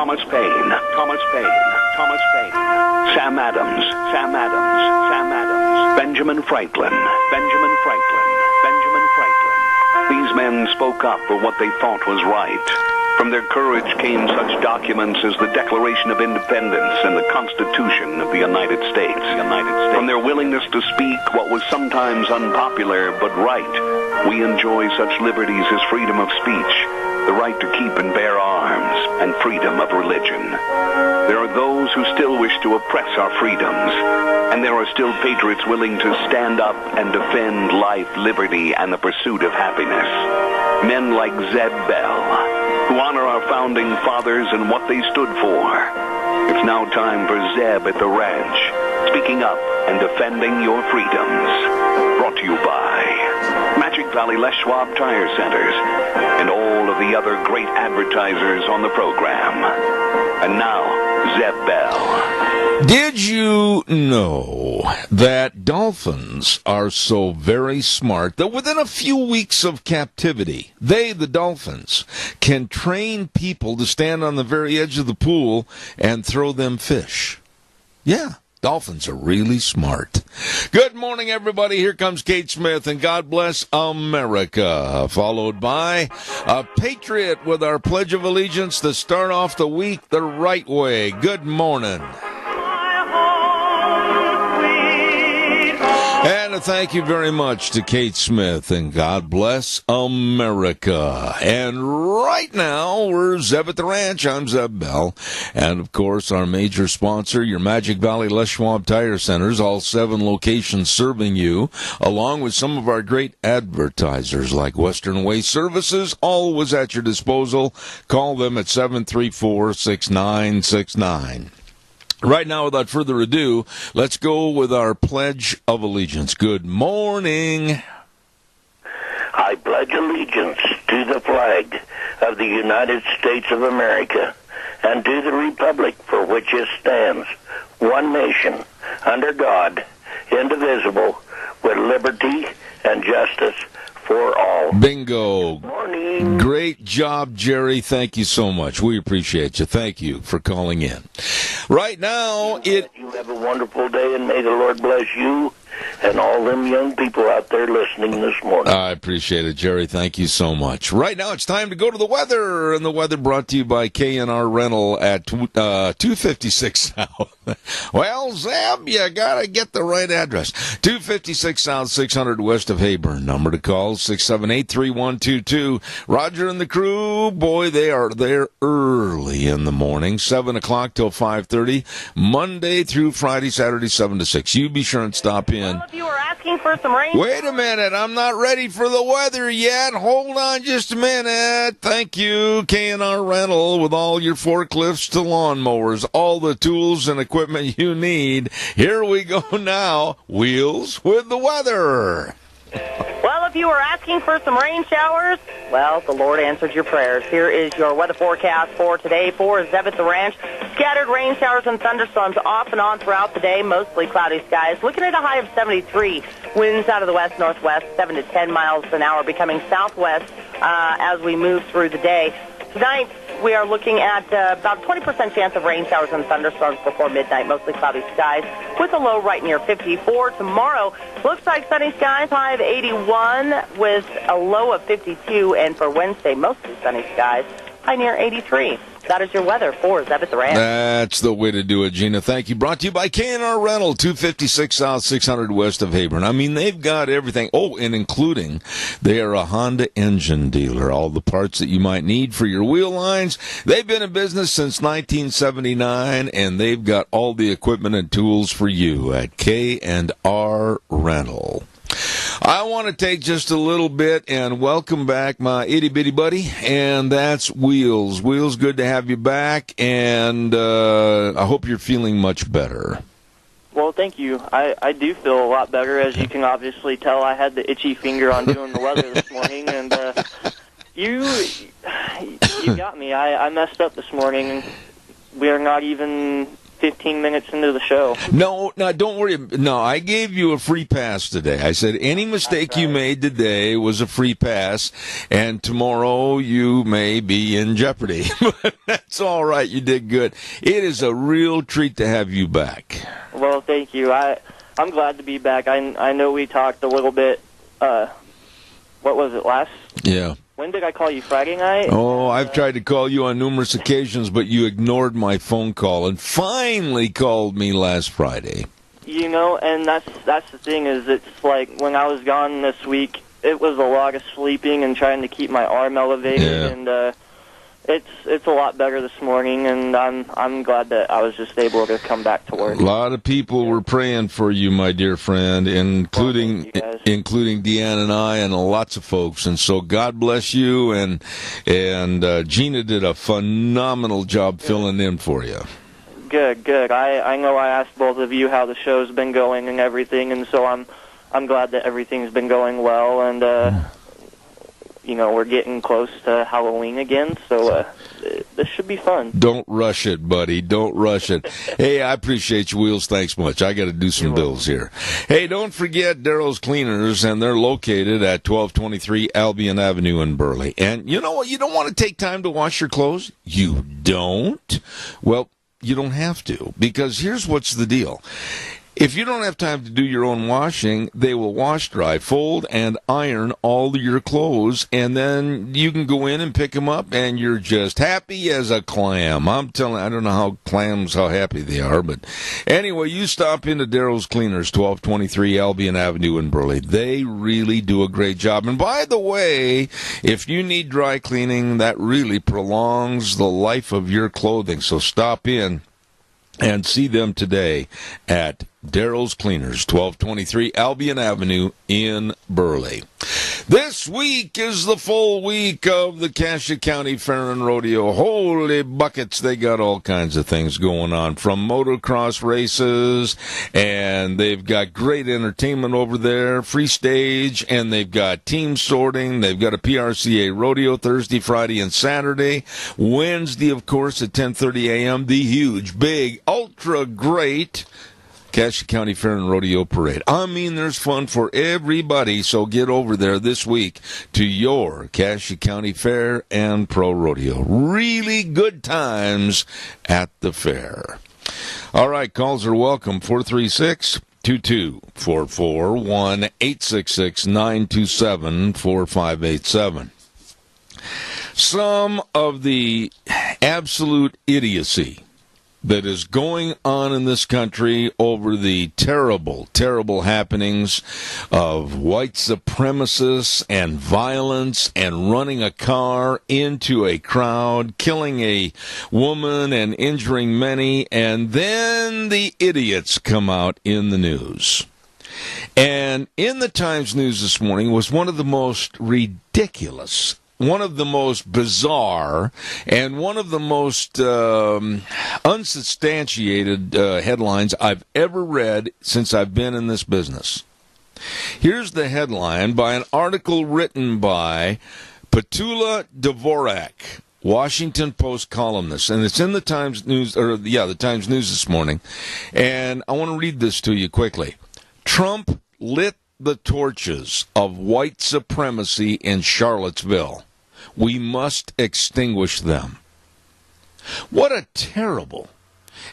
Thomas Paine, Thomas Paine, Thomas Paine, Sam Adams, Sam Adams, Sam Adams, Benjamin Franklin, Benjamin Franklin, Benjamin Franklin. These men spoke up for what they thought was right. From their courage came such documents as the Declaration of Independence and the Constitution of the United States. From their willingness to speak what was sometimes unpopular but right, we enjoy such liberties as freedom of speech, the right to keep and bear arms, and freedom of religion. There are those who still wish to oppress our freedoms, and there are still patriots willing to stand up and defend life, liberty, and the pursuit of happiness. Men like Zeb Bell, who honor our founding fathers and what they stood for. It's now time for Zeb at the ranch, speaking up and defending your freedoms. Brought to you by Magic Valley Les Schwab Tire Centers and all of the other great advertisers on the program. And now, Zeb Bell. Did you know that dolphins are so very smart that within a few weeks of captivity, they, the dolphins, can train people to stand on the very edge of the pool and throw them fish? Yeah. Dolphins are really smart. Good morning, everybody. Here comes Kate Smith, and God bless America. Followed by a patriot with our Pledge of Allegiance to start off the week the right way. Good morning. And a thank you very much to Kate Smith, and God bless America. And right now, we're Zeb at the Ranch. I'm Zeb Bell. And, of course, our major sponsor, your Magic Valley Les Schwab Tire Centers, all 7 locations serving you, along with some of our great advertisers like Western Waste Services, always at your disposal. Call them at 734-6969. Right now, without further ado, let's go with our Pledge of Allegiance. Good morning. I pledge allegiance to the flag of the United States of America and to the republic for which it stands, one nation, under God, indivisible, with liberty and justice for all. Bingo. Good morning. Great job, Jerry. Thank you so much. We appreciate you. Thank you for calling in. Right now, You have a wonderful day, and may the Lord bless you and all them young people out there listening this morning. I appreciate it, Jerry. Thank you so much. Right now, it's time to go to the weather, and the weather brought to you by K&R Rental at 256 South. Well, Zeb, you gotta get the right address. 256 South, 600 west of Hayburn. Number to call, 678-3122. Roger and the crew, boy, they are there early in the morning, 7 o'clock till 5:30, Monday through Friday, Saturday, 7 to 6. You be sure and stop in. Well, if you were asking for some rain... Wait a minute, I'm not ready for the weather yet. Hold on just a minute. Thank you, K&R Rental, with all your forklifts to lawnmowers, all the tools and equipment you need. Here we go now, Wheels with the weather. Well, if you were asking for some rain showers, well, the Lord answered your prayers. Here is your weather forecast for today for Zeb at the Ranch. Scattered rain showers and thunderstorms off and on throughout the day, mostly cloudy skies. Looking at a high of 73. Winds out of the west-northwest, 7 to 10 miles an hour, becoming southwest as we move through the day. Tonight, we are looking at about 20% chance of rain showers and thunderstorms before midnight, mostly cloudy skies, with a low right near 54. Tomorrow, looks like sunny skies, high of 81, with a low of 52. And for Wednesday, mostly sunny skies, high near 83. That is your weather for Zeb at the Ranch. That's the way to do it, Gina. Thank you. Brought to you by K&R Rental, 256 South, 600 west of Hayburn. I mean, they've got everything. Oh, and including, they are a Honda engine dealer. All the parts that you might need for your wheel lines. They've been in business since 1979, and they've got all the equipment and tools for you at K&R Rental. I want to take just a little bit and welcome back my itty-bitty buddy, and that's Wheels. Wheels, good to have you back, and I hope you're feeling much better. Well, thank you. I do feel a lot better. As you can obviously tell, I had the itchy finger on doing the weather this morning, and you got me. I messed up this morning. We are not even 15 minutes into the show. No, don't worry. No, I gave you a free pass today. I said any mistake you made today was a free pass, and tomorrow you may be in jeopardy. But that's all right. You did good. It is a real treat to have you back. Well, thank you. I'm glad to be back. I know we talked a little bit, what was it, last? Yeah. When did I call you, Friday night? Oh, I've tried to call you on numerous occasions, but you ignored my phone call and finally called me last Friday. You know, and that's the thing, is it's like when I was gone this week, it was a lot of sleeping and trying to keep my arm elevated, and it's a lot better this morning, and I'm glad that I was just able to come back to work. A lot of people were praying for you, my dear friend, including Deanna and I and lots of folks. And so God bless you, and Gina did a phenomenal job filling in for you. Good. I know I asked both of you how the show's been going and everything, and so I'm glad that everything's been going well, and you know, we're getting close to Halloween again, so this should be fun. Don't rush it, buddy. Don't rush it. Hey, I appreciate you, Wheels. Thanks much. I got to do some bills here. Hey, don't forget Daryl's Cleaners, and they're located at 1223 Albion Avenue in Burley. And you know what? You don't want to take time to wash your clothes? You don't? Well, you don't have to, because here's what's the deal. If you don't have time to do your own washing, they will wash, dry, fold, and iron all your clothes, and then you can go in and pick them up, and you're just happy as a clam. I'm telling you, I don't know how happy they are, but anyway, you stop into Daryl's Cleaners, 1223 Albion Avenue in Burley. They really do a great job. And by the way, if you need dry cleaning, that really prolongs the life of your clothing, so stop in and see them today at Daryl's Cleaners, 1223 Albion Avenue in Burley. This week is the full week of the Cassia County Fair and Rodeo. Holy buckets, they got all kinds of things going on, from motocross races, and they've got great entertainment over there, free stage, and they've got team sorting. They've got a PRCA rodeo Thursday, Friday, and Saturday. Wednesday, of course, at 10:30 a.m., the huge, big, ultra great Cassia County Fair and Rodeo Parade. I mean, there's fun for everybody, so get over there this week to your Cassia County Fair and Pro Rodeo. Really good times at the fair. All right, calls are welcome. 436-2244, 1-866-927-4587. Some of the absolute idiocy that is going on in this country over the terrible, terrible happenings of white supremacists and violence and running a car into a crowd, killing a woman and injuring many, and then the idiots come out in the news. And in the Times News this morning was one of the most ridiculous, one of the most bizarre, and one of the most unsubstantiated headlines I've ever read since I've been in this business. Here's the headline by an article written by Petula Dvorak, Washington Post columnist, and it's in the Times News, the Times News this morning, and I want to read this to you quickly. Trump lit the torches of white supremacy in Charlottesville. We must extinguish them. What a terrible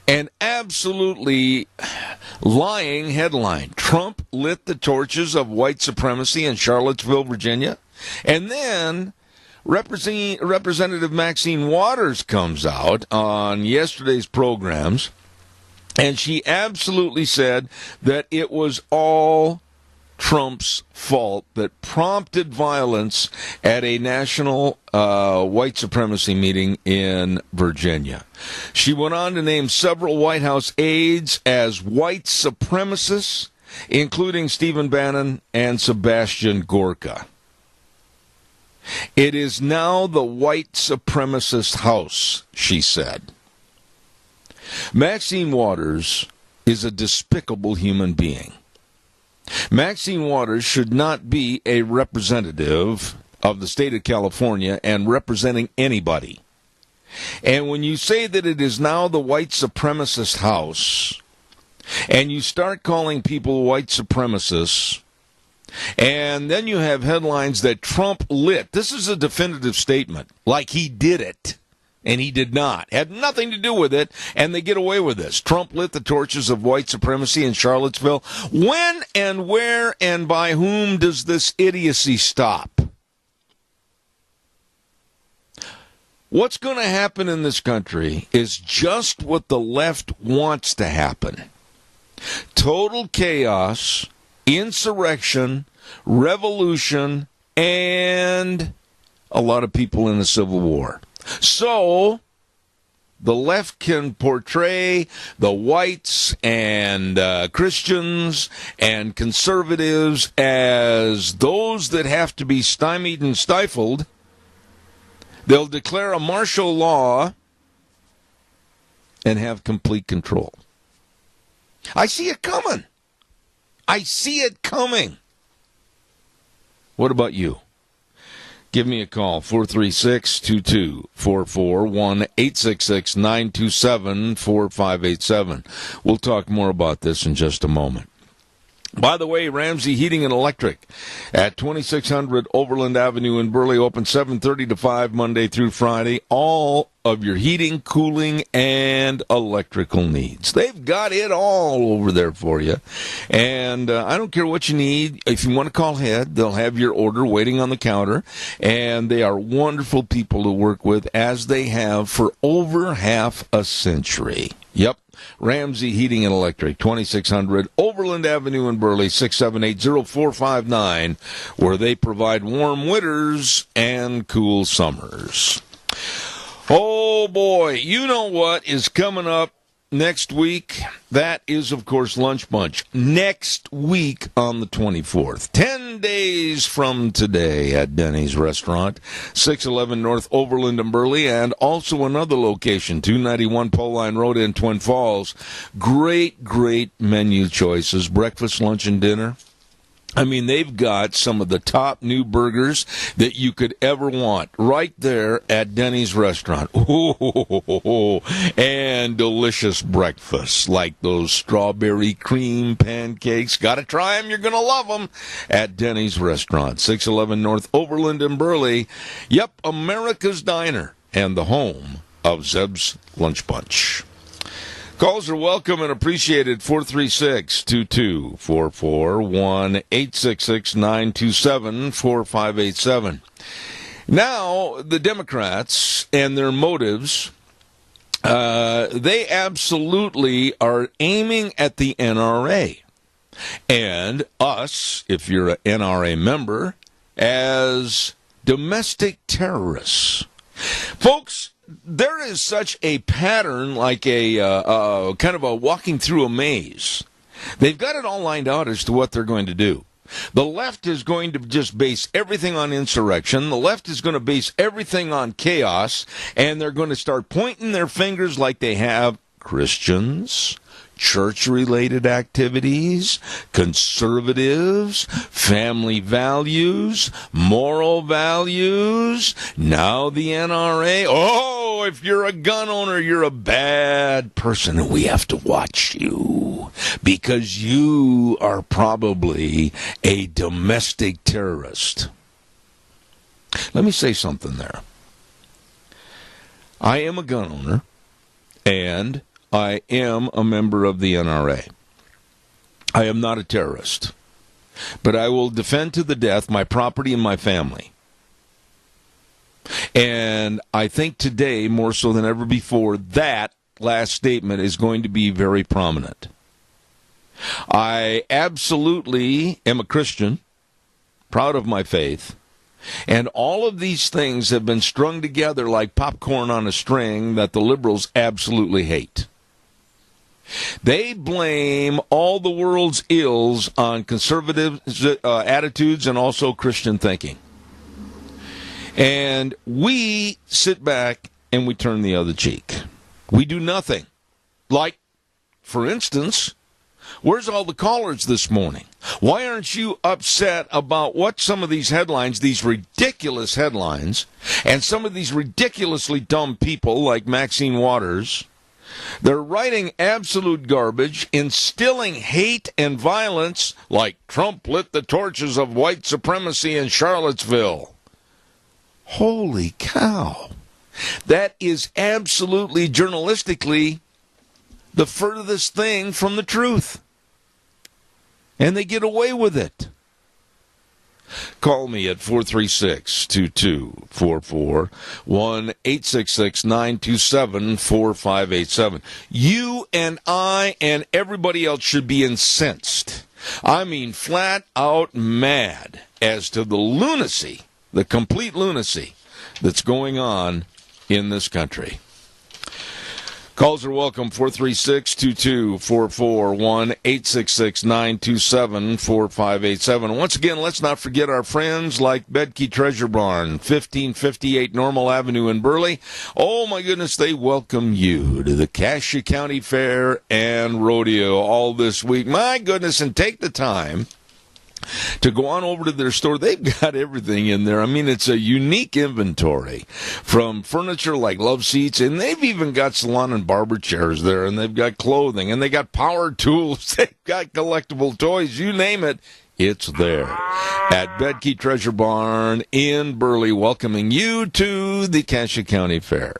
and absolutely lying headline. Trump lit the torches of white supremacy in Charlottesville, Virginia. And then Representative Maxine Waters comes out on yesterday's programs, and she absolutely said that it was all Trump's fault that prompted violence at a national white supremacy meeting in Virginia. She went on to name several White House aides as white supremacists, including Stephen Bannon and Sebastian Gorka. It is now the white supremacist house, she said. Maxine Waters is a despicable human being. Maxine Waters should not be a representative of the state of California and representing anybody. And when you say that it is now the white supremacist house, and you start calling people white supremacists, and then you have headlines that Trump lit. This is a definitive statement, like he did it, and he did not. Had nothing to do with it, and they get away with this. Trump lit the torches of white supremacy in Charlottesville. When and where and by whom does this idiocy stop? What's going to happen in this country is just what the left wants to happen. Total chaos, insurrection, revolution, and a lot of people in the Civil War. So the left can portray the whites and Christians and conservatives as those that have to be stymied and stifled. They'll declare a martial law and have complete control. I see it coming. I see it coming. What about you? Give me a call, 436-2244, 1-866-927-4587. We'll talk more about this in just a moment. By the way, Ramsey Heating and Electric at 2600 Overland Avenue in Burley, open 7:30 to 5 Monday through Friday. All of your heating, cooling, and electrical needs. They've got it all over there for you. And I don't care what you need. If you want to call ahead, they'll have your order waiting on the counter. And they are wonderful people to work with, as they have for over half a century. Yep. Ramsey Heating and Electric, 2600 Overland Avenue in Burley, 678-0459, where they provide warm winters and cool summers. Oh, boy, you know what is coming up next week? That is, of course, Lunch Bunch. Next week on the 24th. 10 days from today at Denny's Restaurant, 611 North Overland and Burley, and also another location, 291 Pole Line Road in Twin Falls. Great, great menu choices, breakfast, lunch, and dinner. I mean, they've got some of the top new burgers that you could ever want right there at Denny's Restaurant. Ooh, and delicious breakfasts like those strawberry cream pancakes. Got to try them. You're going to love them at Denny's Restaurant, 611 North Overland and Burley. Yep, America's Diner and the home of Zeb's Lunch Bunch. Calls are welcome and appreciated. 436-2244, 1-866-927-4587. Now, the Democrats and their motives, they absolutely are aiming at the NRA. And us, if you're an NRA member, as domestic terrorists. Folks, there is such a pattern, like a kind of a walking through a maze. They've got it all lined out as to what they're going to do. The left is going to just base everything on insurrection. The left is going to base everything on chaos. And they're going to start pointing their fingers like they have Christians, church-related activities, conservatives, family values, moral values, now the NRA. Oh, if you're a gun owner, you're a bad person, and we have to watch you because you are probably a domestic terrorist. Let me say something there. I am a gun owner, and I am a member of the NRA. I am not a terrorist, but I will defend to the death my property and my family. And I think today, more so than ever before, that last statement is going to be very prominent. I absolutely am a Christian, proud of my faith, and all of these things have been strung together like popcorn on a string that the liberals absolutely hate. They blame all the world's ills on conservative attitudes and also Christian thinking. And we sit back and we turn the other cheek. We do nothing. Like, for instance, Where's all the callers this morning? Why aren't you upset about what some of these headlines, these ridiculous headlines, and some of these ridiculously dumb people like Maxine Waters, they're writing absolute garbage, instilling hate and violence like Trump lit the torches of white supremacy in Charlottesville. Holy cow. That is absolutely journalistically the furthest thing from the truth. And they get away with it. Call me at 436-2244, 1-866-927-4587. You and I and everybody else should be incensed. I mean, flat out mad as to the lunacy, the complete lunacy that's going on in this country. Calls are welcome, 436-2244, 1-866-927-4587. Once again, let's not forget our friends like Bedke Treasure Barn, 1558 Normal Avenue in Burley. Oh, my goodness, they welcome you to the Cassia County Fair and Rodeo all this week. My goodness, and take the time to go on over to their store. They've got everything in there. I mean, it's a unique inventory, from furniture like love seats, and they've even got salon and barber chairs there, and they've got clothing, and they got power tools, they've got collectible toys, you name it. It's there at Bedke Treasure Barn in Burley, welcoming you to the Cassia County Fair.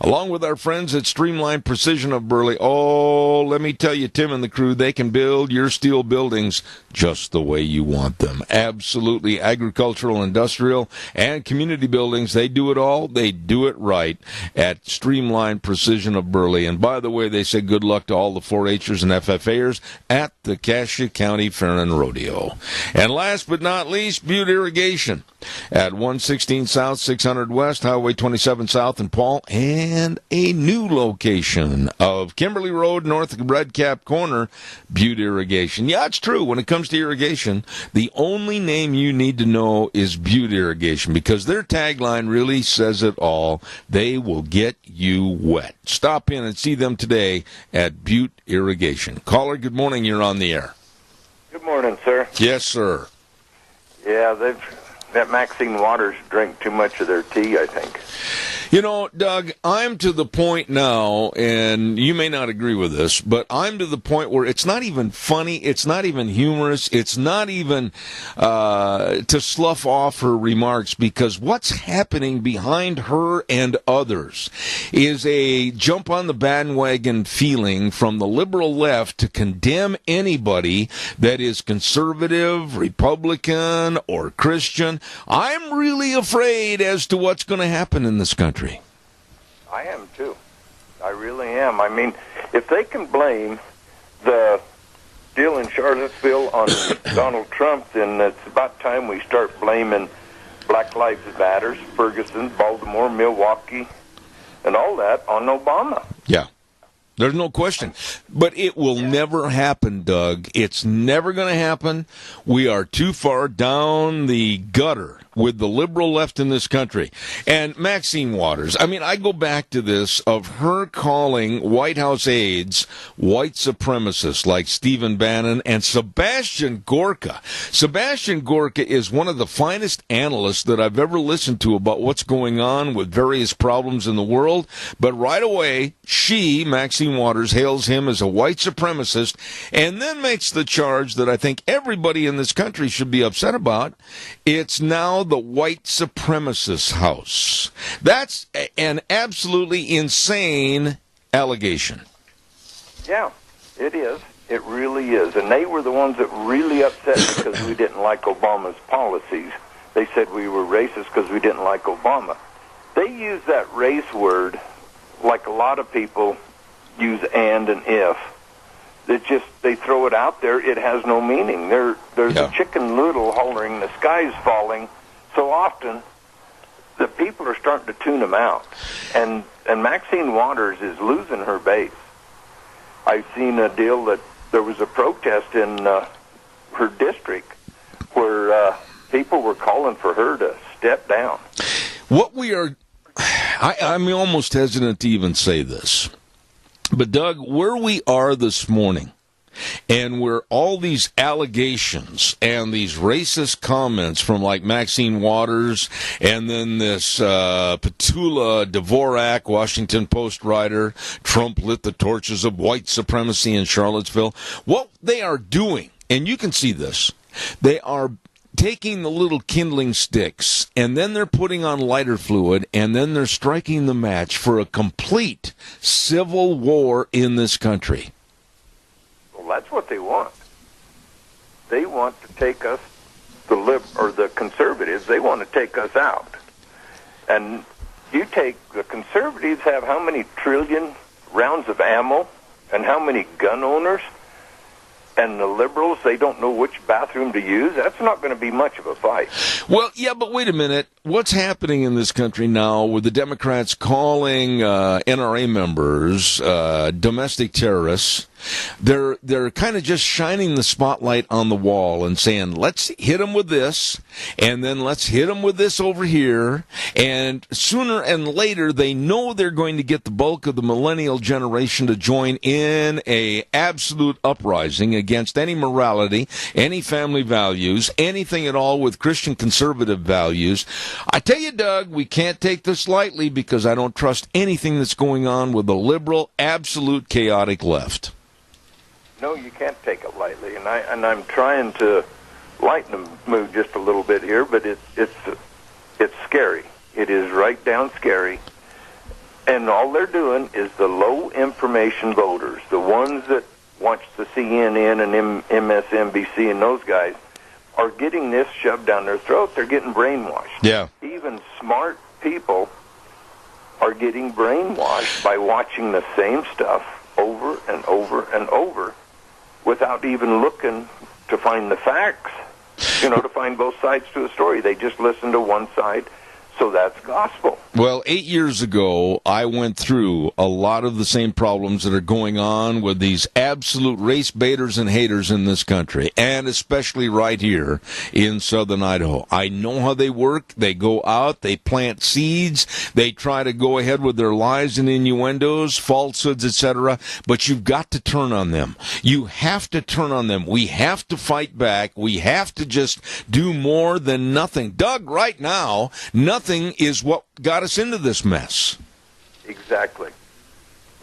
Along with our friends at Streamline Precision of Burley. Oh, let me tell you, Tim and the crew, they can build your steel buildings just the way you want them. Absolutely. Agricultural, industrial, and community buildings. They do it all. They do it right at Streamline Precision of Burley. And by the way, they say good luck to all the 4-H'ers and FFA'ers at the Cassia County Fair and Rodeo. And last but not least, Butte Irrigation at 116 South, 600 West, Highway 27 South in Paul, and a new location of Kimberly Road, north of Red Cap Corner, Butte Irrigation. Yeah, it's true. When it comes to irrigation, the only name you need to know is Butte Irrigation, because their tagline really says it all. They will get you wet. Stop in and see them today at Butte Irrigation. Caller, good morning. You're on the air. Good morning, sir. Yes, sir. Yeah, that Maxine Waters drank too much of their tea, I think. You know, Doug, I'm to the point now, and you may not agree with this, but I'm to the point where it's not even funny, it's not even humorous, it's not even to slough off her remarks, because what's happening behind her and others is a jump on the bandwagon feeling from the liberal left to condemn anybody that is conservative, Republican, or Christian. I'm really afraid as to what's going to happen in this country. I am, too. I really am. I mean, if they can blame the deal in Charlottesville on Donald Trump, then it's about time we start blaming Black Lives Matter, Ferguson, Baltimore, Milwaukee, and all that on Obama. Yeah. There's no question. But it will never happen, Doug. It's never going to happen. We are too far down the gutter with the liberal left in this country. And Maxine Waters, I mean, I go back to this of her calling White House aides white supremacists like Stephen Bannon and Sebastian Gorka. Sebastian Gorka is one of the finest analysts that I've ever listened to about what's going on with various problems in the world. But right away, Maxine Waters, hails him as a white supremacist and then makes the charge that I think everybody in this country should be upset about. It's now the white supremacist house. That's an absolutely insane allegation. Yeah, it is. It really is. And they were the ones that really upset because we didn't like Obama's policies. They said we were racist because we didn't like Obama. They use that race word like a lot of people use and if. They throw it out there. It has no meaning. There's a chicken noodle hollering, the sky's falling. So often, the people are starting to tune them out. And Maxine Waters is losing her base. I've seen a deal that there was a protest in her district where people were calling for her to step down. What we are... I'm almost hesitant to even say this. But, Doug, where we are this morning and where all these allegations and these racist comments from like Maxine Waters and then this Petula Dvorak, Washington Post writer, Trump lit the torches of white supremacy in Charlottesville. What they are doing, and you can see this, they are taking the little kindling sticks, and then they're putting on lighter fluid, and then they're striking the match for a complete civil war in this country. Well, that's what they want. They want to take us, the conservatives, they want to take us out. And you take, the conservatives have how many trillion rounds of ammo, and how many gun owners? And the liberals, they don't know which bathroom to use. That's not going to be much of a fight. Well, yeah, but wait a minute. What's happening in this country now with the Democrats calling NRA members domestic terrorists? They're kind of just shining the spotlight on the wall and saying, let's hit them with this, and then let's hit them with this over here. And sooner and later, they know they're going to get the bulk of the millennial generation to join in a absolute uprising against any morality, any family values, anything at all with Christian conservative values. I tell you, Doug, we can't take this lightly because I don't trust anything that's going on with the liberal, absolute, chaotic left. No, you can't take it lightly, and I'm trying to lighten the mood just a little bit here, but it's scary. It is right down scary, and all they're doing is the low information voters, the ones that watch the CNN and MSNBC, and those guys are getting this shoved down their throat. They're getting brainwashed. Yeah. Even smart people are getting brainwashed by watching the same stuff over and over and over, without even looking to find the facts, to find both sides to a story. They just listen to one side, so that's gospel. Well, 8 years ago, I went through a lot of the same problems that are going on with these absolute race baiters and haters in this country, and especially right here in southern Idaho. I know how they work. They go out, they plant seeds, they try to go ahead with their lies and innuendos, falsehoods, etc., but you've got to turn on them. You have to turn on them. We have to fight back. We have to just do more than nothing. Doug, right now, nothing is what got us into this mess. Exactly.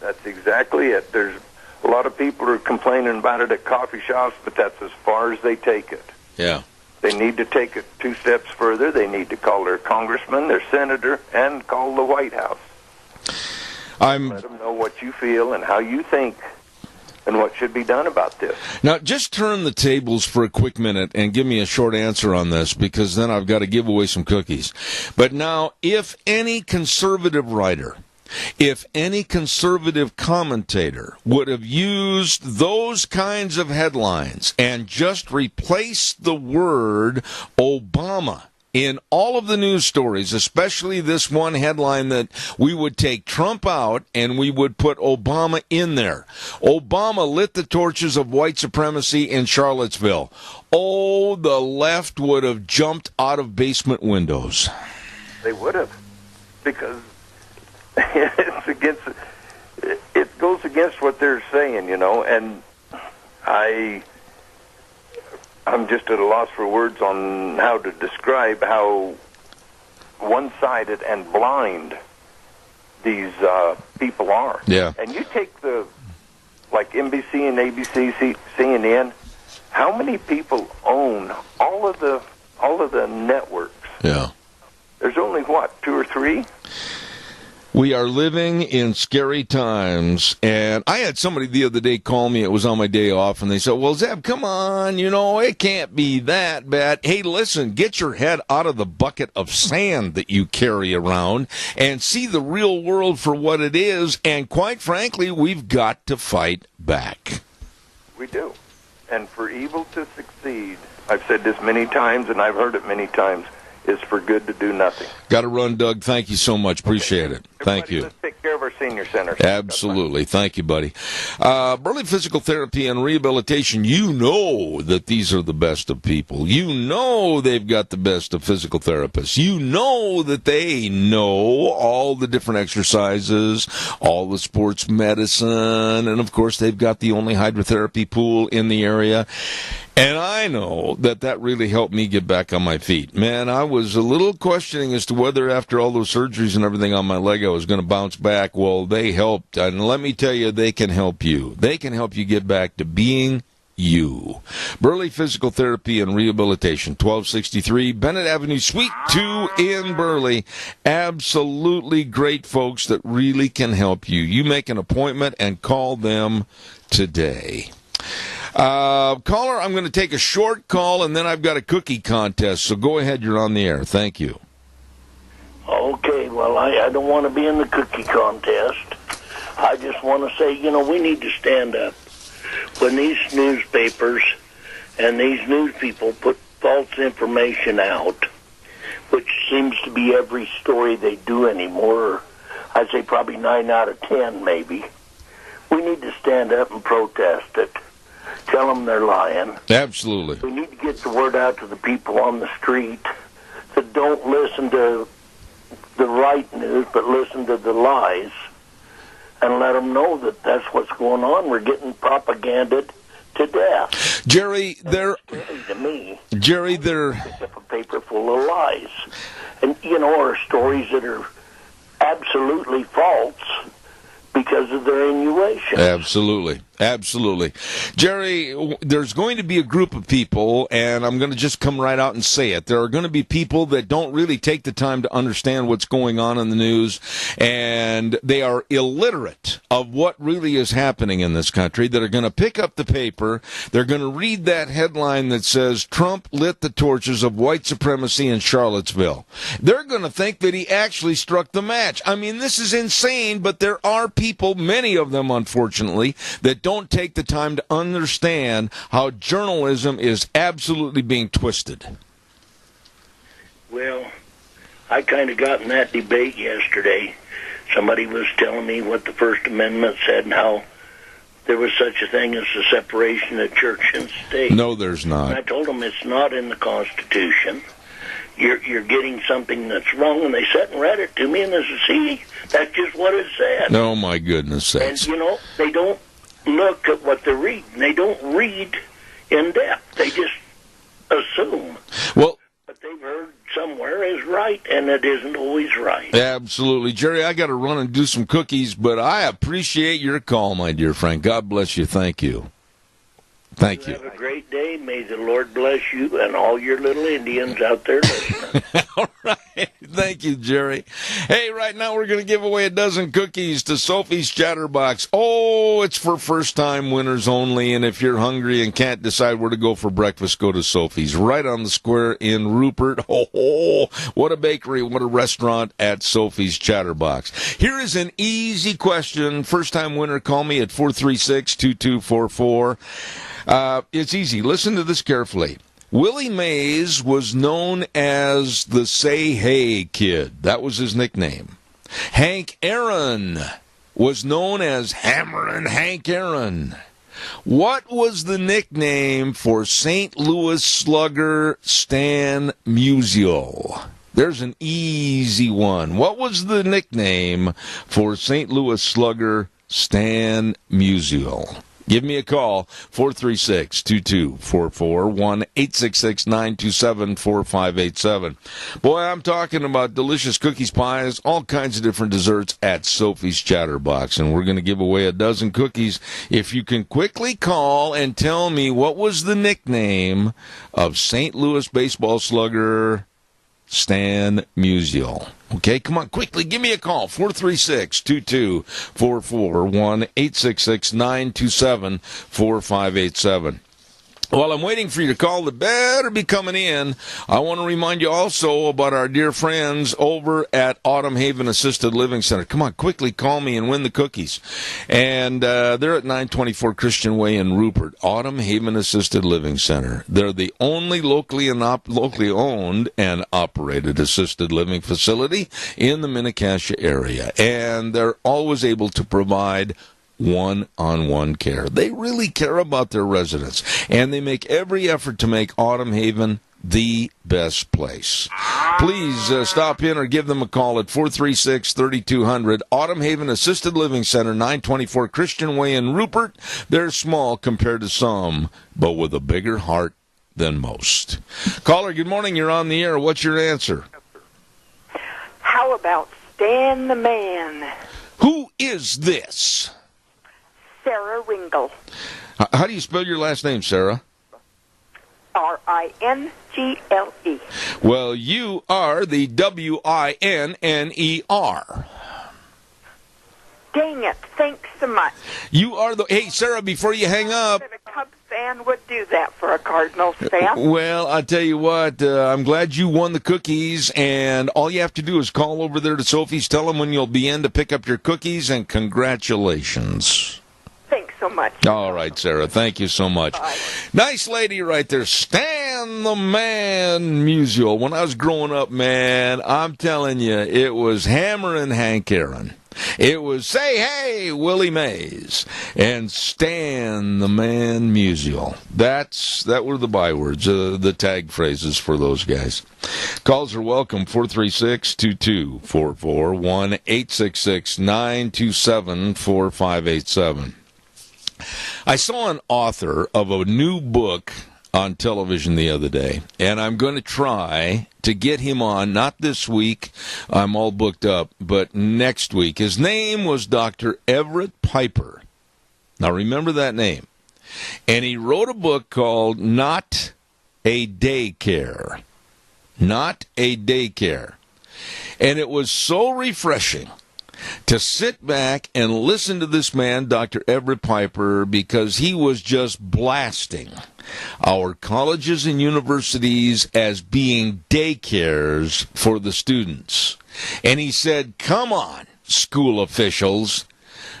That's exactly it. There's a lot of people who are complaining about it at coffee shops, but that's as far as they take it. Yeah. They need to take it 2 steps further. They need to call their congressman, their senator, and call the White House. Let them know what you feel and how you think and what should be done about this. Now, just turn the tables for a quick minute and give me a short answer on this, because then I've got to give away some cookies. But now, if any conservative writer, if any conservative commentator would have used those kinds of headlines and just replaced the word Obama in all of the news stories, especially this one headline that we would take Trump out and we would put Obama in there. Obama lit the torches of white supremacy in Charlottesville. Oh, the left would have jumped out of basement windows. They would have, because it goes against what they're saying, and I'm just at a loss for words on how to describe how one-sided and blind these people are. Yeah. And you take like NBC and ABC, CNN, how many people own all of the networks? Yeah. There's only, 2 or 3? We are living in scary times, and I had somebody the other day call me. It was on my day off, and they said, well, Zeb, come on, it can't be that bad. Hey, listen, get your head out of the bucket of sand that you carry around and see the real world for what it is, and quite frankly, we've got to fight back. We do. And for evil to succeed, I've said this many times, and I've heard it many times, is for good to do nothing. Got to run, Doug. Thank you so much. Appreciate it. Thank Everybody, you. Let's take care of our senior centers. Absolutely. Thank you, buddy. Burley Physical Therapy and Rehabilitation, you know that these are the best of people. You know they've got the best of physical therapists. You know that they know all the different exercises, all the sports medicine, and, of course, they've got the only hydrotherapy pool in the area. And I know that really helped me get back on my feet. Man, I was a little questioning as to whether after all those surgeries and everything on my leg I was going to bounce back. Well, they helped. And let me tell you, they can help you. They can help you get back to being you. Burley Physical Therapy and Rehabilitation, 1263 Bennett Avenue, Suite 2 in Burley. Absolutely great folks that really can help you. You make an appointment and call them today. Caller, I'm going to take a short call, and then I've got a cookie contest, so go ahead. You're on the air. Thank you. Okay, well, I don't want to be in the cookie contest. I just want to say, we need to stand up. When these newspapers and these news people put false information out, which seems to be every story they do anymore, I'd say probably 9 out of 10 maybe, we need to stand up and protest it. Tell them they're lying. Absolutely. We need to get the word out to the people on the street that don't listen to the right news, but listen to the lies, and let them know that that's what's going on. We're getting propaganded to death. Jerry, they're to me. Jerry, they're pick up a paper full of lies, and or stories that are absolutely false because of their innuendo. Absolutely. Absolutely. Jerry, there's going to be a group of people, and I'm going to just come right out and say it. There are going to be people that don't really take the time to understand what's going on in the news, and they are illiterate of what really is happening in this country, that are going to pick up the paper. They're going to read that headline that says, Trump lit the torches of white supremacy in Charlottesville. They're going to think that he actually struck the match. I mean, this is insane, but there are people, many of them, unfortunately, that don't take the time to understand how journalism is absolutely being twisted. Well, I kind of got in that debate yesterday. Somebody was telling me what the First Amendment said and how there was such a thing as the separation of church and state. No, there's not. And I told them it's not in the Constitution. You're getting something that's wrong, and they sat and read it to me, and they said, see, that's just what it said. Oh, my goodness. And, they don't look at what they're reading. They don't read in depth. They just assume. Well, what they've heard somewhere is right, and it isn't always right. Absolutely. Jerry, I got to run and do some cookies, but I appreciate your call, my dear friend. God bless you. Thank you. Thank you. Have a great day. May the Lord bless you and all your little Indians out there listening. All right. Thank you, Jerry. Hey, right now we're going to give away a dozen cookies to Sophie's Chatterbox. Oh, it's for first-time winners only, and if you're hungry and can't decide where to go for breakfast, go to Sophie's, right on the square in Rupert. Oh, what a bakery, what a restaurant at Sophie's Chatterbox. Here is an easy question. First-time winner, call me at 436-2244. It's easy. Listen to this carefully. Willie Mays was known as the Say Hey Kid. That was his nickname. Hank Aaron was known as Hammerin' Hank Aaron. What was the nickname for St. Louis slugger Stan Musial? There's an easy one. What was the nickname for St. Louis slugger Stan Musial? Give me a call, 436-2244, 1-866-927-4587. Boy, I'm talking about delicious cookies, pies, all kinds of different desserts at Sophie's Chatterbox, and we're going to give away a dozen cookies if you can quickly call and tell me what was the nickname of St. Louis baseball slugger Stan Musial. Okay, come on, quickly, give me a call, 436-2244, 1-866-927-4587. While I'm waiting for you to call that better be coming in, I want to remind you also about our dear friends over at Autumn Haven Assisted Living Center. Come on, quickly call me and win the cookies. And they're at 924 Christian Way in Rupert. Autumn Haven Assisted Living Center. They're the only locally owned and operated assisted living facility in the Mini-Cassia area. And they're always able to provide one-on-one care. They really care about their residents, and they make every effort to make Autumn Haven the best place. Please stop in or give them a call at 436-3200. Autumn Haven Assisted Living Center, 924 Christian Way in Rupert. They're small compared to some, but with a bigger heart than most. Caller, good morning. You're on the air. What's your answer? How about Stan the Man? Who is this? Sarah Ringle. How do you spell your last name, Sarah? Ringle. Well, you are the WINNER. Dang it. Thanks so much. You are the... Hey, Sarah, before you hang up... That a Cubs fan would do that for a Cardinals fan. Well, I'll tell you what, I'm glad you won the cookies, and all you have to do is call over there to Sophie's, tell them when you'll be in to pick up your cookies, and congratulations. Thanks so much. All right, Sarah. Thank you so much. Bye. Nice lady right there. Stan the Man Musial. When I was growing up, man, I'm telling you, it was Hammerin' Hank Aaron. It was Say Hey, Willie Mays, and Stan the Man Musial. That were the bywords, the tag phrases for those guys. Calls are welcome, 436-2244, 1-866-927-4587. I saw an author of a new book on television the other day, and I'm going to try to get him on, not this week, I'm all booked up, but next week. His name was Dr. Everett Piper. Now remember that name. And he wrote a book called Not a Daycare. Not a Daycare. And it was so refreshing to sit back and listen to this man, Dr. Everett Piper, because he was just blasting our colleges and universities as being daycares for the students. And he said, come on, school officials,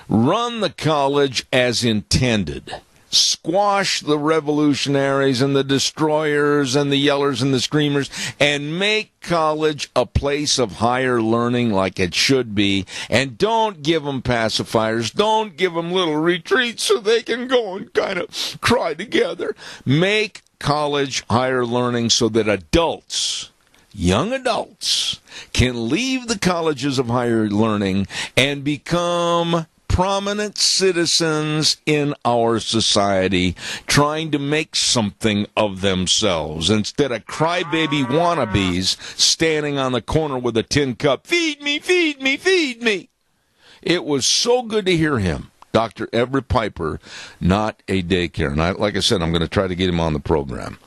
run the college as intended. Squash the revolutionaries and the destroyers and the yellers and the screamers, and make college a place of higher learning like it should be. And don't give them pacifiers. Don't give them little retreats so they can go and kind of cry together. Make college higher learning so that adults, young adults, can leave the colleges of higher learning and become prominent citizens in our society, trying to make something of themselves instead of crybaby wannabes standing on the corner with a tin cup. Feed me, feed me, feed me. It was so good to hear him. Dr. Everett Piper, Not a Daycare. And like I said, I'm going to try to get him on the program.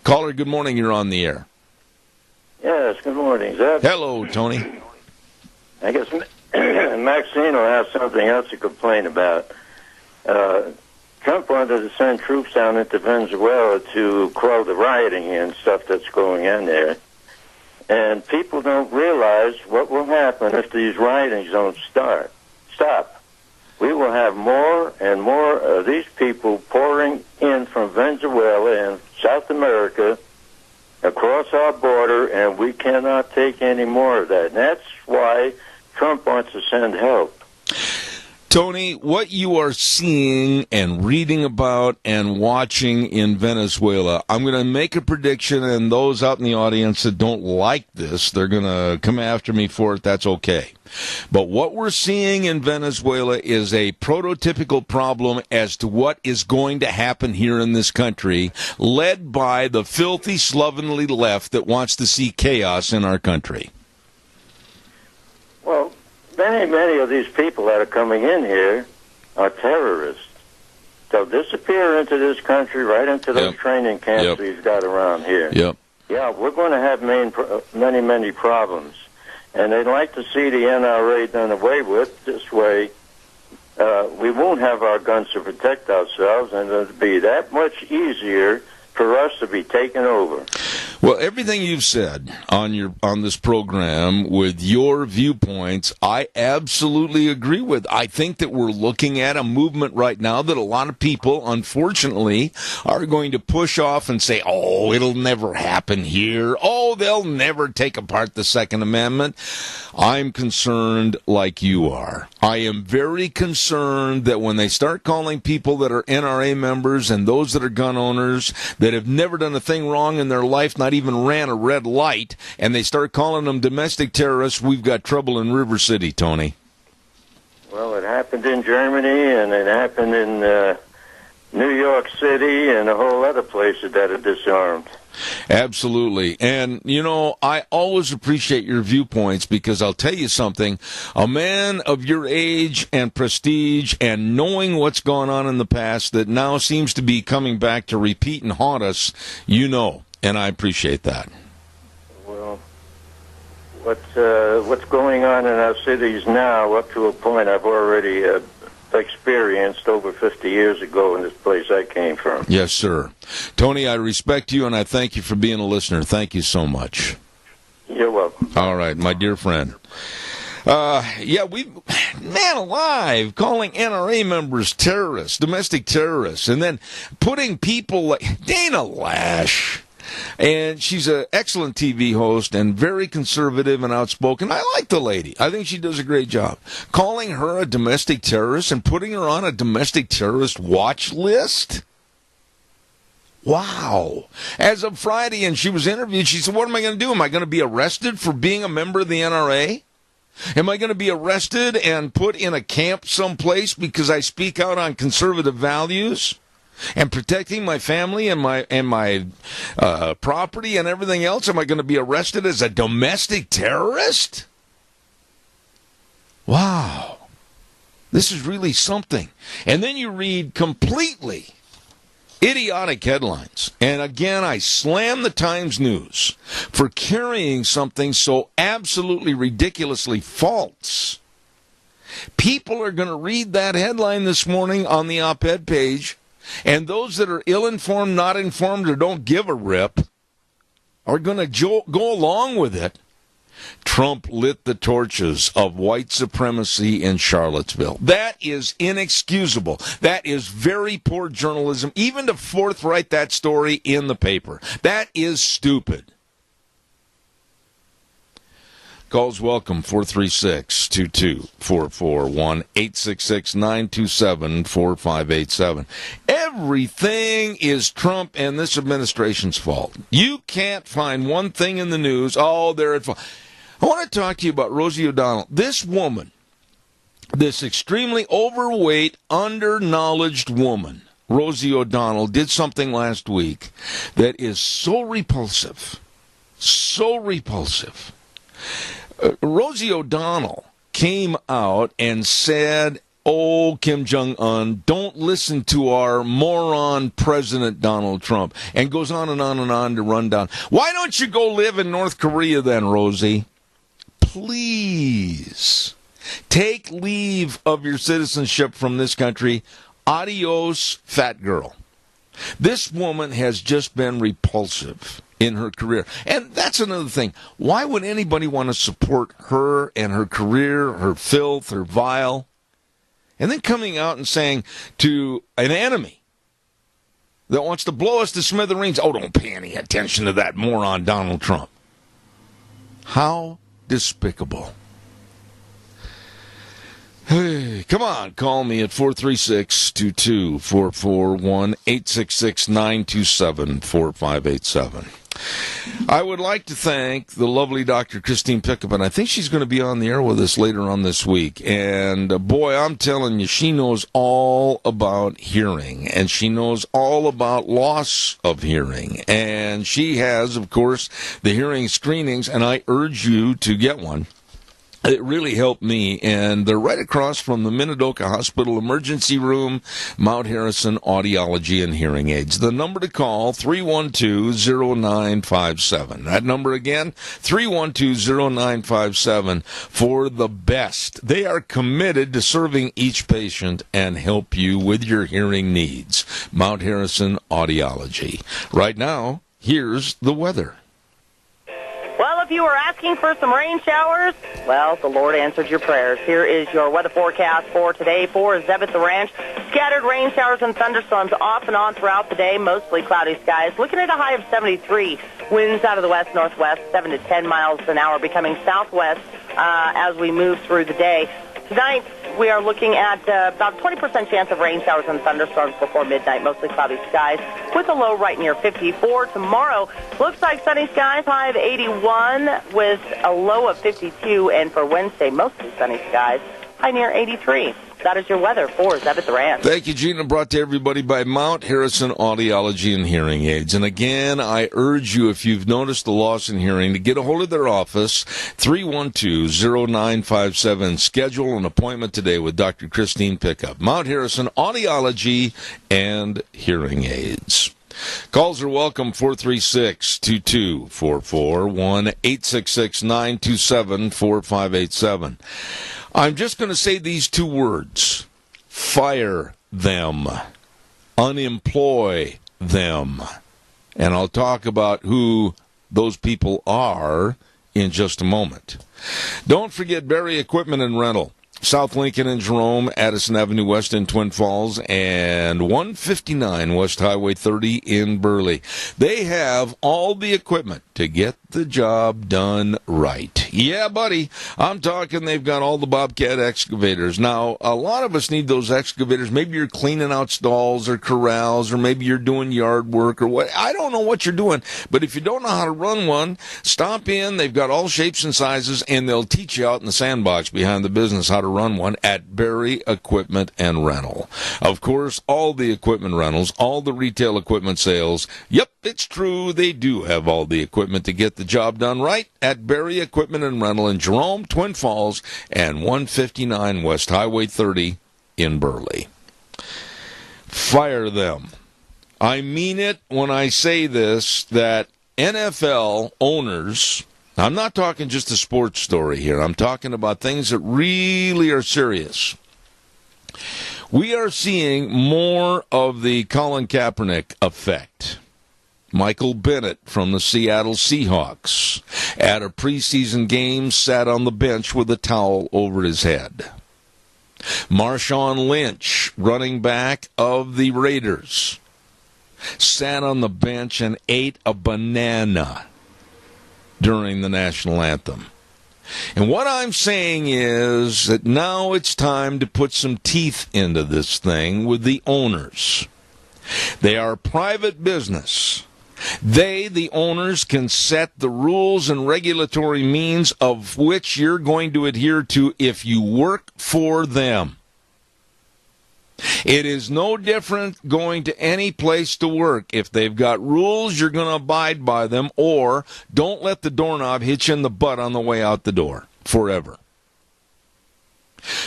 Caller, good morning. You're on the air. Yes, good morning, Zeb. Hello, Tony. I guess Maxine will have something else to complain about. Trump wanted to send troops down into Venezuela to quell the rioting and stuff that's going on there. And people don't realize what will happen if these riotings don't stop. We will have more and more of these people pouring in from Venezuela and South America across our border, and we cannot take any more of that. And that's why Trump wants to send help. Tony, what you are seeing and reading about and watching in Venezuela, I'm going to make a prediction, and those out in the audience that don't like this, they're going to come after me for it. That's okay. But what we're seeing in Venezuela is a prototypical problem as to what is going to happen here in this country, led by the filthy, slovenly left that wants to see chaos in our country. Well, many of these people that are coming in here are terrorists. They'll disappear into this country, right into those training camps we've got around here. Yep. Yeah, we're going to have many problems. And they'd like to see the NRA done away with. This way, we won't have our guns to protect ourselves, and it'll be that much easier for us to be taken over. Well, everything you've said on this program with your viewpoints, I absolutely agree with. I think that we're looking at a movement right now that a lot of people, unfortunately, are going to push off and say, oh, it'll never happen here. Oh, they'll never take apart the Second Amendment. I'm concerned like you are. I am very concerned that when they start calling people that are NRA members and those that are gun owners that have never done a thing wrong in their life, not even ran a red light, and they start calling them domestic terrorists, we've got trouble in River City, Tony. Well, it happened in Germany, and it happened in New York City, and a whole other places that are disarmed. Absolutely. And, you know, I always appreciate your viewpoints because I'll tell you something. A man of your age and prestige and knowing what's gone on in the past that now seems to be coming back to repeat and haunt us, you know, and I appreciate that. Well, what's going on in our cities now, up to a point I've already experienced over 50 years ago in this place I came from. Yes, sir. Tony, I respect you, and I thank you for being a listener. Thank you so much. You're welcome. All right, my dear friend. Man alive, calling NRA members terrorists, domestic terrorists, and then putting people like Dana Lash. And she's an excellent TV host and very conservative and outspoken. I like the lady. I think she does a great job. Calling her a domestic terrorist and putting her on a domestic terrorist watch list? Wow. As of Friday, and she was interviewed, she said, what am I going to do? Am I going to be arrested for being a member of the NRA? Am I going to be arrested and put in a camp someplace because I speak out on conservative values? And protecting my family and my property and everything else? Am I going to be arrested as a domestic terrorist? Wow. This is really something. And then you read completely idiotic headlines. And again, I slam the Times News for carrying something so absolutely ridiculously false. People are going to read that headline this morning on the op-ed page. And those that are ill-informed, not informed, or don't give a rip are going to go along with it. Trump lit the torches of white supremacy in Charlottesville. That is inexcusable. That is very poor journalism, even to forthright that story in the paper. That is stupid. Calls welcome, 436-2244, 1-866-927-4587. Everything is Trump and this administration's fault. You can't find one thing in the news, oh, they're at fault. I want to talk to you about Rosie O'Donnell. This woman, this extremely overweight, underknowledged woman, Rosie O'Donnell, did something last week that is so repulsive. So repulsive. Rosie O'Donnell came out and said, oh, Kim Jong-un, don't listen to our moron President Donald Trump, and goes on and on and on to run down. Why don't you go live in North Korea then, Rosie? Please take leave of your citizenship from this country. Adios, fat girl. This woman has just been repulsive in her career. And that's another thing. Why would anybody want to support her and her career, her filth, her vile? And then coming out and saying to an enemy that wants to blow us to smithereens, oh, don't pay any attention to that moron Donald Trump. How despicable. Hey, come on, call me at 436-2244, 1-866-927-4587. I would like to thank the lovely Dr. Christine Pickup, and I think she's going to be on the air with us later on this week. And boy, I'm telling you, she knows all about hearing, and she knows all about loss of hearing. And she has, of course, the hearing screenings, and I urge you to get one. It really helped me, and they're right across from the Minidoka Hospital Emergency Room, Mount Harrison Audiology and Hearing Aids. The number to call, 312-0957. That number again, 312-0957 for the best. They are committed to serving each patient and help you with your hearing needs. Mount Harrison Audiology. Right now, here's the weather. Well, if you were asking for some rain showers, well, the Lord answered your prayers. Here is your weather forecast for today for Zebeth Ranch. Scattered rain showers and thunderstorms off and on throughout the day, mostly cloudy skies. Looking at a high of 73. Winds out of the west-northwest, 7 to 10 miles an hour, becoming southwest as we move through the day. Tonight, we are looking at about 20% chance of rain showers and thunderstorms before midnight, mostly cloudy skies, with a low right near 54. Tomorrow, looks like sunny skies, high of 81, with a low of 52. And for Wednesday, mostly sunny skies, high near 83. That is your weather for Zebeth Ranch. Thank you, Gina. Brought to everybody by Mount Harrison Audiology and Hearing Aids. And again, I urge you, if you've noticed the loss in hearing, to get a hold of their office, 312-0957. Schedule an appointment today with Dr. Christine Pickup. Mount Harrison Audiology and Hearing Aids. Calls are welcome, 436-2244, 1-866-927-4587. I'm just going to say these two words: fire them, unemploy them. And I'll talk about who those people are in just a moment. Don't forget Berry Equipment and Rental. South Lincoln and Jerome, Addison Avenue West in Twin Falls, and 159 West Highway 30 in Burley. They have all the equipment to get the job done right. Yeah, buddy, I'm talking they've got all the Bobcat excavators. Now, a lot of us need those excavators. Maybe you're cleaning out stalls or corrals, or maybe you're doing yard work or what. I don't know what you're doing, but if you don't know how to run one, stop in. They've got all shapes and sizes, and they'll teach you out in the sandbox behind the business how to run one at Berry Equipment and Rental. Of course, all the equipment rentals, all the retail equipment sales. Yep, it's true. They do have all the equipment to get the job done right at Berry Equipment and Rental in Jerome, Twin Falls, and 159 West Highway 30 in Burley. Fire them. I mean it when I say this, that NFL owners, I'm not talking just a sports story here. I'm talking about things that really are serious. We are seeing more of the Colin Kaepernick effect. Michael Bennett from the Seattle Seahawks at a preseason game sat on the bench with a towel over his head. Marshawn Lynch, running back of the Raiders, sat on the bench and ate a banana during the national anthem. And what I'm saying is that now it's time to put some teeth into this thing with the owners. They are private business. They, the owners, can set the rules and regulatory means of which you're going to adhere to if you work for them. It is no different going to any place to work. If they've got rules, you're going to abide by them, or don't let the doorknob hit you in the butt on the way out the door forever.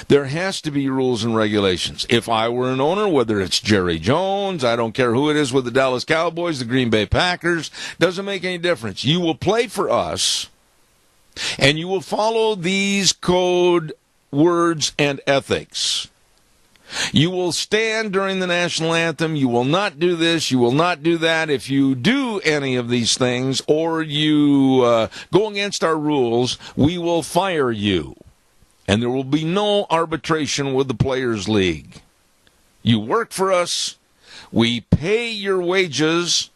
There has to be rules and regulations. If I were an owner, whether it's Jerry Jones, I don't care who it is with the Dallas Cowboys, the Green Bay Packers, doesn't make any difference. You will play for us, and you will follow these code words and ethics. You will stand during the national anthem. You will not do this. You will not do that. If you do any of these things or you go against our rules, we will fire you. And there will be no arbitration with the Players League. You work for us, we pay your wages,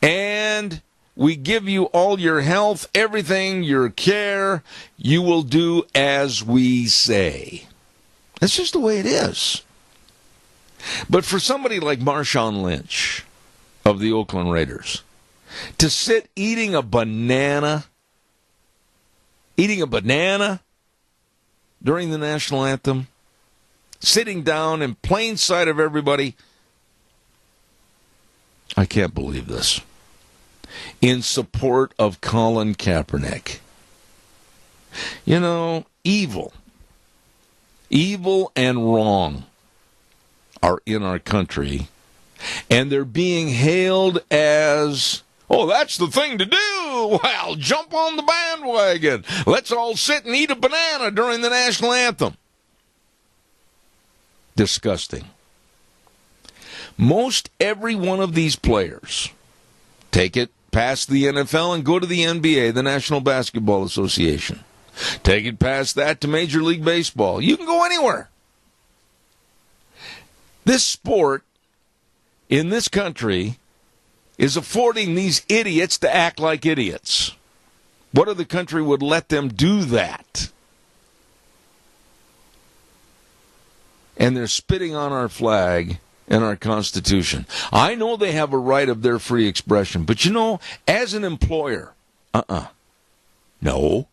and we give you all your health, everything, your care. You will do as we say. That's just the way it is. But for somebody like Marshawn Lynch of the Oakland Raiders to sit eating a banana during the national anthem, sitting down in plain sight of everybody, I can't believe this, in support of Colin Kaepernick. You know, evil and wrong are in our country, and they're being hailed as, oh, that's the thing to do. Well, jump on the bandwagon. Let's all sit and eat a banana during the national anthem. Disgusting. Most every one of these players, take it past the NFL and go to the NBA, the National Basketball Association. Take it past that to Major League Baseball. You can go anywhere. This sport in this country is affording these idiots to act like idiots. What other country would let them do that? And they're spitting on our flag and our Constitution. I know they have a right of their free expression, but you know, as an employer, no.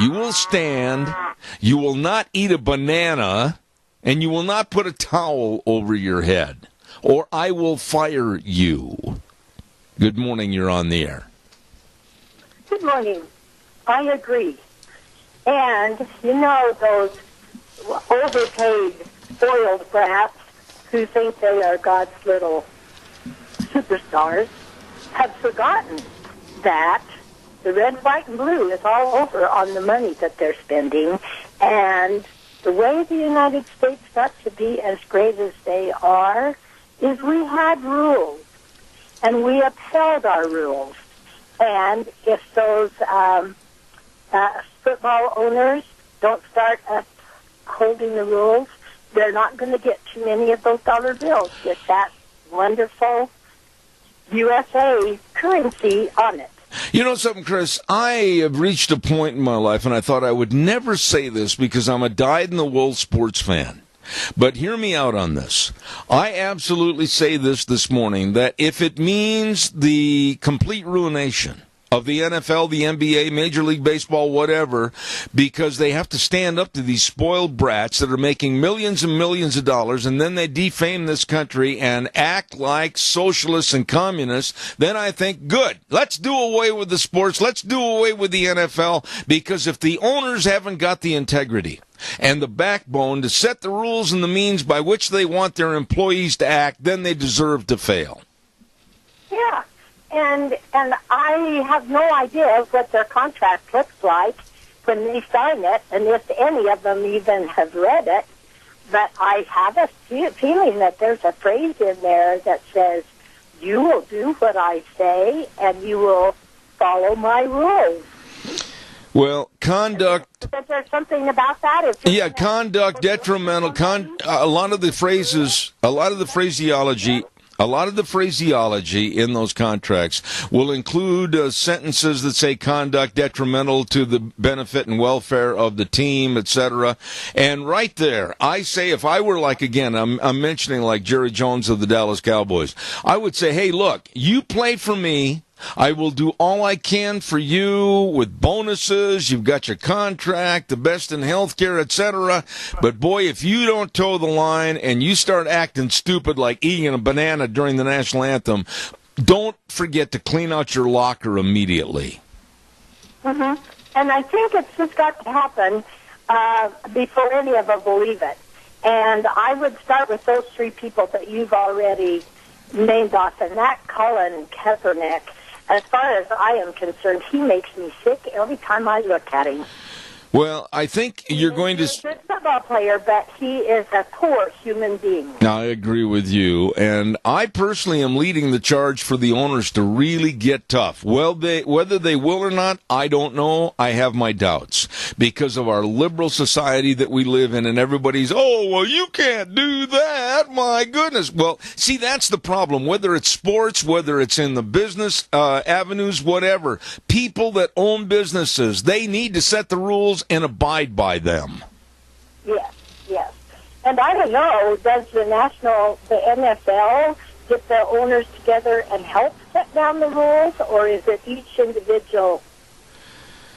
You will stand, you will not eat a banana, and you will not put a towel over your head, or I will fire you. Good morning, you're on the air. Good morning. I agree. And, you know, those overpaid, spoiled brats who think they are God's little superstars have forgotten that the red, white, and blue is all over on the money that they're spending. And the way the United States got to be as great as they are is we had rules, and we upheld our rules. And if those football owners don't start upholding the rules, they're not going to get too many of those dollar bills with that wonderful USA currency on it. You know something, Chris? I have reached a point in my life, and I thought I would never say this because I'm a dyed-in-the-wool sports fan. But hear me out on this. I absolutely say this morning, that if it means the complete ruination of the NFL, the NBA, Major League Baseball, whatever, because they have to stand up to these spoiled brats that are making millions and millions of dollars, and then they defame this country and act like socialists and communists, then I think, good, let's do away with the sports, let's do away with the NFL, because if the owners haven't got the integrity and the backbone to set the rules and the means by which they want their employees to act, then they deserve to fail. Yeah. And I have no idea what their contract looks like when they sign it, and if any of them even have read it. But I have a feeling that there's a phrase in there that says, you will do what I say, and you will follow my rules. Well, conduct. Is there something about that? Yeah, conduct, detrimental. A lot of the phraseology in those contracts will include sentences that say conduct detrimental to the benefit and welfare of the team, etc. And right there, I say, if I were like, again, I'm mentioning like Jerry Jones of the Dallas Cowboys, I would say, hey, look, you play for me. I will do all I can for you with bonuses. You've got your contract, the best in healthcare, etc. But boy, if you don't toe the line and you start acting stupid like eating a banana during the national anthem, don't forget to clean out your locker immediately. Mm-hmm. And I think it's just got to happen before any of them believe it. And I would start with those three people that you've already named off, and that Colin Kaepernick. As far as I am concerned, he makes me sick every time I look at him. Well, I think you're going to... He's a good football player, but he is a poor human being. I agree with you, and I personally am leading the charge for the owners to really get tough. Well, whether they will or not, I don't know. I have my doubts because of our liberal society that we live in, and everybody's, oh, well, you can't do that. My goodness. Well, see, that's the problem. Whether it's sports, whether it's in the business avenues, whatever, people that own businesses, they need to set the rules and abide by them. Yes, yes. And I don't know, does the NFL get the owners together and help set down the rules, or is it each individual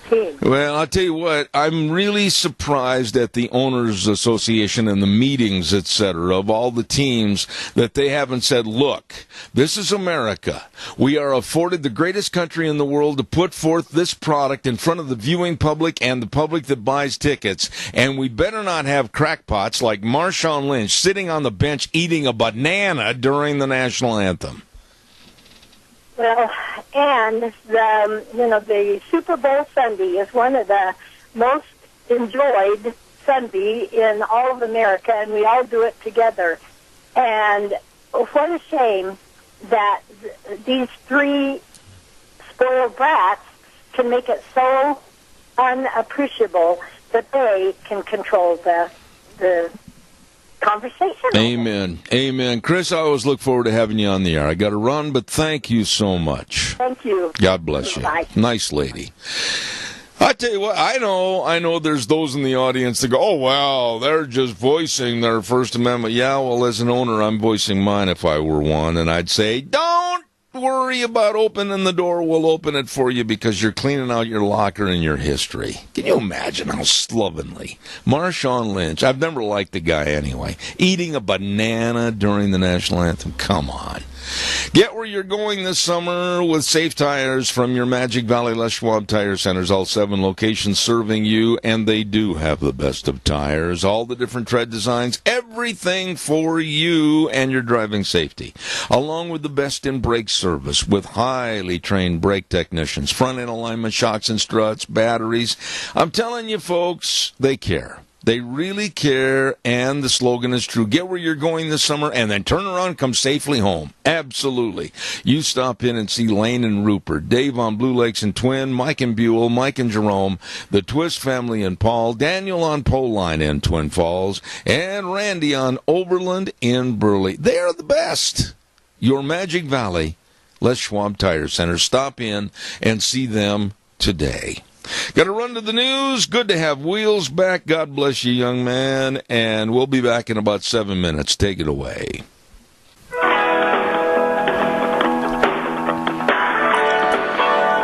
team. Well, I'll tell you what, I'm really surprised at the Owners Association and the meetings, etc., of all the teams that they haven't said, look, this is America. We are afforded the greatest country in the world to put forth this product in front of the viewing public and the public that buys tickets, and we better not have crackpots like Marshawn Lynch sitting on the bench eating a banana during the national anthem. Well, and the Super Bowl Sunday is one of the most enjoyed Sunday in all of America, and we all do it together. And what a shame that these three spoiled brats can make it so unappreciable that they can control the conversation. Amen. Amen. Chris, I always look forward to having you on the air. I got to run, but thank you so much. Thank you. God bless you. Bye. Nice lady. I tell you what, I know there's those in the audience that go, oh, wow, they're just voicing their First Amendment. Yeah, well, as an owner, I'm voicing mine if I were one, and I'd say, don't worry about opening the door. We'll open it for you because you're cleaning out your locker and your history. Can you imagine how slovenly? Marshawn Lynch, I've never liked the guy anyway, eating a banana during the national anthem. Come on. Get where you're going this summer with safe tires from your Magic Valley Les Schwab Tire Centers, all 7 locations serving you, and they do have the best of tires, all the different tread designs, everything for you and your driving safety, along with the best in brake service with highly trained brake technicians, front-end alignment, shocks and struts, batteries. I'm telling you, folks, they care. They really care, and the slogan is true. Get where you're going this summer, and then turn around, come safely home. Absolutely. You stop in and see Lane and Rupert, Dave on Blue Lakes and Twin, Mike and Buell, Mike and Jerome, the Twist family and Paul, Daniel on Pole Line in Twin Falls, and Randy on Overland in Burley. They are the best. Your Magic Valley Les Schwab Tire Center. Stop in and see them today. Got to run to the news. Good to have Wheels back. God bless you, young man. And we'll be back in about 7 minutes. Take it away.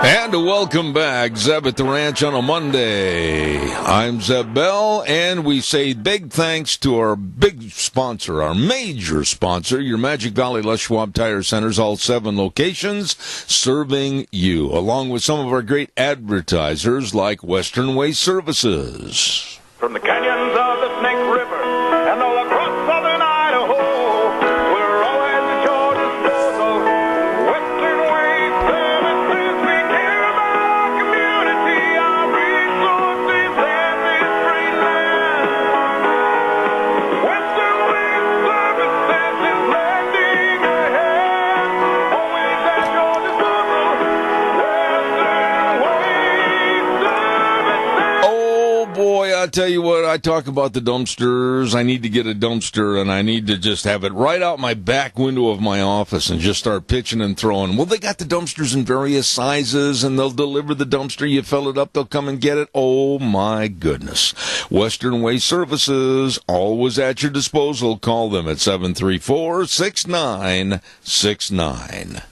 And welcome back, Zeb at the Ranch on a Monday. I'm Zeb Bell, and we say big thanks to our big sponsor, our major sponsor, your Magic Valley Les Schwab Tire Centers, all 7 locations, serving you, along with some of our great advertisers like Western Way Services. From the canyons of the Snake River and all across southern Idaho, we're always at your disposal. Western Way Services, we care about our community, our resources, and this great land. Western Way Services is lending a hand, always at your disposal. Western Way Services. Oh, boy, I tell you what, I talk about the dumpsters. I need to get a dumpster, and I need to just have it right out my back window of my office and just start pitching and throwing. Well, they got the dumpsters in various sizes, and they'll deliver the dumpster. You fill it up, they'll come and get it. Oh, my goodness. Western Way Services, always at your disposal. Call them at 734-6969.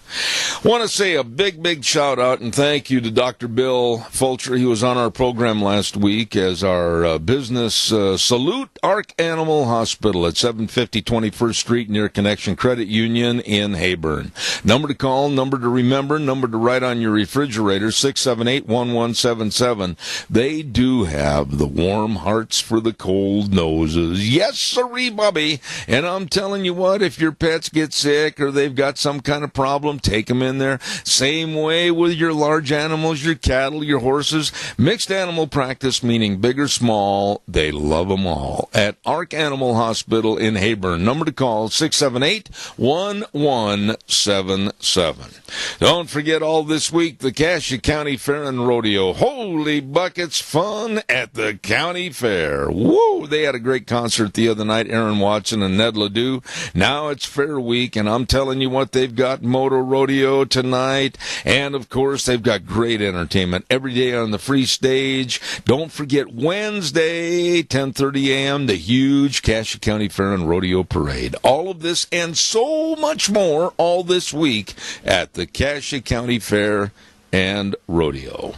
Want to say a big shout out and thank you to Dr. Bill Fulcher. He was on our program last week as our business salute Ark Animal Hospital at 750 21st Street near Connection Credit Union in Heyburn. Number to call, number to remember, number to write on your refrigerator, 678-1177. They do have the warm hearts for the cold noses. Yes, sirree, Bubby. And I'm telling you what, if your pets get sick or they've got some kind of problem, take them in there. Same way with your large animals, your cattle, your horses. Mixed animal practice, meaning big or small, they love them all. At Ark Animal Hospital in Heyburn. Number to call, 678-1177. Don't forget all this week, the Cassia County Fair and Rodeo. Holy buckets, fun at the county fair. Woo! They had a great concert the other night, Aaron Watson and Ned Ledoux. Now it's Fair Week, and I'm telling you what, they've got moto rodeo tonight, and of course they've got great entertainment every day on the free stage. Don't forget Wednesday, 10:30 a.m., the huge Cassia County Fair and Rodeo Parade. All of this and so much more all this week at the Cassia County Fair and Rodeo.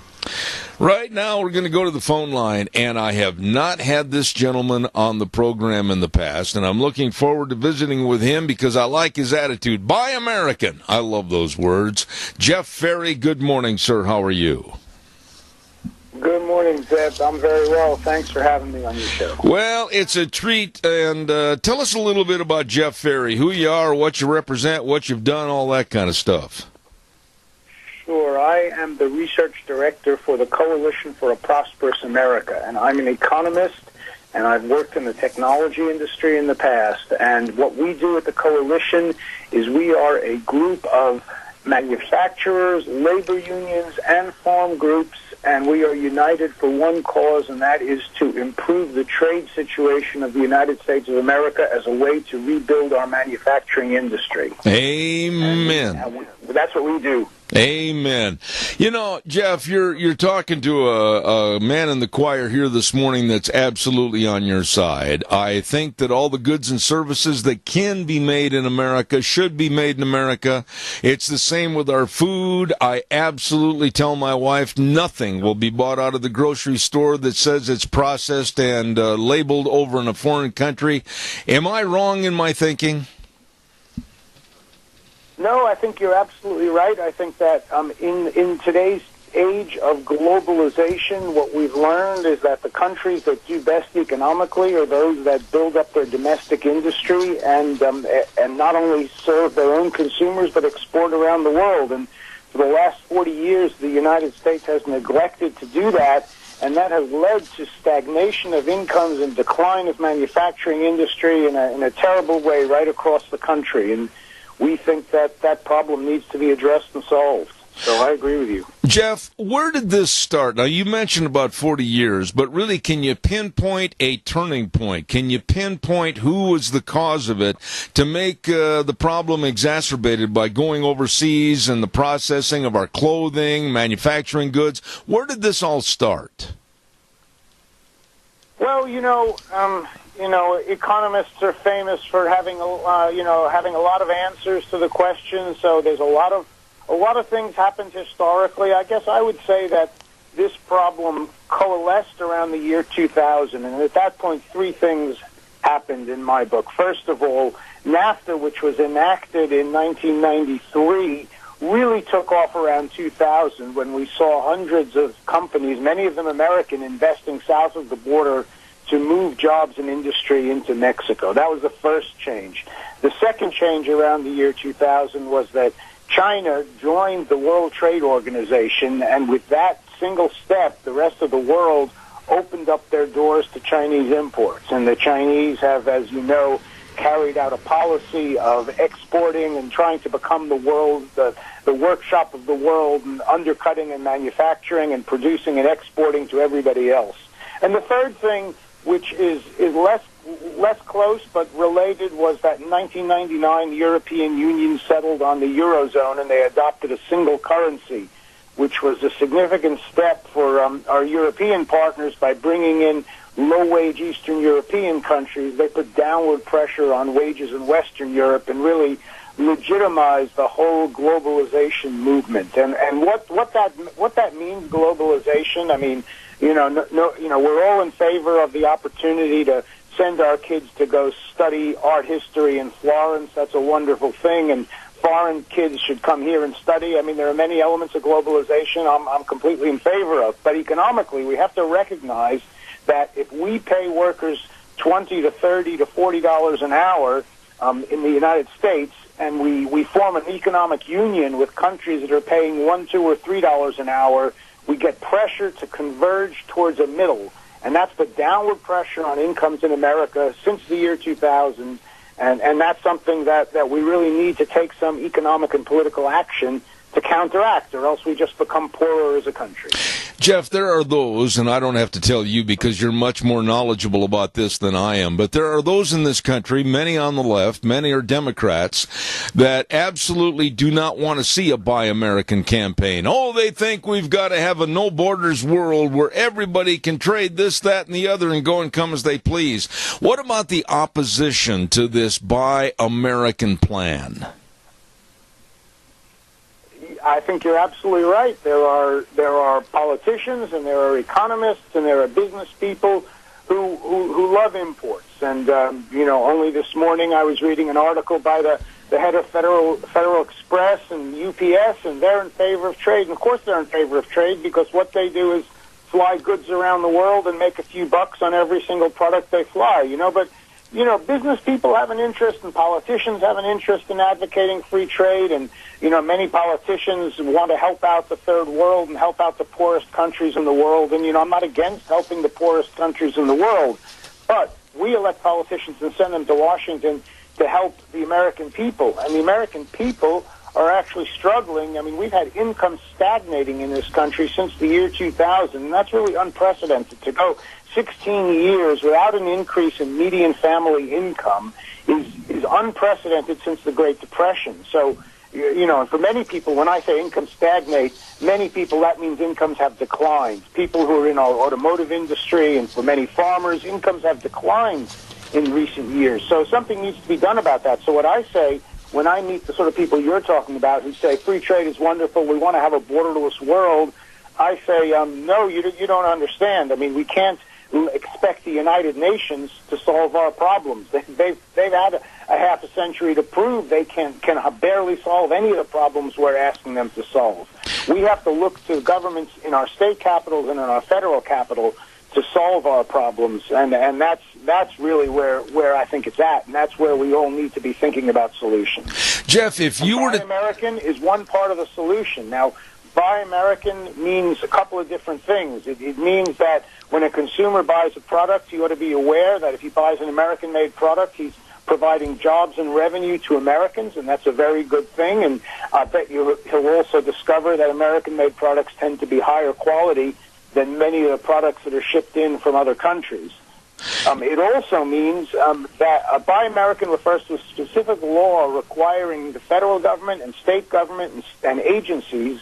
Right now, we're going to go to the phone line, and I have not had this gentleman on the program in the past, and I'm looking forward to visiting with him because I like his attitude. Buy American. I love those words. Jeff Ferry, good morning, sir. How are you? Good morning, Zeb. I'm very well. Thanks for having me on your show. Well, it's a treat, and tell us a little bit about Jeff Ferry, who you are, what you represent, what you've done, all that kind of stuff. Sure. I am the research director for the Coalition for a Prosperous America, and I'm an economist, and I've worked in the technology industry in the past. And what we do at the Coalition is we are a group of manufacturers, labor unions, and farm groups, and we are united for one cause, and that is to improve the trade situation of the United States of America as a way to rebuild our manufacturing industry. Amen. And that's what we do. Amen. You know, Jeff, you're talking to a man in the choir here this morning that's absolutely on your side. I think that all the goods and services that can be made in America should be made in America. It's the same with our food. I absolutely tell my wife nothing will be bought out of the grocery store that says it's processed and labeled over in a foreign country. Am I wrong in my thinking? No, I think you're absolutely right. I think that in today's age of globalization, what we've learned is that the countries that do best economically are those that build up their domestic industry and not only serve their own consumers but export around the world. And for the last 40 years, the United States has neglected to do that, and that has led to stagnation of incomes and decline of manufacturing industry in a terrible way right across the country. And we think that that problem needs to be addressed and solved. So I agree with you. Jeff, where did this start? Now, you mentioned about 40 years, but really, can you pinpoint a turning point? Can you pinpoint who was the cause of it to make the problem exacerbated by going overseas and the processing of our clothing, manufacturing goods? Where did this all start? Well, economists are famous for having a lot of answers to the question. So there's a lot of things happened historically. I guess I would say that this problem coalesced around the year 2000, and at that point, three things happened in my book. First of all, NAFTA, which was enacted in 1993, really took off around 2000 when we saw hundreds of companies, many of them American, investing south of the border to move jobs and industry into Mexico. That was the first change. The second change around the year 2000 was that China joined the World Trade Organization, and with that single step, the rest of the world opened up their doors to Chinese imports. And the Chinese have, as you know, carried out a policy of exporting and trying to become the world, the workshop of the world, and undercutting and manufacturing and producing and exporting to everybody else. And the third thing, which is less close but related, was that in 1999 the European Union settled on the Eurozone and they adopted a single currency, which was a significant step for our European partners by bringing in low-wage Eastern European countries. They put downward pressure on wages in Western Europe and really legitimized the whole globalization movement. And what that means, globalization, I mean, we're all in favor of the opportunity to send our kids to go study art history in Florence. That's a wonderful thing, and foreign kids should come here and study. I mean, there are many elements of globalization I'm completely in favor of. But economically, we have to recognize that if we pay workers $20 to $30 to $40 an hour in the United States, and we form an economic union with countries that are paying $1, $2, or $3 an hour, we get pressure to converge towards a middle. And that's the downward pressure on incomes in America since the year 2000. And that's something that we really need to take some economic and political action to counteract, or else we just become poorer as a country. Jeff, there are those, and I don't have to tell you because you're much more knowledgeable about this than I am, but there are those in this country, many on the left, many are Democrats, that absolutely do not want to see a Buy American campaign. Oh, they think we've got to have a no-borders world where everybody can trade this, that, and the other and go and come as they please. What about the opposition to this Buy American plan? I think you're absolutely right. There are politicians and there are economists and there are business people who love imports. And only this morning I was reading an article by the head of Federal Express and UPS, and they're in favor of trade. And of course they're in favor of trade because what they do is fly goods around the world and make a few bucks on every single product they fly. But business people have an interest and politicians have an interest in advocating free trade, and many politicians want to help out the third world and help out the poorest countries in the world. And I'm not against helping the poorest countries in the world, but we elect politicians and send them to Washington to help the American people, and the American people are actually struggling. I mean, we've had income stagnating in this country since the year 2000, and that's really unprecedented. To go 16 years without an increase in median family income is unprecedented since the Great Depression. So, and for many people, when I say income stagnate, many people, that means incomes have declined. People who are in our automotive industry and for many farmers, incomes have declined in recent years. So something needs to be done about that. So what I say when I meet the sort of people you're talking about who say free trade is wonderful, we want to have a borderless world, I say, no, you don't understand. I mean, we can't expect the United Nations to solve our problems. They've had a half a century to prove they can barely solve any of the problems we're asking them to solve. We have to look to governments in our state capitals and in our federal capital to solve our problems, and that's really where I think it's at, and that's where we all need to be thinking about solutions. Jeff, if you were to... Buy American is one part of the solution. Now, Buy American means a couple of different things. It means that when a consumer buys a product, he ought to be aware that if he buys an American-made product, he's providing jobs and revenue to Americans, and that's a very good thing. And I bet he'll also discover that American-made products tend to be higher quality than many of the products that are shipped in from other countries. It also means that Buy American refers to a specific law requiring the federal government and state government and agencies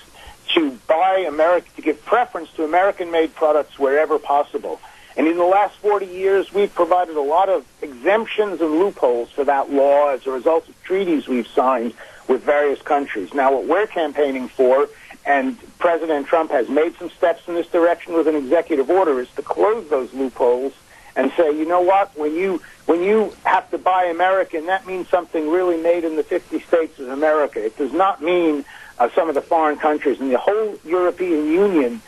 to to give preference to American-made products wherever possible. And in the last 40 years, we've provided a lot of exemptions and loopholes for that law as a result of treaties we've signed with various countries. Now, what we're campaigning for, and President Trump has made some steps in this direction with an executive order, is to close those loopholes and say, you know what, when you have to buy American, that means something really made in the 50 states of America. It does not mean some of the foreign countries. And the whole European Union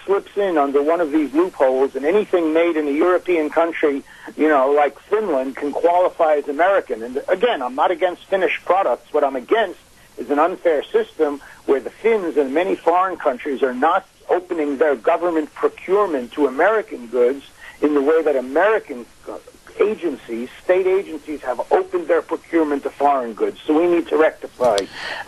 slips in under one of these loopholes, and anything made in a European country, like Finland, can qualify as American. And again, I'm not against Finnish products. What I'm against is an unfair system where the Finns and many foreign countries are not opening their government procurement to American goods in the way that American agencies, state agencies, have opened their procurement to foreign goods. So we need to rectify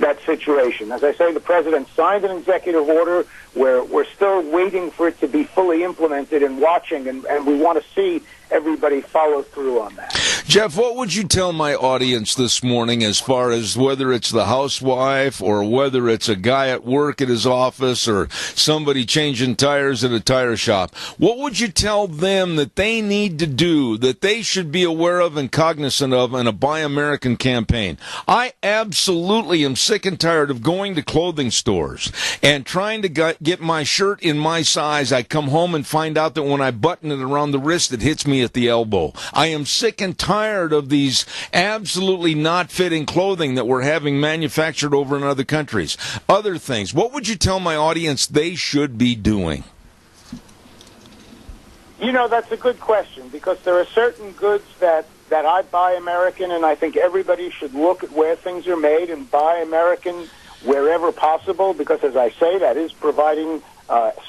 that situation. As I say, the President signed an executive order where we're still waiting for it to be fully implemented and watching, and we want to see everybody follow through on that. Jeff, what would you tell my audience this morning as far as whether it's the housewife or whether it's a guy at work at his office or somebody changing tires at a tire shop? What would you tell them that they need to do, that they should be aware of and cognizant of in a Buy American campaign? I absolutely am sick and tired of going to clothing stores and trying to get my shirt in my size. I come home and find out that when I button it around the wrist, it hits me at the elbow. I am sick and tired of these absolutely not fitting clothing that we're having manufactured over in other countries. Other things. What would you tell my audience they should be doing? That's a good question, because there are certain goods that I buy American, and I think everybody should look at where things are made and buy American wherever possible, because, as I say, that is providing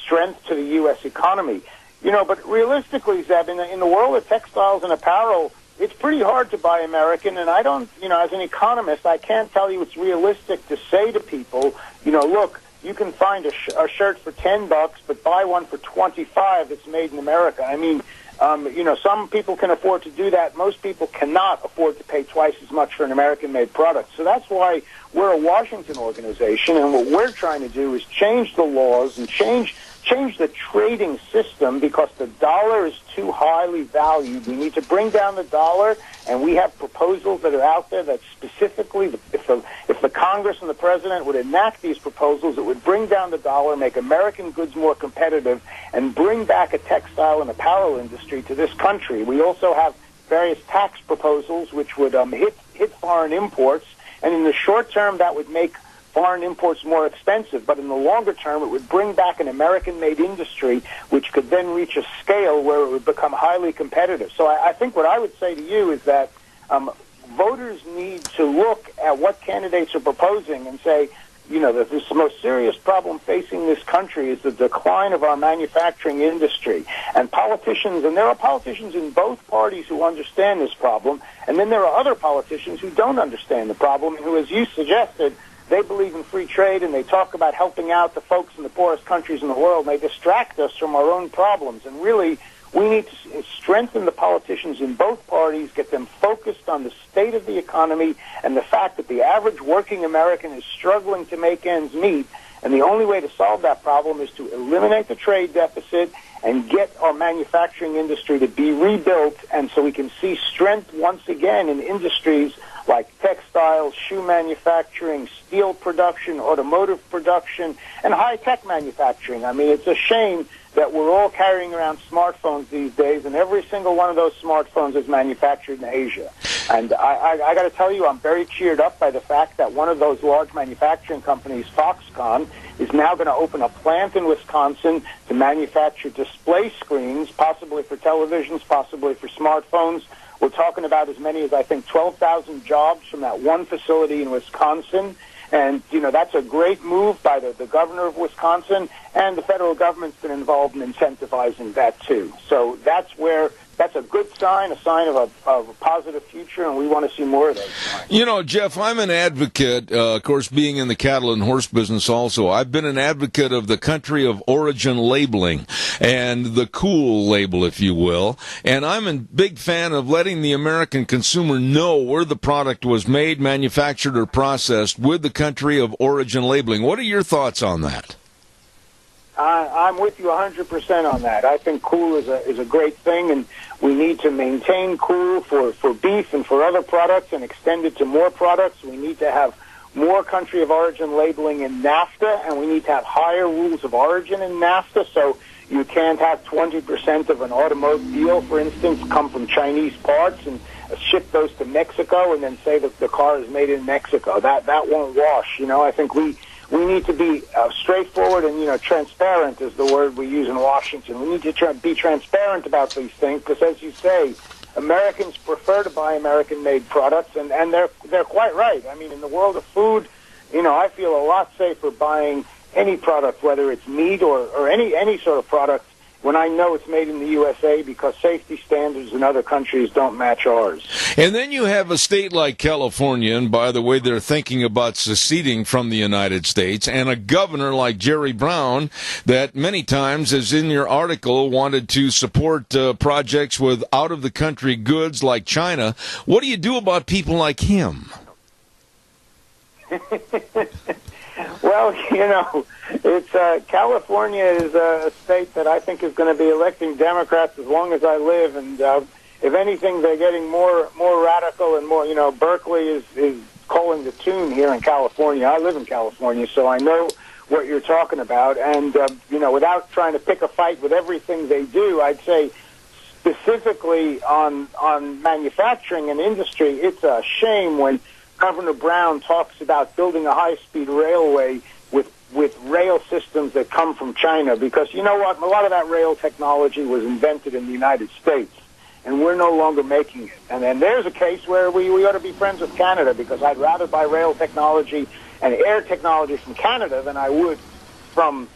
strength to the U.S. economy. But realistically, Zeb, in the world of textiles and apparel, it's pretty hard to buy American, and I don't, as an economist, I can't tell you it's realistic to say to people, look, you can find a shirt for $10, but buy one for $25 that's made in America. I mean, some people can afford to do that. Most people cannot afford to pay twice as much for an American-made product. So that's why we're a Washington organization, and what we're trying to do is change the laws and change change the trading system because the dollar is too highly valued. We need to bring down the dollar, and we have proposals that are out there that specifically, if the Congress and the President would enact these proposals, it would bring down the dollar, make American goods more competitive, and bring back a textile and apparel industry to this country. We also have various tax proposals which would hit foreign imports, and in the short term that would make foreign imports more expensive, but in the longer term it would bring back an American-made industry which could then reach a scale where it would become highly competitive. So I think what I would say to you is that voters need to look at what candidates are proposing and say, that the most serious problem facing this country is the decline of our manufacturing industry. And politicians, and there are politicians in both parties who understand this problem, and then there are other politicians who don't understand the problem and who, as you suggested, they believe in free trade, and they talk about helping out the folks in the poorest countries in the world, and they distract us from our own problems. And really, we need to strengthen the politicians in both parties, get them focused on the state of the economy and the fact that the average working American is struggling to make ends meet. And the only way to solve that problem is to eliminate the trade deficit and get our manufacturing industry to be rebuilt, and so we can see strength once again in industries like textiles, shoe manufacturing, steel production, automotive production, and high-tech manufacturing. I mean, it's a shame that we're all carrying around smartphones these days, and every single one of those smartphones is manufactured in Asia. And I got to tell you, I'm very cheered up by the fact that one of those large manufacturing companies, Foxconn, is now going to open a plant in Wisconsin to manufacture display screens, possibly for televisions, possibly for smartphones. We're talking about as many as, I think, 12,000 jobs from that one facility in Wisconsin. And, that's a great move by the governor of Wisconsin, and the federal government's been involved in incentivizing that, too. So that's a good sign, a sign of a positive future, and we want to see more of those signs. Jeff, I'm an advocate, of course, being in the cattle and horse business also. I've been an advocate of the country of origin labeling and the cool label, if you will. And I'm a big fan of letting the American consumer know where the product was made, manufactured, or processed with the country of origin labeling. What are your thoughts on that? I'm with you 100% on that. I think cool is a great thing, and we need to maintain cool for beef and for other products and extend it to more products. We need to have more country of origin labeling in NAFTA, and we need to have higher rules of origin in NAFTA. So you can't have 20% of an automobile, for instance, come from Chinese parts and ship those to Mexico and then say that the car is made in Mexico. That won't wash. I think we need to be straightforward and, transparent is the word we use in Washington. We need to be transparent about these things because, as you say, Americans prefer to buy American-made products, and they're quite right. I mean, in the world of food, I feel a lot safer buying any product, whether it's meat or any sort of product, when I know it's made in the USA, because safety standards in other countries don't match ours. And then you have a state like California, and by the way, they're thinking about seceding from the United States, and a governor like Jerry Brown that many times, as in your article, wanted to support projects with out-of-the-country goods like China. What do you do about people like him? Well, it's California is a state that I think is going to be electing Democrats as long as I live, and if anything, they're getting more radical and more. Berkeley is calling the tune here in California. I live in California, so I know what you're talking about. And without trying to pick a fight with everything they do, I'd say specifically on manufacturing and industry, it's a shame when Governor Brown talks about building a high-speed railway with rail systems that come from China, because you know what? A lot of that rail technology was invented in the United States, and we're no longer making it. And then there's a case where we ought to be friends with Canada, because I'd rather buy rail technology and air technology from Canada than I would from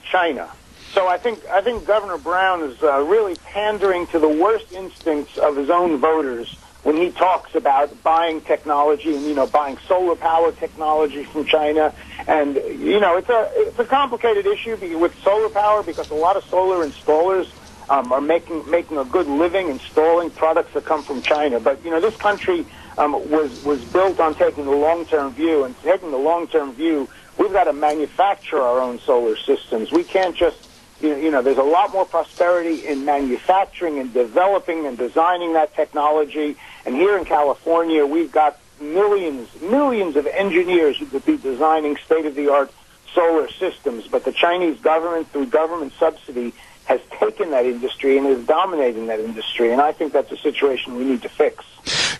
China. So I think Governor Brown is really pandering to the worst instincts of his own voters when he talks about buying technology and, buying solar power technology from China. And, it's a complicated issue with solar power, because a lot of solar installers are making a good living installing products that come from China. But, this country was built on taking the long-term view, and taking the long-term view we've got to manufacture our own solar systems. We can't just, there's a lot more prosperity in manufacturing and developing and designing that technology. And here in California, we've got millions of engineers who could be designing state-of-the-art solar systems. But the Chinese government, through government subsidy, has taken that industry and is dominating that industry. And I think that's a situation we need to fix.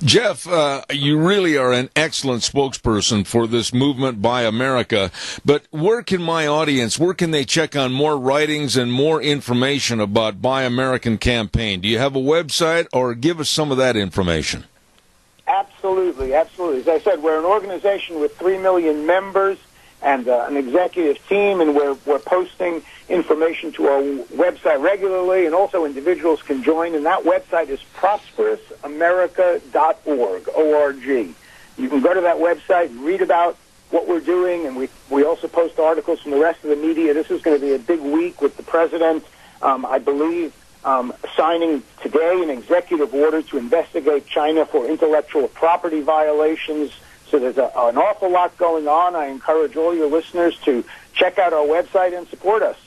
Jeff, you really are an excellent spokesperson for this movement, Buy America. But where can they check on more writings and more information about Buy American campaign? Do you have a website, or give us some of that information? Absolutely. As I said, we're an organization with 3 million members and an executive team, and we're posting information to our website regularly, and also individuals can join, and that website is prosperousamerica.org, O-R-G. You can go to that website and read about what we're doing, and we also post articles from the rest of the media. This is going to be a big week with the president, I believe, signing today an executive order to investigate China for intellectual property violations. So there's an awful lot going on. I encourage all your listeners to check out our website and support us.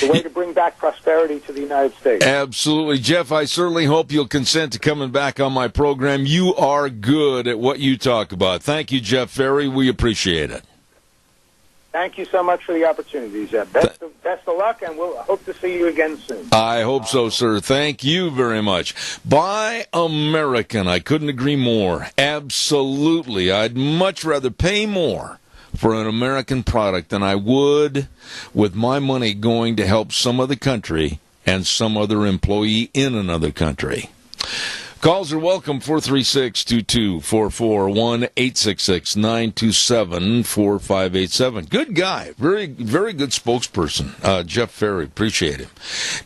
The way to bring back prosperity to the United States. Absolutely. Jeff, I certainly hope you'll consent to coming back on my program. You are good at what you talk about. Thank you, Jeff Ferry. We appreciate it. Thank you so much for the opportunity, Jeff. Best of luck, and we'll hope to see you again soon. I hope so, sir. Thank you very much. Buy American. I couldn't agree more. Absolutely. I'd much rather pay more for an American product than I would with my money going to help some other country and some other employee in another country. Calls are welcome, 436-2244, 1-866-927-4587. Good guy. Very, very good spokesperson. Jeff Ferry. Appreciate him.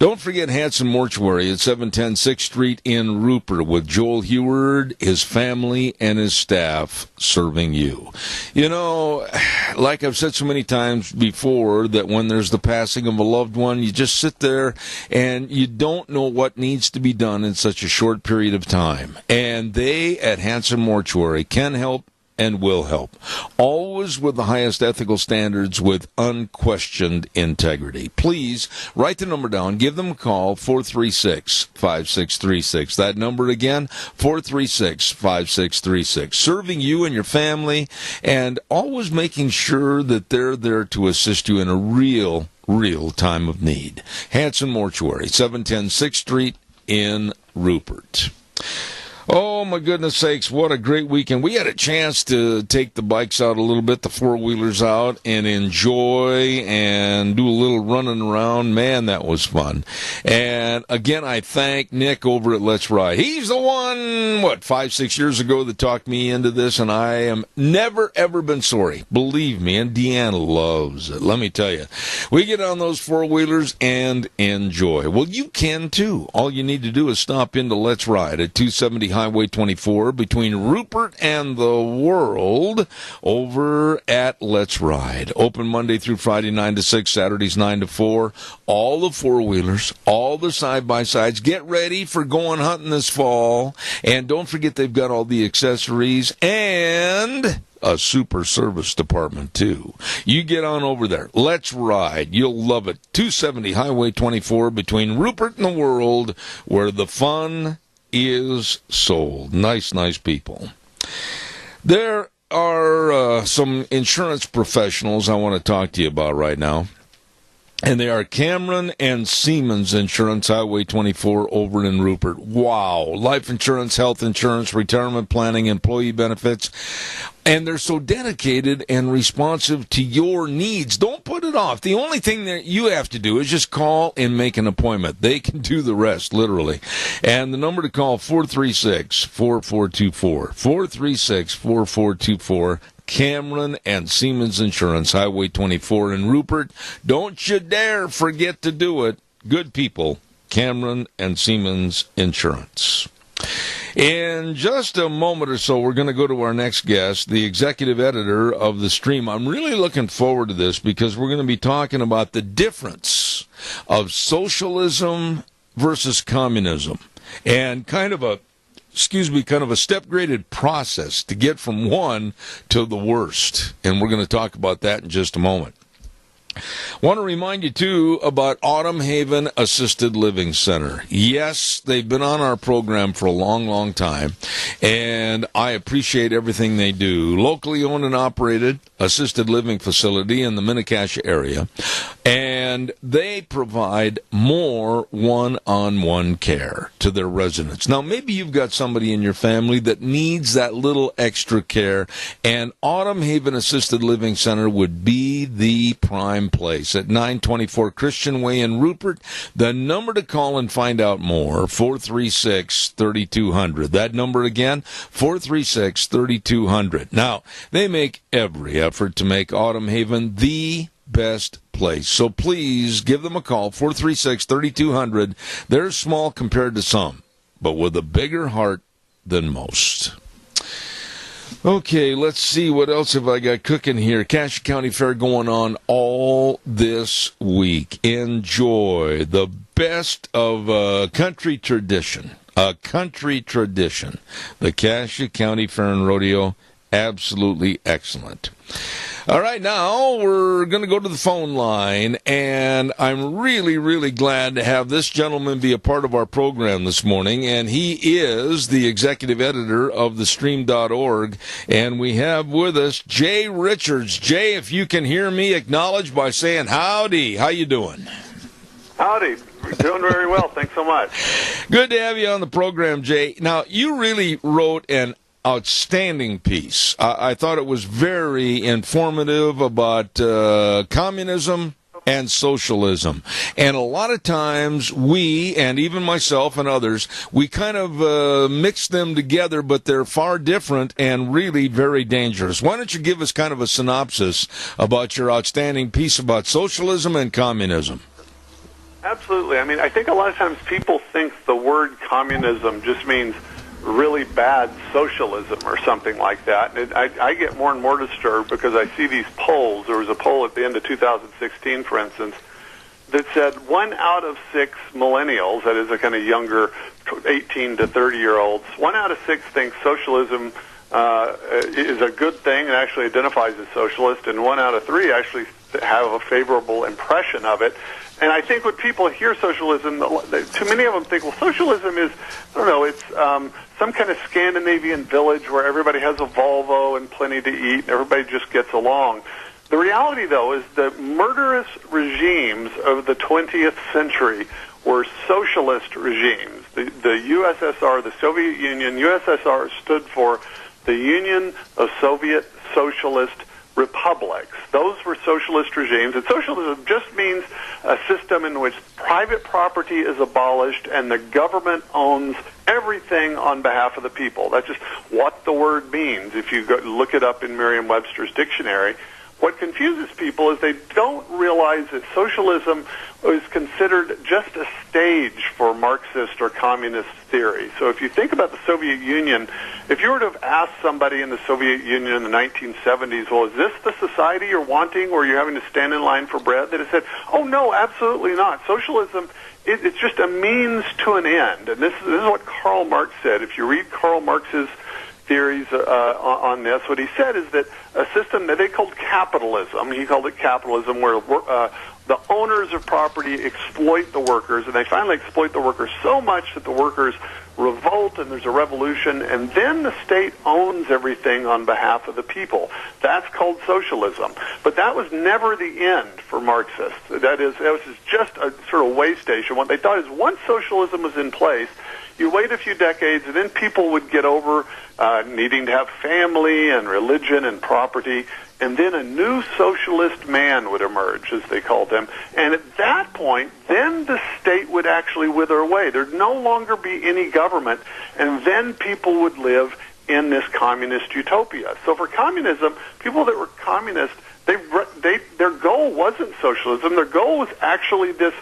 Don't forget Hanson Mortuary at 710 6th Street in Rupert with Joel Heward, his family, and his staff serving you. You know, like I've said so many times before, that when there's the passing of a loved one, you just sit there and you don't know what needs to be done in such a short period of time. And they at Hanson Mortuary can help and will help. Always with the highest ethical standards with unquestioned integrity. Please write the number down. Give them a call, 436-5636. That number again, 436-5636. Serving you and your family, and always making sure that they're there to assist you in a real time of need. Hanson Mortuary, 710 6th Street in Rupert. Oh, my goodness sakes, what a great weekend. We had a chance to take the bikes out a little bit, the four-wheelers out, and enjoy and do a little running around. Man, that was fun. And, again, I thank Nick over at Let's Ride. He's the one, 5-6 years ago that talked me into this, and I am never, ever been sorry. Believe me, and Deanna loves it. Let me tell you. We get on those four-wheelers and enjoy. Well, you can, too. All you need to do is stop into Let's Ride at 270 Highway 24 between Rupert and the World over at Let's Ride. Open Monday through Friday 9 to 6, Saturdays 9 to 4. All the four-wheelers, all the side-by-sides. Get ready for going hunting this fall. And don't forget they've got all the accessories and a super service department, too. You get on over there. Let's Ride. You'll love it. 270 Highway 24 between Rupert and the World, where the fun is sold. Nice people. There are some insurance professionals I want to talk to you about right now. And they are Cameron and Siemens Insurance, Highway 24 over in Rupert. Wow. Life insurance, health insurance, retirement planning, employee benefits. And they're so dedicated and responsive to your needs. Don't put it off. The only thing that you have to do is just call and make an appointment. They can do the rest, literally. And the number to call, 436-4424. 436-4424. Cameron and Siemens Insurance, Highway 24 in Rupert. Don't you dare forget to do it. Good people, Cameron and Siemens Insurance. In just a moment or so, we're going to go to our next guest, the executive editor of The Stream. I'm really looking forward to this because we're going to be talking about the difference of socialism versus communism and kind of a kind of a step-graded process to get from one to the worst. And we're going to talk about that in just a moment. Want to remind you, too, about Autumn Haven Assisted Living Center. Yes, they've been on our program for a long, long time, and I appreciate everything they do. Locally owned and operated assisted living facility in the Mini-Cassia area, and they provide more one-on-one care to their residents. Now, maybe you've got somebody in your family that needs that little extra care, and Autumn Haven Assisted Living Center would be the prime place at 924 Christian Way in Rupert. The number to call and find out more, 436-3200. That number again, 436-3200. Now, they make every effort to make Autumn Haven the best place. So please give them a call, 436-3200. They're small compared to some, but with a bigger heart than most. Okay, let's see, what else have I got cooking here? Cassia County Fair going on all this week. Enjoy the best of country tradition. A country tradition. The Cassia County Fair and Rodeo, absolutely excellent. All right, now we're going to go to the phone line, and I'm really, really glad to have this gentleman be a part of our program this morning, and he is the executive editor of thestream.org, and we have with us Jay Richards. Jay, if you can hear me, acknowledge by saying howdy. How you doing? Howdy. Doing very well. Thanks so much. Good to have you on the program, Jay. Now, you really wrote an outstanding piece. I thought it was very informative about communism and socialism. And a lot of times we, and even myself and others, we kind of mix them together, but they're far different and really very dangerous. Why don't you give us kind of a synopsis about your outstanding piece about socialism and communism? Absolutely. I mean, I think a lot of times people think the word communism just means really bad socialism or something like that. And I get more and more disturbed because I see these polls. There was a poll at the end of 2016, for instance, that said 1 out of 6 millennials, that is a kind of younger 18 to 30-year-olds, 1 out of 6 thinks socialism is a good thing and actually identifies as socialist, and 1 out of 3 actually have a favorable impression of it. And I think when people hear socialism, too many of them think, well, socialism is, I don't know, it's some kind of Scandinavian village where everybody has a Volvo and plenty to eat, and everybody just gets along. The reality, though, is that murderous regimes of the 20th century were socialist regimes. The USSR, the Soviet Union, USSR stood for the Union of Soviet Socialist Republics. Those were socialist regimes, and socialism just means a system in which private property is abolished and the government owns everything on behalf of the people. That's just what the word means. If you go look it up in Merriam-Webster's dictionary, what confuses people is they don't realize that socialism is considered just a stage for Marxist or communist theory. So if you think about the Soviet Union, if you were to have asked somebody in the Soviet Union in the 1970s, well, is this the society you're wanting where you're having to stand in line for bread? They'd have said, oh, no, absolutely not. Socialism, it's just a means to an end. And this is what Karl Marx said. If you read Karl Marx's theories on this, what he said is that a system that they called capitalism, he called it capitalism, where the owners of property exploit the workers, and they finally exploit the workers so much that the workers revolt and there's a revolution, and then the state owns everything on behalf of the people. That's called socialism. But that was never the end for Marxists. That was just a sort of way station. What they thought is once socialism was in place, you wait a few decades, and then people would get over needing to have family and religion and property, and then a new socialist man would emerge, as they called him. And at that point, then the state would actually wither away. There'd no longer be any government, and then people would live in this communist utopia. So for communism, people that were communist, their goal wasn't socialism. Their goal was actually this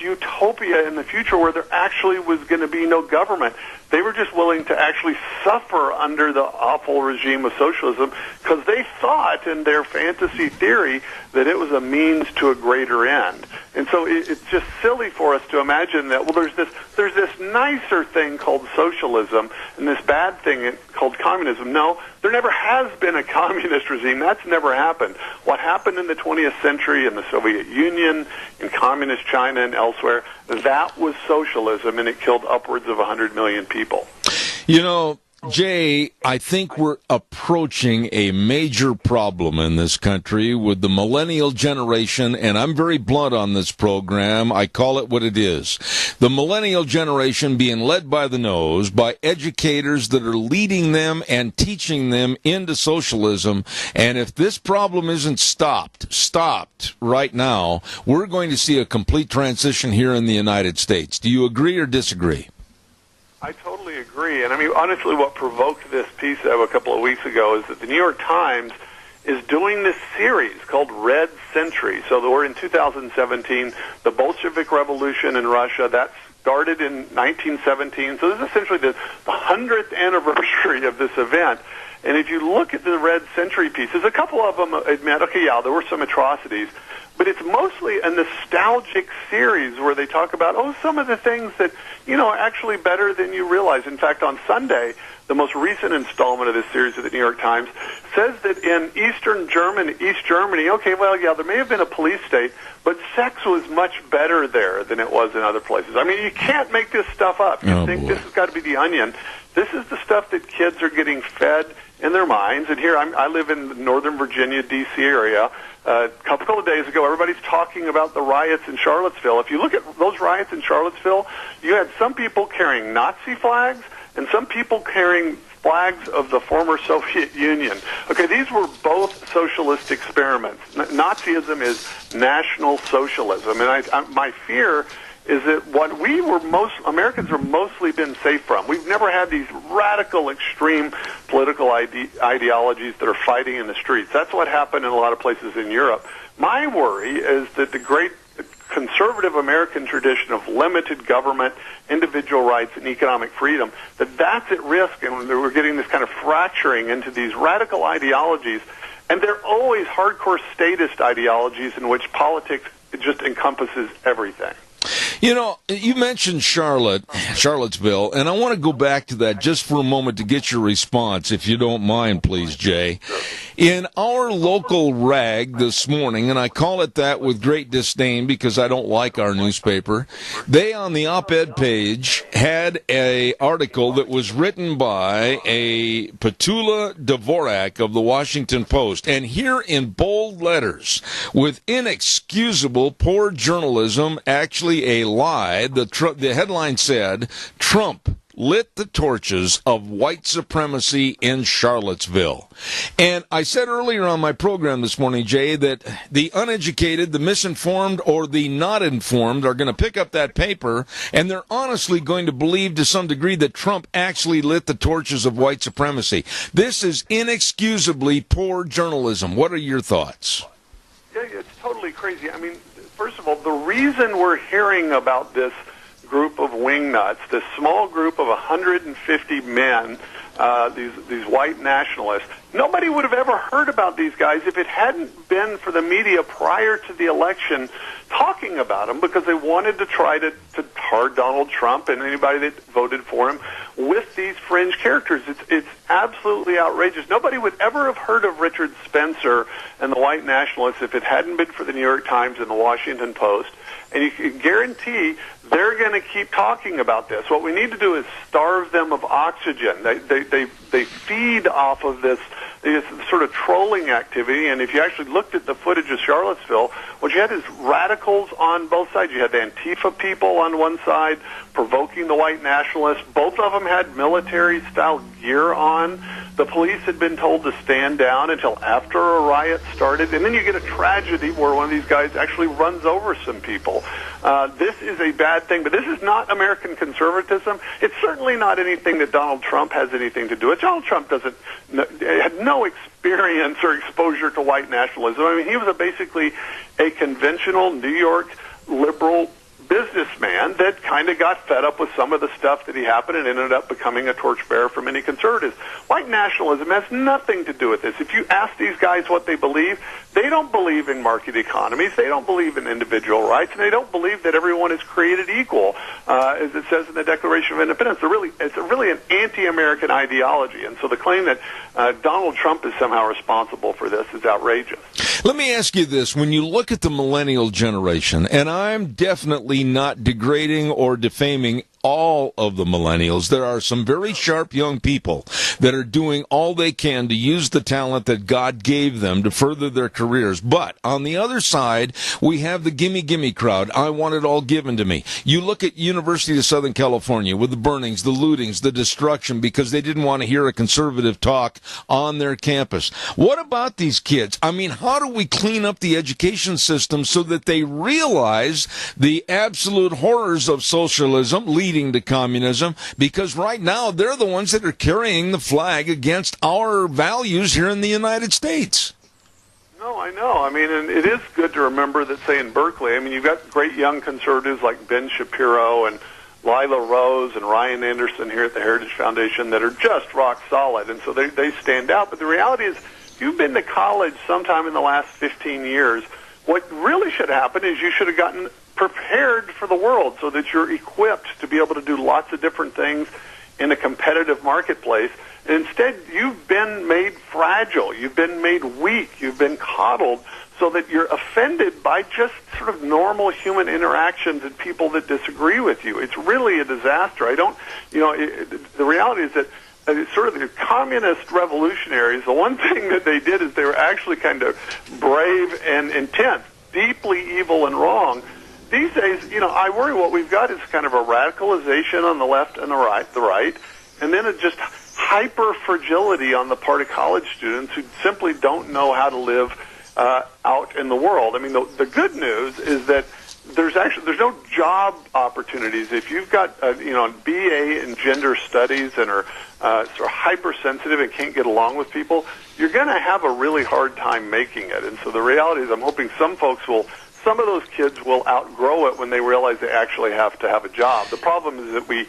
utopia in the future where there actually was going to be no government. They were just willing to actually suffer under the awful regime of socialism because they thought in their fantasy theory that it was a means to a greater end. And so it's just silly for us to imagine that, well, there's this there's this nicer thing called socialism and this bad thing called communism. No, there never has been a communist regime. That's never happened. What happened in the 20th century in the Soviet Union, in communist China and elsewhere, that was socialism, and it killed upwards of 100 million people. You know, Jay, I think we're approaching a major problem in this country with the millennial generation, and I'm very blunt on this program. I call it what it is. The millennial generation being led by the nose by educators that are leading them and teaching them into socialism. And if this problem isn't stopped right now, we're going to see a complete transition here in the United States. Do you agree or disagree? I totally agree. And I mean, honestly, what provoked this piece of a couple of weeks ago is that the New York Times is doing this series called Red Century. So we're in 2017, the Bolshevik Revolution in Russia, that started in 1917. So this is essentially the 100th anniversary of this event. And if you look at the Red Century pieces, a couple of them admit, okay, yeah, there were some atrocities, but it's mostly a nostalgic series where they talk about, some of the things that, are actually better than you realize. In fact, on Sunday, the most recent installment of this series of the New York Times says that in East Germany, okay, well, yeah, there may have been a police state, but sex was much better there than it was in other places. I mean, you can't make this stuff up. You think this has got to be the Onion. This is the stuff that kids are getting fed in their minds. And here, I live in the Northern Virginia, D.C. area. A couple of days ago, everybody's talking about the riots in Charlottesville. If you look at those riots in Charlottesville, you had some people carrying Nazi flags and some people carrying flags of the former Soviet Union. Okay, these were both socialist experiments. Nazism is National Socialism. And my fear is that what Americans are mostly been safe from. We've never had these radical, extreme political ideologies that are fighting in the streets. That's what happened in a lot of places in Europe. My worry is that the great conservative American tradition of limited government, individual rights, and economic freedom, that's at risk, and we're getting this kind of fracturing into these radical ideologies, and they're always hardcore statist ideologies in which politics just encompasses everything. You mentioned Charlottesville, and I want to go back to that just for a moment to get your response, if you don't mind, please, Jay. In our local rag this morning, and I call it that with great disdain because I don't like our newspaper, they on the op-ed page had an article that was written by a Petula Dvorak of the Washington Post, and here in bold letters, with inexcusable poor journalism, actually a lie, the headline said, Trump lit the torches of white supremacy in Charlottesville. And I said earlier on my program this morning, Jay, that the uneducated, the misinformed, or the not informed are going to pick up that paper, and they're honestly going to believe to some degree that Trump actually lit the torches of white supremacy. This is inexcusably poor journalism. What are your thoughts? Yeah, it's totally crazy. I mean, first of all, the reason we're hearing about this group of wingnuts, this small group of 150 men, these white nationalists, nobody would have ever heard about these guys if it hadn't been for the media prior to the election talking about them, because they wanted to try to tar Donald Trump and anybody that voted for him with these fringe characters. It's absolutely outrageous. Nobody would ever have heard of Richard Spencer and the white nationalists if it hadn't been for the New York Times and the Washington Post. And you can guarantee they're going to keep talking about this. What we need to do is starve them of oxygen. They feed off of this sort of trolling activity. And if you actually looked at the footage of Charlottesville, what you had is radicals on both sides. You had the Antifa people on one side provoking the white nationalists. Both of them had military-style gear on. The police had been told to stand down until after a riot started. And then you get a tragedy where one of these guys actually runs over some people. This is a bad thing, but this is not American conservatism. It's certainly not anything that Donald Trump has anything to do with. Donald Trump had no experience or exposure to white nationalism. I mean, he was basically a conventional New York liberal businessman that kind of got fed up with some of the stuff that he happened and ended up becoming a torchbearer for many conservatives. White nationalism has nothing to do with this. If you ask these guys what they believe, they don't believe in market economies, they don't believe in individual rights, and they don't believe that everyone is created equal, as it says in the Declaration of Independence. It's really an anti-American ideology, and so the claim that Donald Trump is somehow responsible for this is outrageous. Let me ask you this. When you look at the millennial generation, and I'm definitely not degrading or defaming all of the millennials, there are some very sharp young people that are doing all they can to use the talent that God gave them to further their careers. But on the other side, we have the gimme crowd. I want it all given to me. You look at University of Southern California with the burnings, the lootings, the destruction because they didn't want to hear a conservative talk on their campus. What about these kids? I mean, how do we clean up the education system so that they realize the absolute horrors of socialism leading to communism, because right now they're the ones that are carrying the flag against our values here in the United States. No, I know. I mean, and it is good to remember that, say, in Berkeley, I mean, you've got great young conservatives like Ben Shapiro and Lila Rose and Ryan Anderson here at the Heritage Foundation that are just rock solid, and so they stand out. But the reality is, if you've been to college sometime in the last 15 years, what really should happen is you should have gotten prepared for the world so that you're equipped to be able to do lots of different things in a competitive marketplace. And instead, you've been made fragile. You've been made weak. You've been coddled so that you're offended by just sort of normal human interactions and people that disagree with you. It's really a disaster. The reality is that sort of the communist revolutionaries, the one thing that they did is they were actually kind of brave and intense, deeply evil and wrong. These days, I worry what we've got is kind of a radicalization on the left and the right, and then it's just hyper fragility on the part of college students who simply don't know how to live out in the world. I mean, the good news is that there's no job opportunities. If you've got a BA in gender studies and are sort of hypersensitive and can't get along with people, you're going to have a really hard time making it. And so the reality is, I'm hoping some of those kids will outgrow it when they realize they actually have to have a job. The problem is that we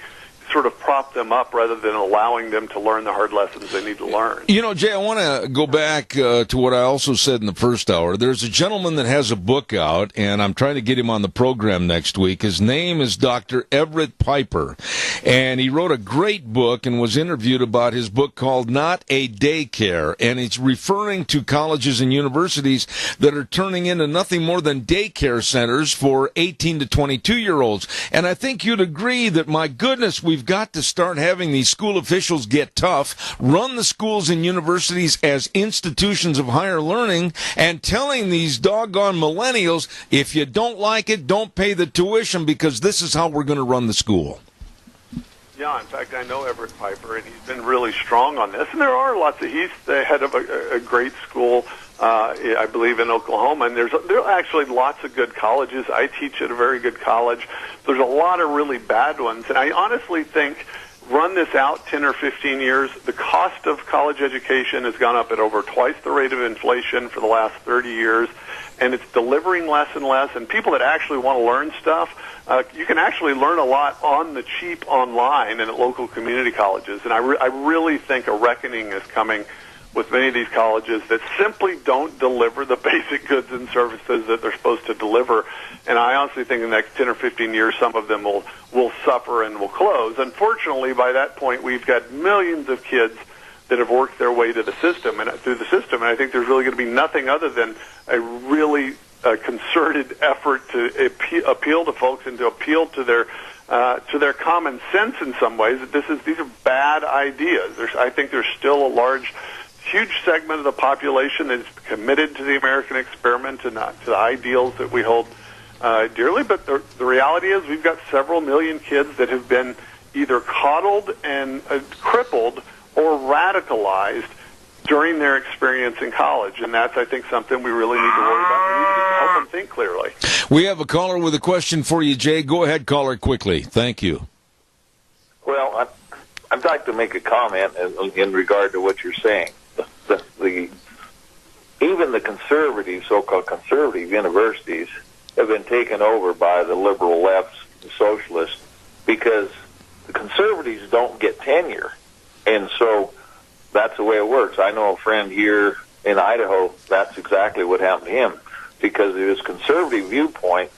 sort of prop them up rather than allowing them to learn the hard lessons they need to learn. Jay, I want to go back to what I also said in the first hour. There's a gentleman that has a book out, and I'm trying to get him on the program next week. His name is Dr. Everett Piper, and he wrote a great book and was interviewed about his book called Not a Daycare, and it's referring to colleges and universities that are turning into nothing more than daycare centers for 18 to 22-year-olds. And I think you'd agree that, my goodness, we've got to start having these school officials get tough, run the schools and universities as institutions of higher learning, and telling these doggone millennials, if you don't like it, don't pay the tuition, because this is how we're going to run the school. Yeah, in fact, I know Everett Piper, and he's been really strong on this. And there are he's the head of a great school, I believe, in Oklahoma. And there are actually lots of good colleges. I teach at a very good college. There's a lot of really bad ones. And I honestly think, run this out 10 or 15 years, the cost of college education has gone up at over twice the rate of inflation for the last 30 years. And it's delivering less and less. And people that actually want to learn stuff, you can actually learn a lot on the cheap online and at local community colleges. And I really think a reckoning is coming with many of these colleges that simply don't deliver the basic goods and services that they're supposed to deliver. And I honestly think in the next 10 or 15 years, some of them will suffer and will close. Unfortunately, by that point, we've got millions of kids that have worked their way to the system and through the system. And I think there's really going to be nothing other than a really concerted effort to appeal to folks and to appeal to their common sense in some ways. These are bad ideas. I think there's still a huge segment of the population that is committed to the American experiment and not to the ideals that we hold dearly. But the reality is, we've got several million kids that have been either coddled and crippled or radicalized during their experience in college. And that's, I think, something we really need to worry about. We need to help them think clearly. We have a caller with a question for you, Jay. Go ahead, caller, quickly. Thank you. Well, I'd like to make a comment in regard to what you're saying. Even the conservative, so-called conservative universities have been taken over by the liberal lefts, the socialists, because the conservatives don't get tenure. And so that's the way it works. I know a friend here in Idaho, that's exactly what happened to him, because of his conservative viewpoint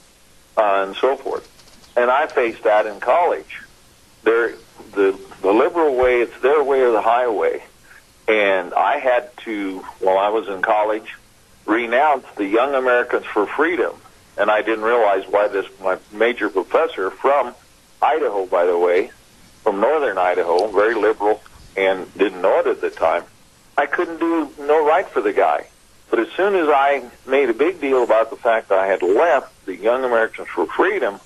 and so forth. And I faced that in college. The liberal way, it's their way or the highway. And I had to, while I was in college, renounce the Young Americans for Freedom. And I didn't realize why my major professor from Idaho, by the way, from northern Idaho, very liberal, and didn't know it at the time, I couldn't do no right for the guy. But as soon as I made a big deal about the fact that I had left the Young Americans for Freedom,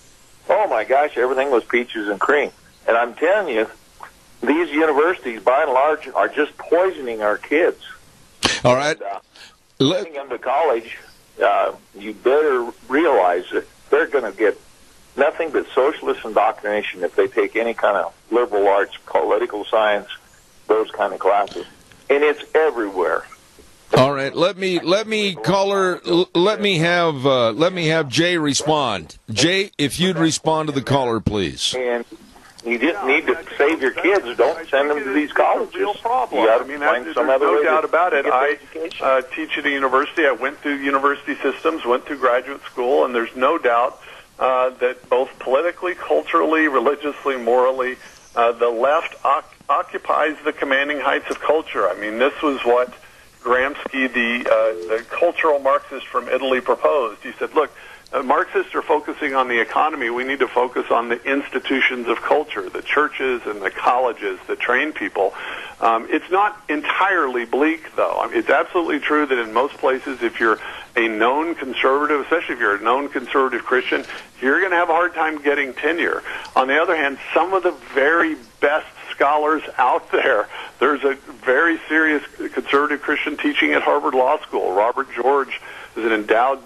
oh my gosh, everything was peaches and cream. And I'm telling you, these universities, by and large, are just poisoning our kids. All right. Sending them to college, you better realize that they're going to get nothing but socialist indoctrination if they take any kind of liberal arts, political science, those kind of classes. And it's everywhere. All right, let me have Jay respond. Jay, if you'd respond to the caller, please. And you just need to save your kids. Don't send them to these colleges. Real problem. You I mean, there's no doubt about it. I teach at a university. I went through university systems, went through graduate school, and there's no doubt that both politically, culturally, religiously, morally, the left occupies the commanding heights of culture. I mean, this was what Gramsci, the cultural Marxist from Italy, proposed. He said, look, Marxists are focusing on the economy. We need to focus on the institutions of culture, the churches and the colleges that train people. It's not entirely bleak, though. I mean, it's absolutely true that in most places, if you're a known conservative, especially if you're a known conservative Christian, you're going to have a hard time getting tenure. On the other hand, some of the very best scholars out there, there's a very serious conservative Christian teaching at Harvard Law School. Robert George is an endowed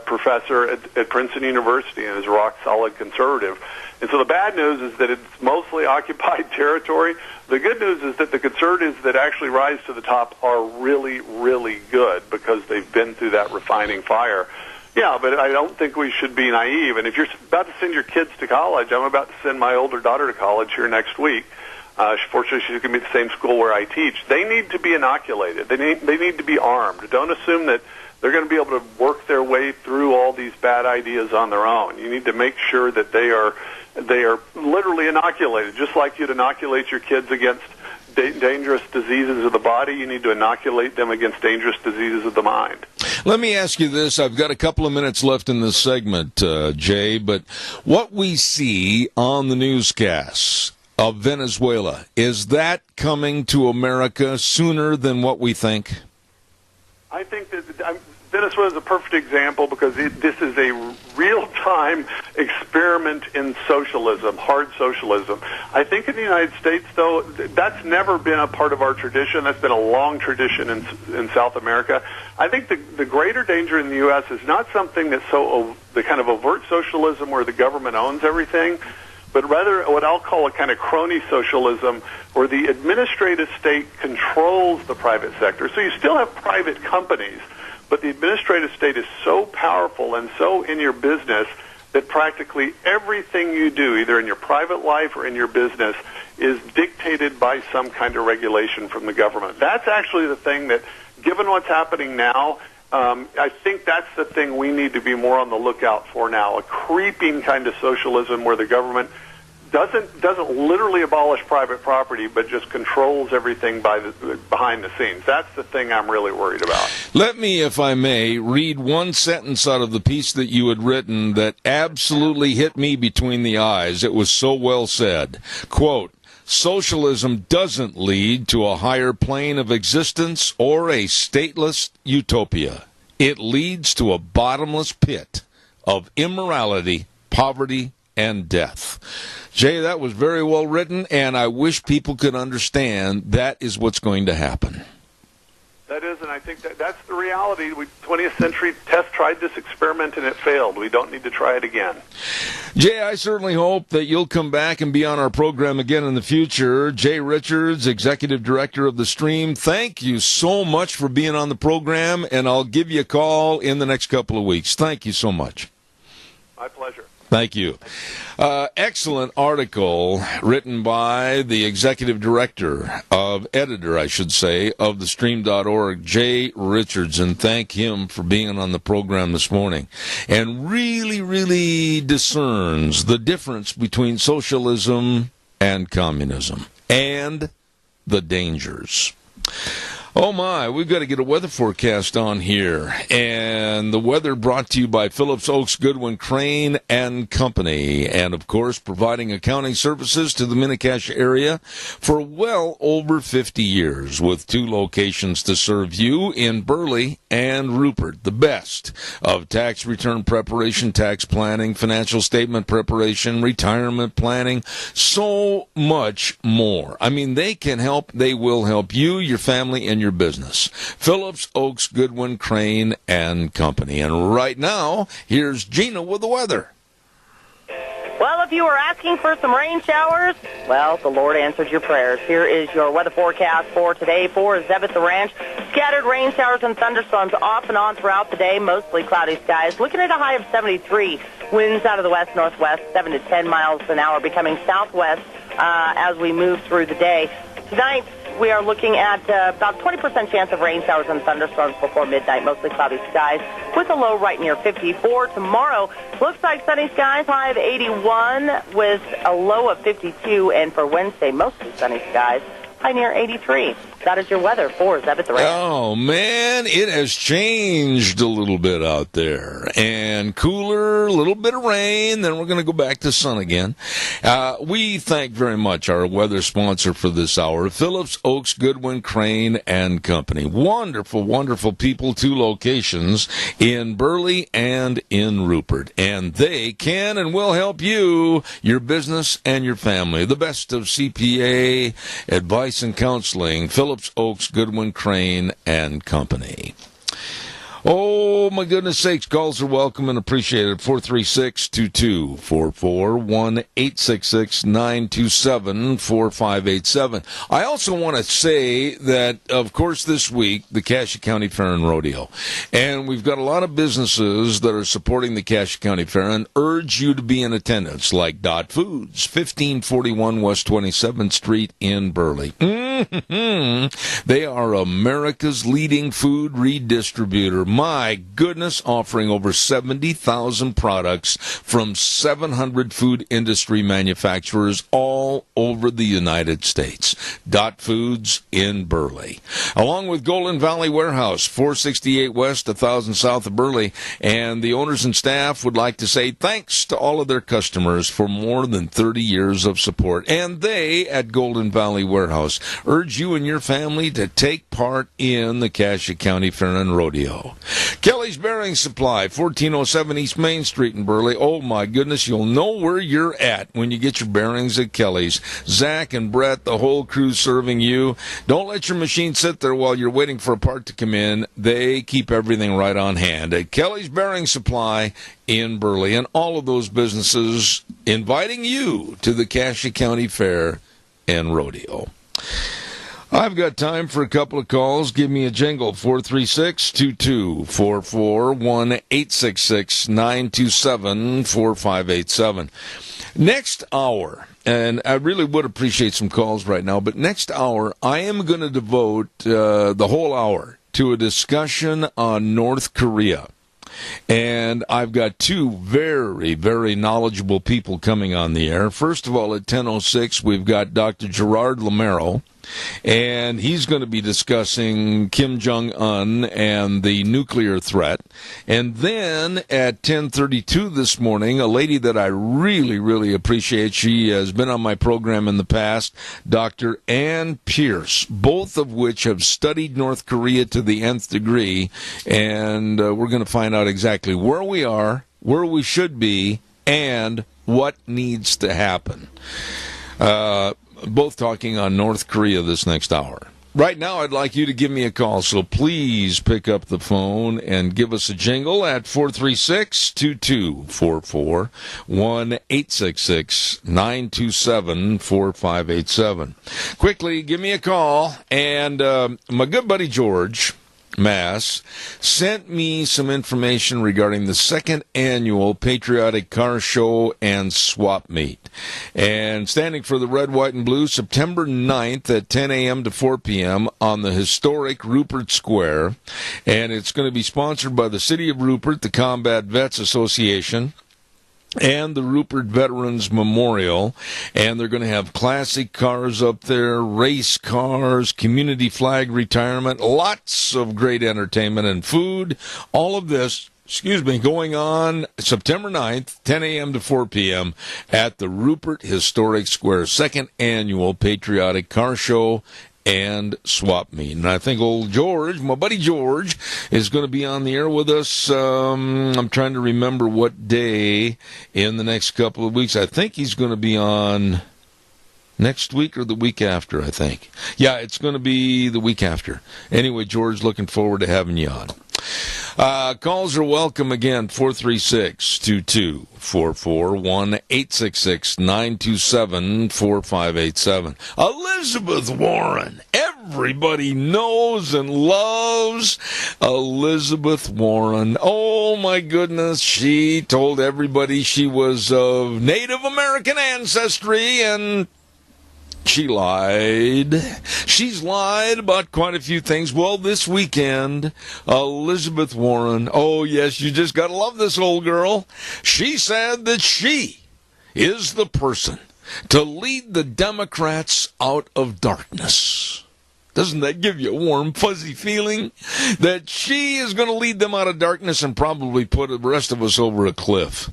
professor at Princeton University and is a rock-solid conservative. And so the bad news is that it's mostly occupied territory. The good news is that the conservatives that actually rise to the top are really, really good because they've been through that refining fire. Yeah, but I don't think we should be naive. And if you're about to send your kids to college, I'm about to send my older daughter to college here next week. Fortunately, she's going to be at the same school where I teach. They need to be inoculated. They need to be armed. Don't assume that they're going to be able to work their way through all these bad ideas on their own. You need to make sure that they are literally inoculated, just like you'd inoculate your kids against dangerous diseases of the body. You need to inoculate them against dangerous diseases of the mind. Let me ask you this. I've got a couple of minutes left in this segment, Jay, but what we see on the newscasts of Venezuela, is that coming to America sooner than what we think? I think that Venezuela is a perfect example because this is a real-time experiment in socialism, hard socialism. I think in the United States, though, that's never been a part of our tradition. That's been a long tradition in South America. I think the greater danger in the U.S. is not something that's the kind of overt socialism where the government owns everything, but rather what I'll call a kind of crony socialism where the administrative state controls the private sector. So you still have private companies, but the administrative state is so powerful and so in your business that practically everything you do, either in your private life or in your business, is dictated by some kind of regulation from the government. That's actually the thing that, given what's happening now, I think that's the thing we need to be more on the lookout for now, a creeping kind of socialism where the government doesn't literally abolish private property, but just controls everything behind the scenes. That's the thing I'm really worried about. Let me, if I may, read one sentence out of the piece that you had written that absolutely hit me between the eyes. It was so well said. Quote, "Socialism doesn't lead to a higher plane of existence or a stateless utopia. It leads to a bottomless pit of immorality, poverty, and death." Jay, that was very well written, and I wish people could understand that is what's going to happen. That is, and I think that's the reality. 20th century test tried this experiment, and it failed. We don't need to try it again. Jay, I certainly hope that you'll come back and be on our program again in the future. Jay Richards, Executive Director of The Stream, thank you so much for being on the program, and I'll give you a call in the next couple of weeks. Thank you so much. My pleasure. Thank you. Excellent article written by the executive director editor, I should say, of the stream.org, Jay Richardson. Thank him for being on the program this morning. And really, really discerns the difference between socialism and communism and the dangers. Oh my, we've got to get a weather forecast on here. And the weather brought to you by Phillips Oaks Goodwin Crane and Company. And of course, providing accounting services to the Mini-Cash area for well over 50 years, with 2 locations to serve you in Burley and Rupert. The best of tax return preparation, tax planning, financial statement preparation, retirement planning, so much more. I mean, they can help, they will help you, your family, and your business. Phillips Oaks Goodwin Crane and Company. And right now, here's Gina with the weather. Well, if you were asking for some rain showers, well, the Lord answered your prayers. Here is your weather forecast for today for Zebeth the Ranch. Scattered rain showers and thunderstorms off and on throughout the day, mostly cloudy skies. Looking at a high of 73. Winds out of the west-northwest, 7 to 10 miles an hour, becoming southwest as we move through the day. Tonight, we are looking at about 20% chance of rain showers and thunderstorms before midnight, mostly cloudy skies, with a low right near 54. Tomorrow, looks like sunny skies, high of 81, with a low of 52. And for Wednesday, mostly sunny skies, high near 83. That is your weather for Zebeth the Ranch. Oh, man, it has changed a little bit out there. And cooler, a little bit of rain, then we're going to go back to sun again. We thank very much our weather sponsor for this hour, Phillips Oaks Goodwin Crane and Company. Wonderful, wonderful people, 2 locations in Burley and in Rupert. And they can and will help you, your business, and your family. The best of CPA, advice, and counseling. Phillips Oaks Goodwin Crane and Company. Oh, my goodness sakes, calls are welcome and appreciated. 436-2244, 1-866-927-4587. I also want to say that, of course, this week, the Cassia County Fair and Rodeo. And we've got a lot of businesses that are supporting the Cassia County Fair and urge you to be in attendance, like Dot Foods, 1541 West 27th Street in Burley. They are America's leading food redistributor. My goodness, offering over 70,000 products from 700 food industry manufacturers all over the United States. Dot Foods in Burley. Along with Golden Valley Warehouse, 468 West, 1000 South of Burley. And the owners and staff would like to say thanks to all of their customers for more than 30 years of support. And they, at Golden Valley Warehouse, urge you and your family to take part in the Cassia County Fair and Rodeo. Kelly's Bearing Supply, 1407 East Main Street in Burley. Oh, my goodness, you'll know where you're at when you get your bearings at Kelly's. Zach and Brett, the whole crew serving you. Don't let your machine sit there while you're waiting for a part to come in. They keep everything right on hand at Kelly's Bearing Supply in Burley. And all of those businesses inviting you to the Cassia County Fair and Rodeo. I've got time for a couple of calls. Give me a jingle, 436-2244, 1-866-927-4587. Next hour, and I really would appreciate some calls right now, but next hour I am going to devote the whole hour to a discussion on North Korea. And I've got 2 very, very knowledgeable people coming on the air. First of all, at 10:06, we've got Dr. Gerard Lamero, and he's going to be discussing Kim Jong-un and the nuclear threat. And then at 10:32 this morning, a lady that I really, really appreciate, she has been on my program in the past, Dr. Ann Pierce, both of which have studied North Korea to the nth degree, and we're going to find out exactly where we are, where we should be, and what needs to happen. Both talking on North Korea this next hour. Right now, I'd like you to give me a call, so please pick up the phone and give us a jingle at 436-2244, 1-866-927-4587. Quickly, give me a call, and my good buddy George Mass, sent me some information regarding the second annual Patriotic Car Show and Swap Meet. And standing for the Red, White, and Blue, September 9th at 10 a.m. to 4 p.m. on the historic Rupert Square. And it's going to be sponsored by the City of Rupert, the Combat Vets Association, and the Rupert Veterans Memorial, and they're going to have classic cars up there, race cars, community flag retirement, lots of great entertainment and food. All of this, going on September 9th, 10 a.m. to 4 p.m. at the Rupert Historic Square, second annual Patriotic Car Show and Swap Meet. And I think old George, my buddy George, is going to be on the air with us. I'm trying to remember what day in the next couple of weeks. I think he's going to be on next week or the week after, I think. Yeah, it's going to be the week after. Anyway, George, looking forward to having you on. Calls are welcome again, 436-2244, 1-866-927-4587. Elizabeth Warren. Everybody knows and loves Elizabeth Warren. Oh, my goodness. She told everybody she was of Native American ancestry, and she lied. She's lied about quite a few things. Well, this weekend, Elizabeth Warren, oh yes, you just gotta love this old girl. She said that she is the person to lead the Democrats out of darkness. Doesn't that give you a warm, fuzzy feeling? That she is going to lead them out of darkness and probably put the rest of us over a cliff.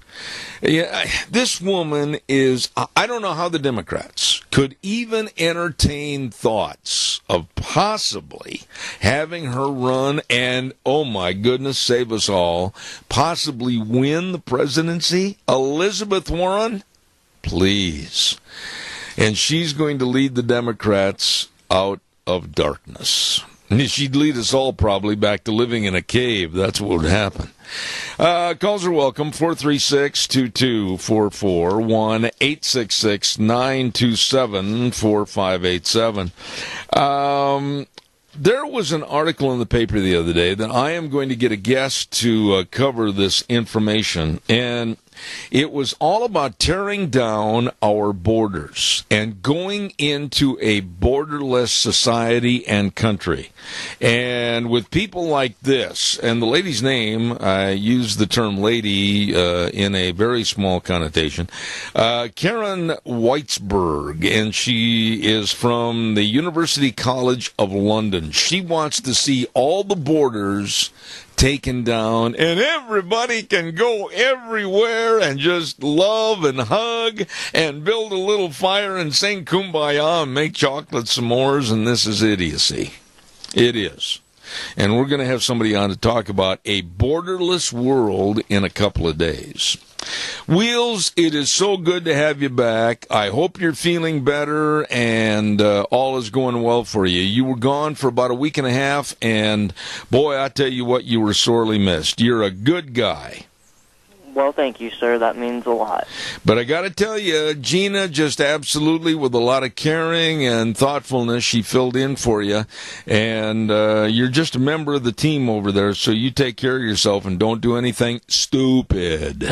Yeah, this woman is, I don't know how the Democrats could even entertain thoughts of possibly having her run and, oh my goodness, save us all, possibly win the presidency. Elizabeth Warren, please. And she's going to lead the Democrats out of darkness. She'd lead us all probably back to living in a cave. That's what would happen. Calls are welcome, 436-2244, 1-866-927-4587. There was an article in the paper the other day that I am going to get a guest to cover this information, and it was all about tearing down our borders and going into a borderless society and country. And with people like this, and the lady's name, I use the term lady in a very small connotation, Karen Weitzberg, and she is from the University College of London. She wants to see all the borders taken down, and everybody can go everywhere and just love and hug and build a little fire and sing Kumbaya and make chocolate s'mores, and this is idiocy. It is. And we're going to have somebody on to talk about a borderless world in a couple of days. Wheels, it is so good to have you back. I hope you're feeling better and all is going well for you. You were gone for about a week and a half, and boy, I tell you what, you were sorely missed. You're a good guy. Well, thank you, sir. That means a lot. But I got to tell you, Gina, just absolutely with a lot of caring and thoughtfulness, she filled in for you. And you're just a member of the team over there, so you take care of yourself and don't do anything stupid.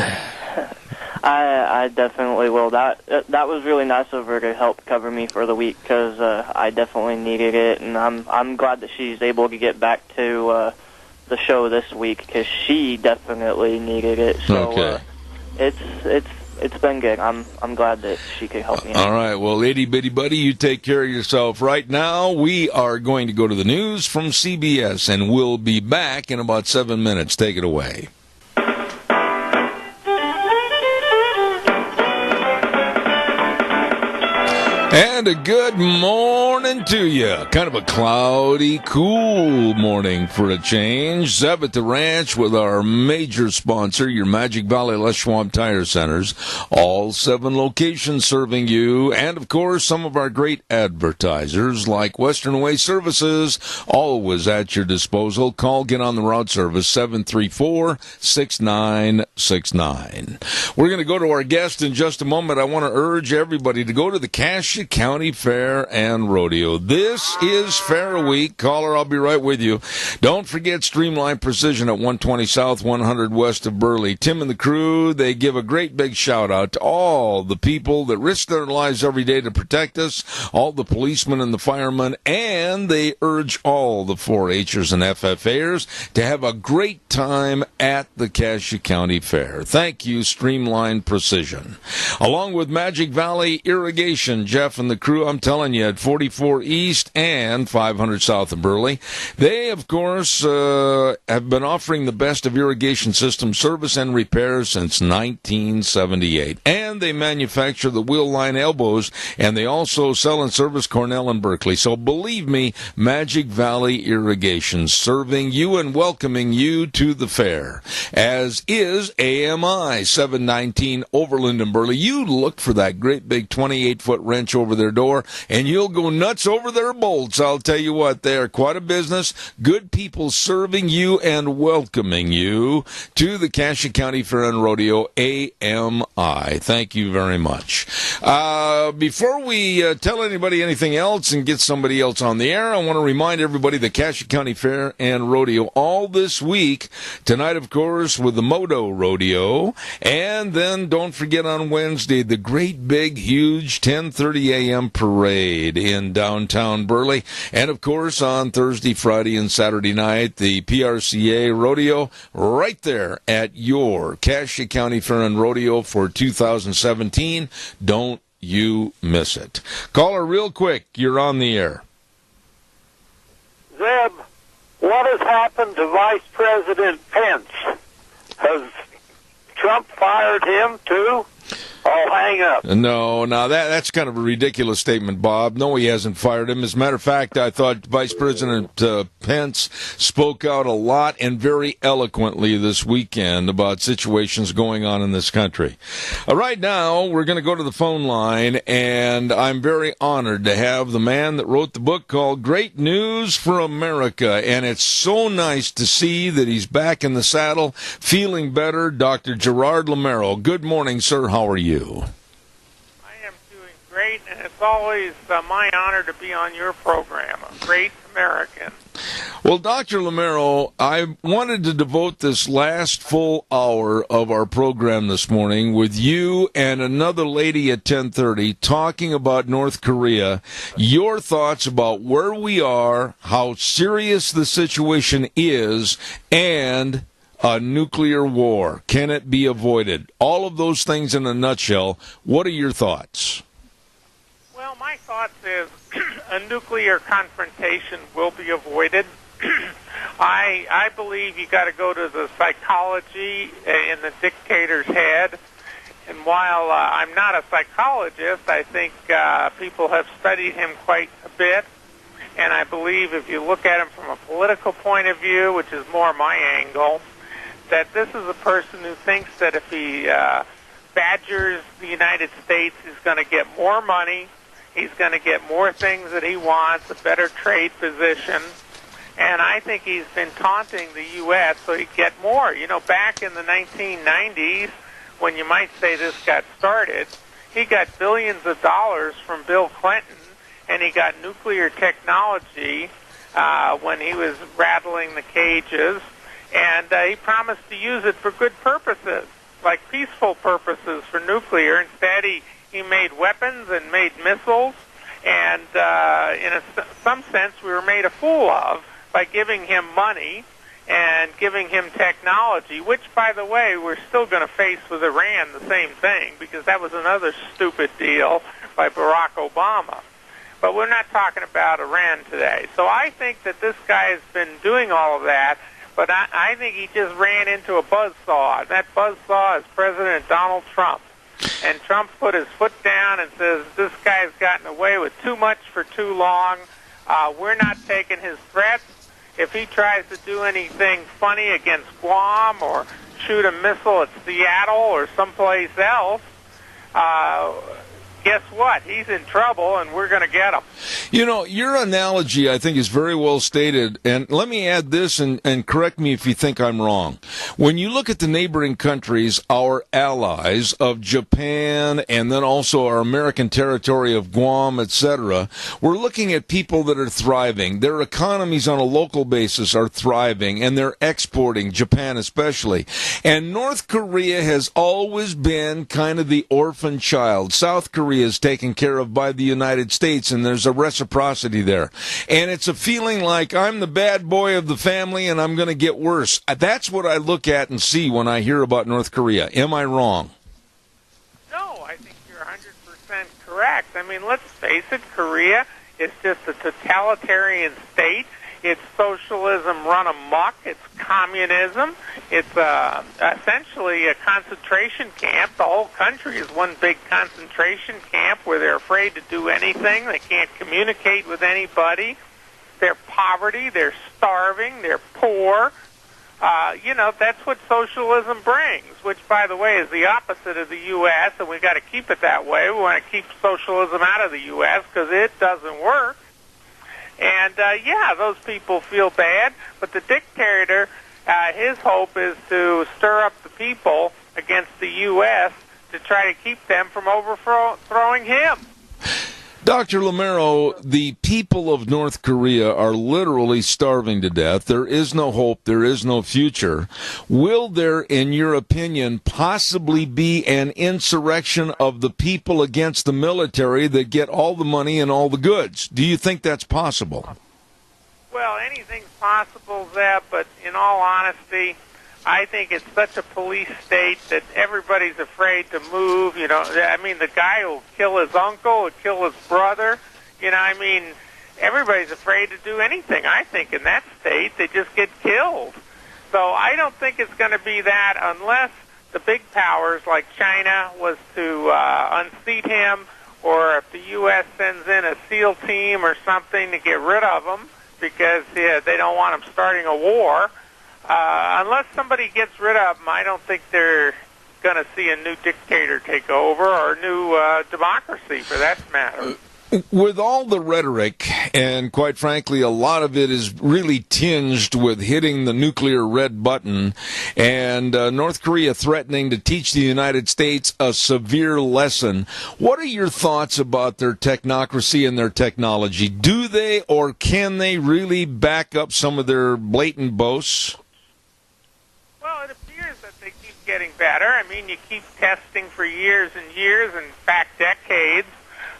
I definitely will. That was really nice of her to help cover me for the week, because I definitely needed it, and I'm glad that she's able to get back to the show this week, because she definitely needed it. So okay. It's been good. I'm glad that she could help me out. All right, well, itty bitty buddy, you take care of yourself. Right now, we are going to go to the news from CBS, and we'll be back in about 7 minutes. Take it away. And a good morning to you. Kind of a cloudy, cool morning for a change. Zeb at the Ranch with our major sponsor, your Magic Valley Les Schwab Tire Centers. All 7 locations serving you. And, of course, some of our great advertisers like Western Way Services, always at your disposal. Call, get on the route service, 734-6969. We're going to go to our guest in just a moment. I want to urge everybody to go to the Cassia County Fair and Road Rodeo. This is Fair Week. Caller, I'll be right with you. Don't forget Streamline Precision at 120 South, 100 West of Burley. Tim and the crew, they give a great big shout-out to all the people that risk their lives every day to protect us, all the policemen and the firemen, and they urge all the 4-Hers and FFAers to have a great time at the Cassia County Fair. Thank you, Streamline Precision. Along with Magic Valley Irrigation, Jeff and the crew, I'm telling you, at 44 East and 500 South of Burley, they, of course, have been offering the best of irrigation system service and repairs since 1978. And they manufacture the wheel line elbows, and they also sell and service Cornell and Berkeley. So believe me, Magic Valley Irrigation, serving you and welcoming you to the fair, as is AMI 719 Overland and Burley. You look for that great big 28-foot wrench over their door, and you'll go nuts over their bolts. I'll tell you what, they are quite a business. Good people serving you and welcoming you to the Cassia County Fair and Rodeo, AMI. Thank you very much. Before we tell anybody anything else and get somebody else on the air, I want to remind everybody the Cassia County Fair and Rodeo all this week. Tonight, of course, with the Moto Rodeo. And then don't forget on Wednesday, the great big, huge 10:30 a.m. parade in downtown Burley. And, of course, on Thursday, Friday, and Saturday night, the PRCA Rodeo right there at your Cassia County Fair and Rodeo for 2017. Don't you miss it. Caller, real quick, you're on the air. Zeb, what has happened to Vice President Pence? Has Trump fired him too? Oh, hang up. No, that's kind of a ridiculous statement, Bob. No, he hasn't fired him. As a matter of fact, I thought Vice President Pence spoke out a lot and very eloquently this weekend about situations going on in this country. Right now, we're going to go to the phone line, and I'm very honored to have the man that wrote the book called Great News for America, and it's so nice to see that he's back in the saddle, feeling better. Dr. Gerard Lamero. Good morning, sir. How are you? I am doing great, and it's always my honor to be on your program, A Great American. Well, Dr. Lamero, I wanted to devote this last full hour of our program this morning with you and another lady at 10:30 talking about North Korea, your thoughts about where we are, how serious the situation is, and a nuclear war. Can it be avoided? All of those things in a nutshell. What are your thoughts? Well, my thoughts is a nuclear confrontation will be avoided. I believe you got to go to the psychology in the dictator's head. And while I'm not a psychologist, I think people have studied him quite a bit. And I believe if you look at him from a political point of view, which is more my angle, that this is a person who thinks that if he badgers the United States, he's going to get more money, he's going to get more things that he wants, a better trade position. And I think he's been taunting the U.S. so he'd get more. You know, back in the 1990s, when you might say this got started, he got billions of dollars from Bill Clinton, and he got nuclear technology when he was rattling the cages. And he promised to use it for good purposes, like peaceful purposes for nuclear. Instead, he made weapons and made missiles, and in some sense, we were made a fool of by giving him money and giving him technology, which, by the way, we're still going to face with Iran the same thing, because that was another stupid deal by Barack Obama. But we're not talking about Iran today. So I think that this guy has been doing all of that, but I think he just ran into a buzzsaw. And that buzzsaw is President Donald Trump. And Trump put his foot down and says, this guy's gotten away with too much for too long. We're not taking his threats. If he tries to do anything funny against Guam or shoot a missile at Seattle or someplace else, guess what? He's in trouble, and we're going to get him. You know, your analogy, I think, is very well stated. And let me add this, and correct me if you think I'm wrong. When you look at the neighboring countries, our allies of Japan, and then also our American territory of Guam, etc., we're looking at people that are thriving. Their economies on a local basis are thriving, and they're exporting, Japan especially. And North Korea has always been kind of the orphan child. South Korea is taken care of by the United States, and there's a reciprocity there. And it's a feeling like I'm the bad boy of the family and I'm going to get worse. That's what I look at and see when I hear about North Korea. Am I wrong? No, I think you're 100% correct. I mean, let's face it, Korea is just a totalitarian state. It's socialism run amok. It's communism. It's essentially a concentration camp. The whole country is one big concentration camp where they're afraid to do anything. They can't communicate with anybody. They're poverty. They're starving. They're poor. That's what socialism brings, which, by the way, is the opposite of the U.S., and we've got to keep it that way. We want to keep socialism out of the U.S. because it doesn't work. And, those people feel bad, but the dictator, his hope is to stir up the people against the U.S. to try to keep them from overthrowing him. Dr. Lamero, the people of North Korea are literally starving to death. There is no hope. There is no future. Will there, in your opinion, possibly be an insurrection of the people against the military that get all the money and all the goods? Do you think that's possible? Well, anything's possible, Zeb, but in all honesty, I think it's such a police state that everybody's afraid to move. The guy will kill his uncle, will kill his brother. Everybody's afraid to do anything. I think in that state, they just get killed. So I don't think it's going to be that unless the big powers like China was to unseat him, or if the U.S. sends in a SEAL team or something to get rid of him because they don't want him starting a war. Unless somebody gets rid of them, I don't think they're going to see a new dictator take over, or a new democracy, for that matter. With all the rhetoric, and quite frankly, a lot of it is really tinged with hitting the nuclear red button, and North Korea threatening to teach the United States a severe lesson. What are your thoughts about their technocracy and their technology? Do they or can they really back up some of their blatant boasts? Well, it appears that they keep getting better. I mean, you keep testing for years and years, in fact, decades.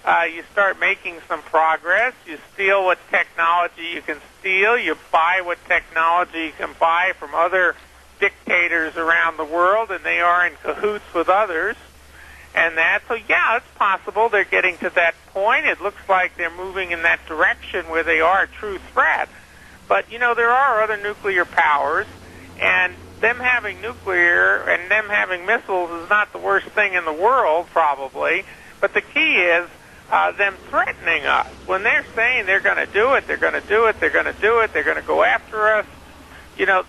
You start making some progress. You steal what technology you can steal. You buy what technology you can buy from other dictators around the world, and they are in cahoots with others. And so, it's possible they're getting to that point. It looks like they're moving in that direction where they are a true threat. But, there are other nuclear powers, and them having nuclear and them having missiles is not the worst thing in the world, probably. But the key is them threatening us. When they're saying they're going to do it, they're going to do it, they're going to do it, they're going to go after us,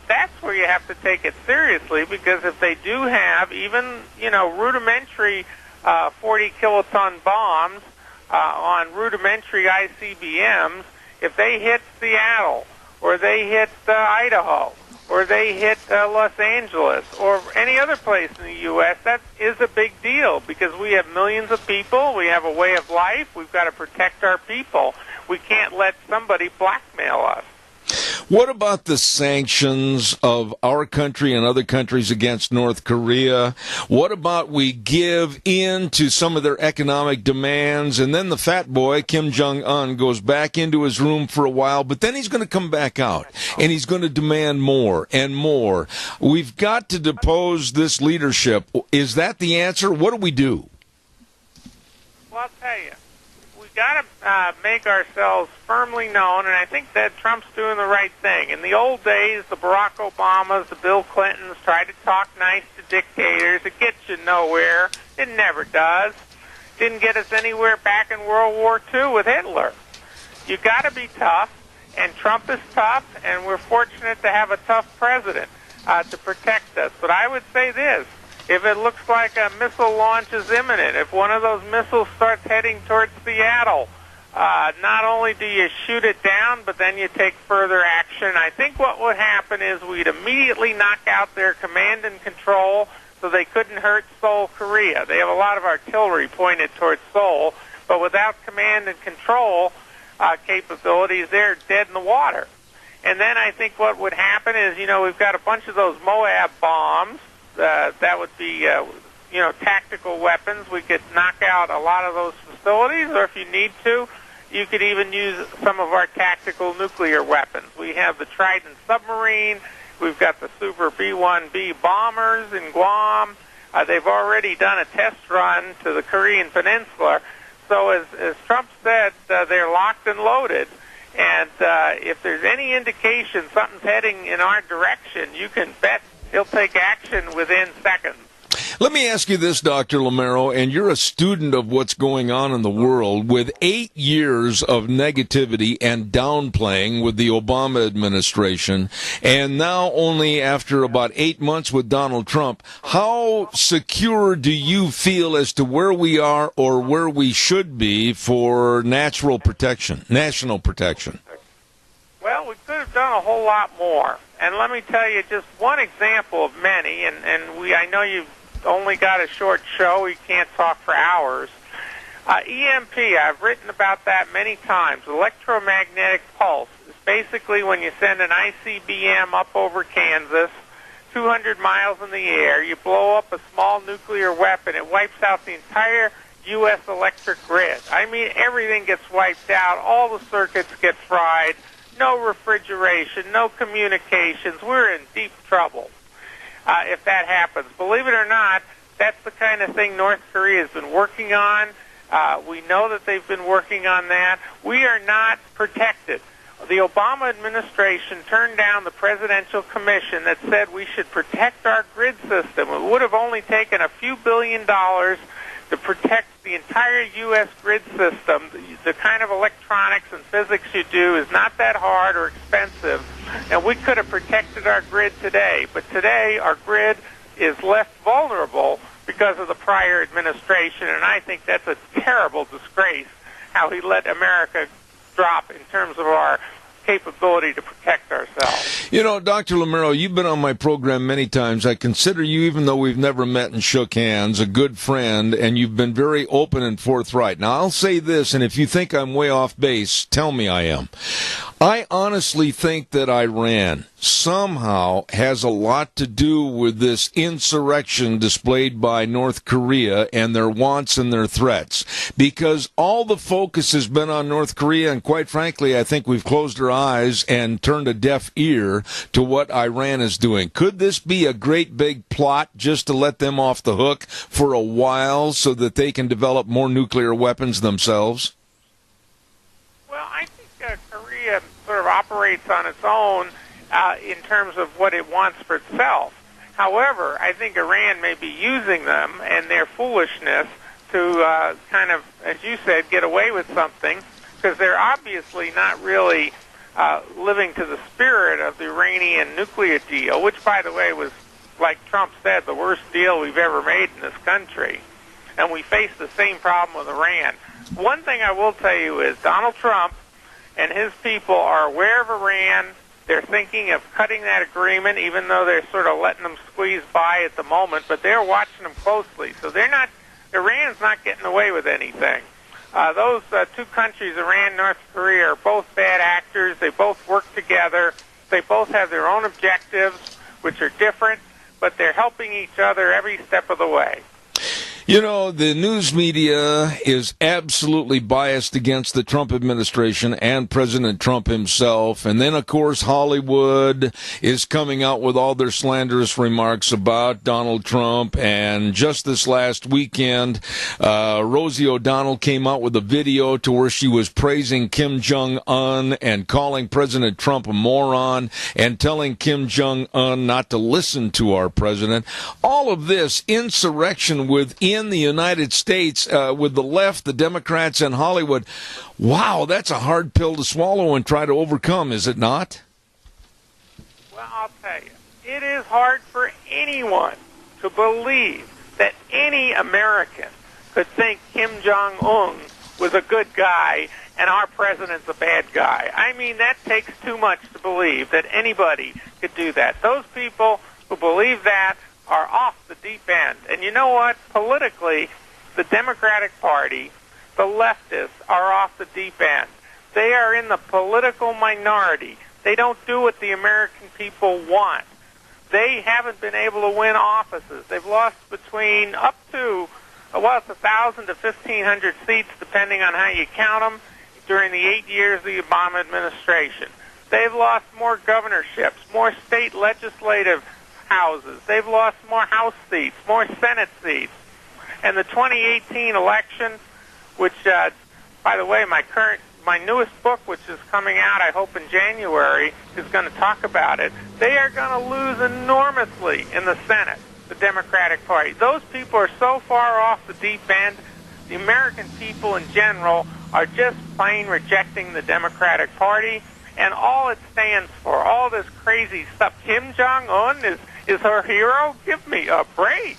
that's where you have to take it seriously, because if they do have even, rudimentary 40-kiloton bombs on rudimentary ICBMs, if they hit Seattle, or they hit Idaho, or they hit Los Angeles, or any other place in the U.S., that is a big deal, because we have millions of people, we have a way of life, we've got to protect our people. We can't let somebody blackmail us. What about the sanctions of our country and other countries against North Korea? What about we give in to some of their economic demands, and then the fat boy, Kim Jong-un, goes back into his room for a while, but then he's going to come back out, and he's going to demand more and more. We've got to depose this leadership. Is that the answer? What do we do? Well, I'll tell you. Got to make ourselves firmly known, and I think that Trump's doing the right thing. In the old days, the Barack Obamas, the Bill Clintons tried to talk nice to dictators. It gets you nowhere. It never does. Didn't get us anywhere back in World War II with Hitler. You got to be tough, and Trump is tough, and we're fortunate to have a tough president to protect us. But I would say this: if it looks like a missile launch is imminent, if one of those missiles starts heading towards Seattle, not only do you shoot it down, but then you take further action. I think what would happen is we'd immediately knock out their command and control so they couldn't hurt Seoul, Korea. They have a lot of artillery pointed towards Seoul, but without command and control capabilities, they're dead in the water. And then I think what would happen is, we've got a bunch of those Moab bombs. That would be, tactical weapons. We could knock out a lot of those facilities, or if you need to, you could even use some of our tactical nuclear weapons. We have the Trident submarine. We've got the Super B-1B bombers in Guam. They've already done a test run to the Korean Peninsula. So as Trump said, they're locked and loaded. And if there's any indication something's heading in our direction, you can bet he'll take action within seconds. Let me ask you this, Dr. Lamero, and you're a student of what's going on in the world. With 8 years of negativity and downplaying with the Obama administration, and now only after about 8 months with Donald Trump, how secure do you feel as to where we are or where we should be for national protection? Well, we could have done a whole lot more. And let me tell you just one example of many, and I know you've only got a short show, you can't talk for hours. EMP, I've written about that many times. Electromagnetic pulse is basically when you send an ICBM up over Kansas, 200 miles in the air, you blow up a small nuclear weapon, it wipes out the entire U.S. electric grid. I mean, everything gets wiped out, all the circuits get fried, no refrigeration, no communications. We're in deep trouble if that happens. Believe it or not, that's the kind of thing North Korea has been working on. We know that they've been working on that. We are not protected. The Obama administration turned down the presidential commission that said we should protect our grid system. It would have only taken a few $1 billion to protect the entire U.S. grid system. The kind of electronics and physics you do is not that hard or expensive, and we could have protected our grid today. But today, our grid is left vulnerable because of the prior administration, and I think that's a terrible disgrace, how he let America drop in terms of our capability to protect ourselves. Dr. Lamero, you've been on my program many times. I consider you, even though we've never met and shook hands, a good friend, and you've been very open and forthright. Now, I'll say this, and if you think I'm way off base, tell me I am. I honestly think that Iran somehow has a lot to do with this insurrection displayed by North Korea and their wants and their threats, because all the focus has been on North Korea, and quite frankly, I think we've closed our eyes and turned a deaf ear to what Iran is doing. Could this be a great big plot just to let them off the hook for a while so that they can develop more nuclear weapons themselves? Well, I think Korea sort of operates on its own in terms of what it wants for itself. However, I think Iran may be using them and their foolishness to kind of, as you said, get away with something, because they're obviously not really living to the spirit of the Iranian nuclear deal, which, by the way, was, like Trump said, the worst deal we've ever made in this country. And we face the same problem with Iran. One thing I will tell you is Donald Trump and his people are aware of Iran. They're thinking of cutting that agreement, even though they're sort of letting them squeeze by at the moment, but they're watching them closely. So Iran's not getting away with anything. Those two countries, Iran and North Korea, are both bad actors. They both work together. They both have their own objectives, which are different, but they're helping each other every step of the way. The news media is absolutely biased against the Trump administration and President Trump himself. And then, of course, Hollywood is coming out with all their slanderous remarks about Donald Trump. And just this last weekend, Rosie O'Donnell came out with a video to where she was praising Kim Jong-un and calling President Trump a moron and telling Kim Jong-un not to listen to our president. All of this insurrection within the United States with the left, the Democrats, and Hollywood. Wow, that's a hard pill to swallow and try to overcome, is it not? Well, I'll tell you, it is hard for anyone to believe that any American could think Kim Jong-un was a good guy and our president's a bad guy. I mean, that takes too much to believe that anybody could do that. Those people who believe that are off the deep end. And you know what? Politically, the Democratic Party, the leftists, are off the deep end. They are in the political minority. They don't do what the American people want. They haven't been able to win offices. They've lost between up to, well, it's 1,000 to 1,500 seats, depending on how you count them, during the 8 years of the Obama administration. They've lost more governorships, more state legislative houses. They've lost more House seats, more Senate seats. And the 2018 election, which, by the way, my newest book, which is coming out, I hope, in January, is going to talk about it. They are going to lose enormously in the Senate, the Democratic Party. Those people are so far off the deep end. The American people in general are just plain rejecting the Democratic Party and all it stands for, all this crazy stuff. Kim Jong-un is her hero? Give me a break.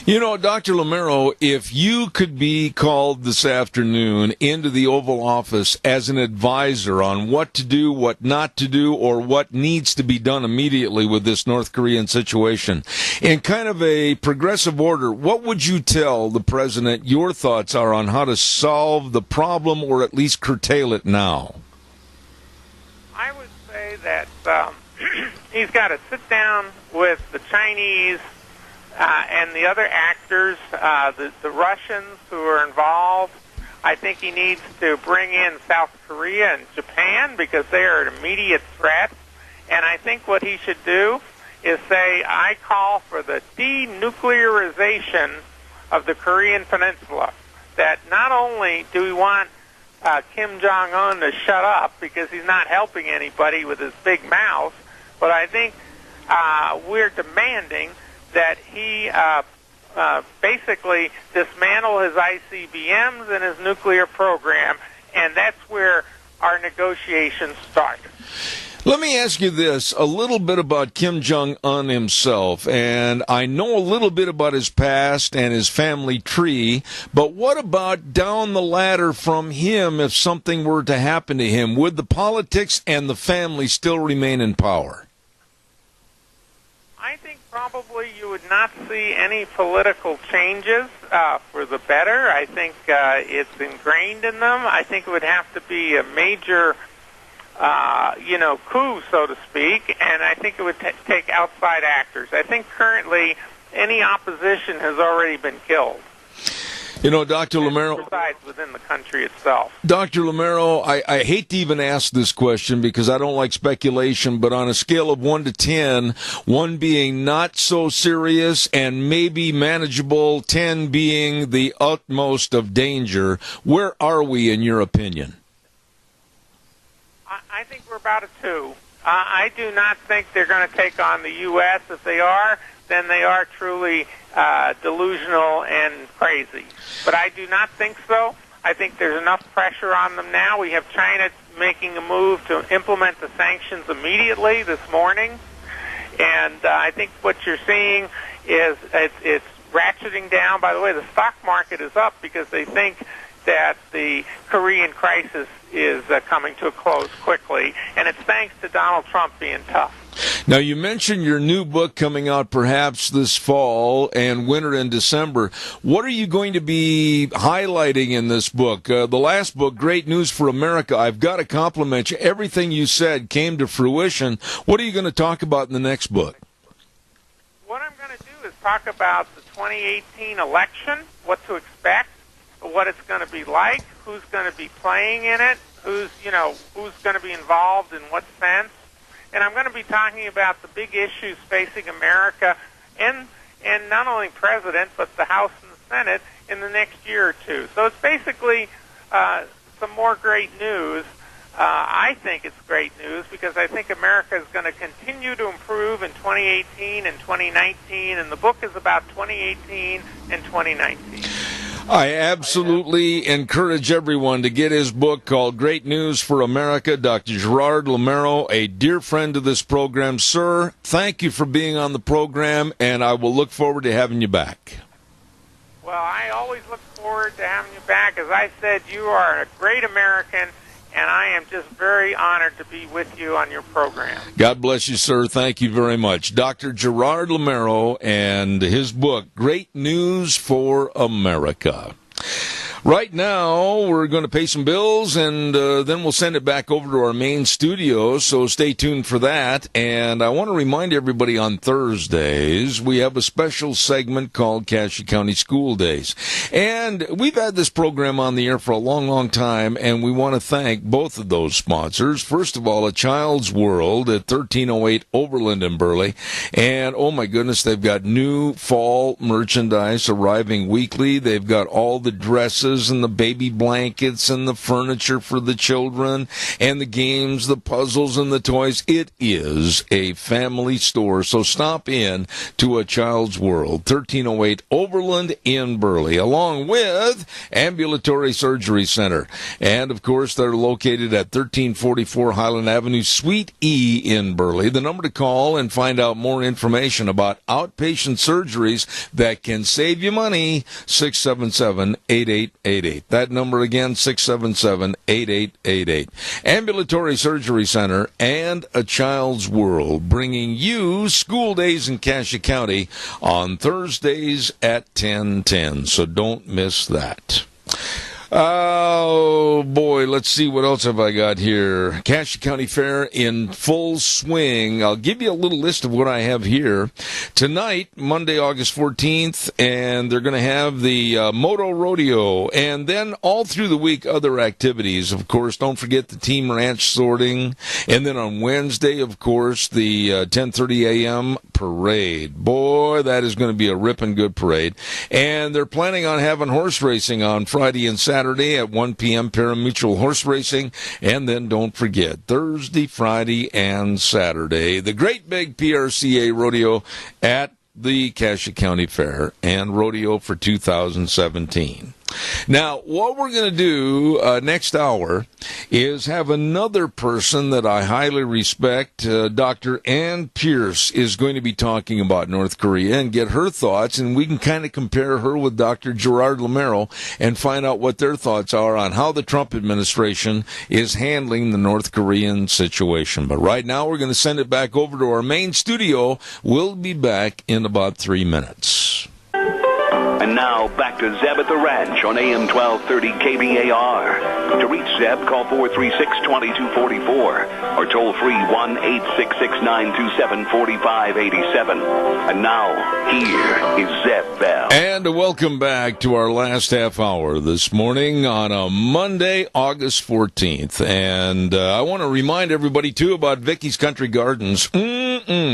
You know, Dr. Lamero, if you could be called this afternoon into the Oval Office as an advisor on what to do, what not to do, or what needs to be done immediately with this North Korean situation, in kind of a progressive order, what would you tell the president your thoughts are on how to solve the problem or at least curtail it now? I would say that he's got to sit down with the Chinese and the other actors, the Russians who are involved. I think he needs to bring in South Korea and Japan because they are an immediate threat. And I think what he should do is say, I call for the denuclearization of the Korean Peninsula. That not only do we want Kim Jong-un to shut up because he's not helping anybody with his big mouth, but I think we're demanding that he basically dismantle his ICBMs and his nuclear program, and that's where our negotiations start. Let me ask you this, a little bit about Kim Jong-un himself, and I know a little bit about his past and his family tree, but what about down the ladder from him if something were to happen to him? Would the politics and the family still remain in power? I think probably you would not see any political changes for the better. I think it's ingrained in them. I think it would have to be a major coup, so to speak, and I think it would take outside actors. I think currently any opposition has already been killed. You know, Dr. Lamero, resides within the country itself. Dr. Lamero, I hate to even ask this question because I don't like speculation, but on a scale of 1 to 10, 1 being not so serious and maybe manageable, 10 being the utmost of danger, where are we in your opinion? I think we're about a 2. I do not think they're going to take on the U.S. If they are, then they are truly delusional and crazy. But I do not think so. I think there's enough pressure on them now. We have China making a move to implement the sanctions immediately this morning. And I think what you're seeing is it's ratcheting down. By the way, the stock market is up because they think that the Korean crisis is coming to a close quickly, and it's thanks to Donald Trump being tough. Now, you mentioned your new book coming out perhaps this fall and winter in December. What are you going to be highlighting in this book? The last book, Great News for America, I've got to compliment you. Everything you said came to fruition. What are you going to talk about in the next book? What I'm going to do is talk about the 2018 election, what to expect, what it's going to be like, who's going to be playing in it, who's going to be involved in what sense. And I'm going to be talking about the big issues facing America and not only President, but the House and the Senate in the next year or two. So it's basically some more great news. I think it's great news because I think America is going to continue to improve in 2018 and 2019, and the book is about 2018 and 2019. I absolutely encourage everyone to get his book called Great News for America. Dr. Gerard Lamero, a dear friend of this program. Sir, thank you for being on the program, and I will look forward to having you back. Well, I always look forward to having you back. As I said, you are a great American, and I am just very honored to be with you on your program. God bless you, sir. Thank you very much. Dr. Gerard Lamero and his book, Great News for America. Right now, we're going to pay some bills, and then we'll send it back over to our main studio, so stay tuned for that. And I want to remind everybody on Thursdays, we have a special segment called Cassia County School Days. And we've had this program on the air for a long, long time, and we want to thank both of those sponsors. First of all, A Child's World at 1308 Overland in Burley. And, oh my goodness, they've got new fall merchandise arriving weekly. They've got all the dresses and the baby blankets and the furniture for the children and the games, the puzzles, and the toys. It is a family store, so stop in to A Child's World, 1308 Overland in Burley, along with Ambulatory Surgery Center. And, of course, they're located at 1344 Highland Avenue, Suite E in Burley. The number to call and find out more information about outpatient surgeries that can save you money, 677-8888. That number again, 677-8888. Ambulatory Surgery Center and A Child's World, bringing you School Days in Cassia County on Thursdays at 10:10. So don't miss that. Oh, boy, let's see, what else have I got here? Cassia County Fair in full swing. I'll give you a little list of what I have here. Tonight, Monday, August 14th, and they're going to have the Moto Rodeo, and then all through the week, other activities. Of course, don't forget the Team Ranch sorting, and then on Wednesday, of course, the 10:30 a.m. parade. Boy, that is going to be a ripping good parade. And they're planning on having horse racing on Friday and Saturday at 1 p.m. Parimutuel Horse Racing. And then don't forget, Thursday, Friday, and Saturday, the great big PRCA rodeo at the Cassia County Fair and Rodeo for 2017. Now, what we're going to do next hour is have another person that I highly respect. Dr. Ann Pierce is going to be talking about North Korea and get her thoughts, and we can kind of compare her with Dr. Gerard Lamero and find out what their thoughts are on how the Trump administration is handling the North Korean situation. But right now, we're going to send it back over to our main studio. We'll be back in about 3 minutes. And now, back to Zeb at the Ranch on AM 1230 KBAR. To reach Zeb, call 436-2244 or toll free 1-866-927-4587. And now, here is Zeb Bell. And welcome back to our last half hour this morning on a Monday, August 14th. And I want to remind everybody, too, about Vicky's Country Gardens.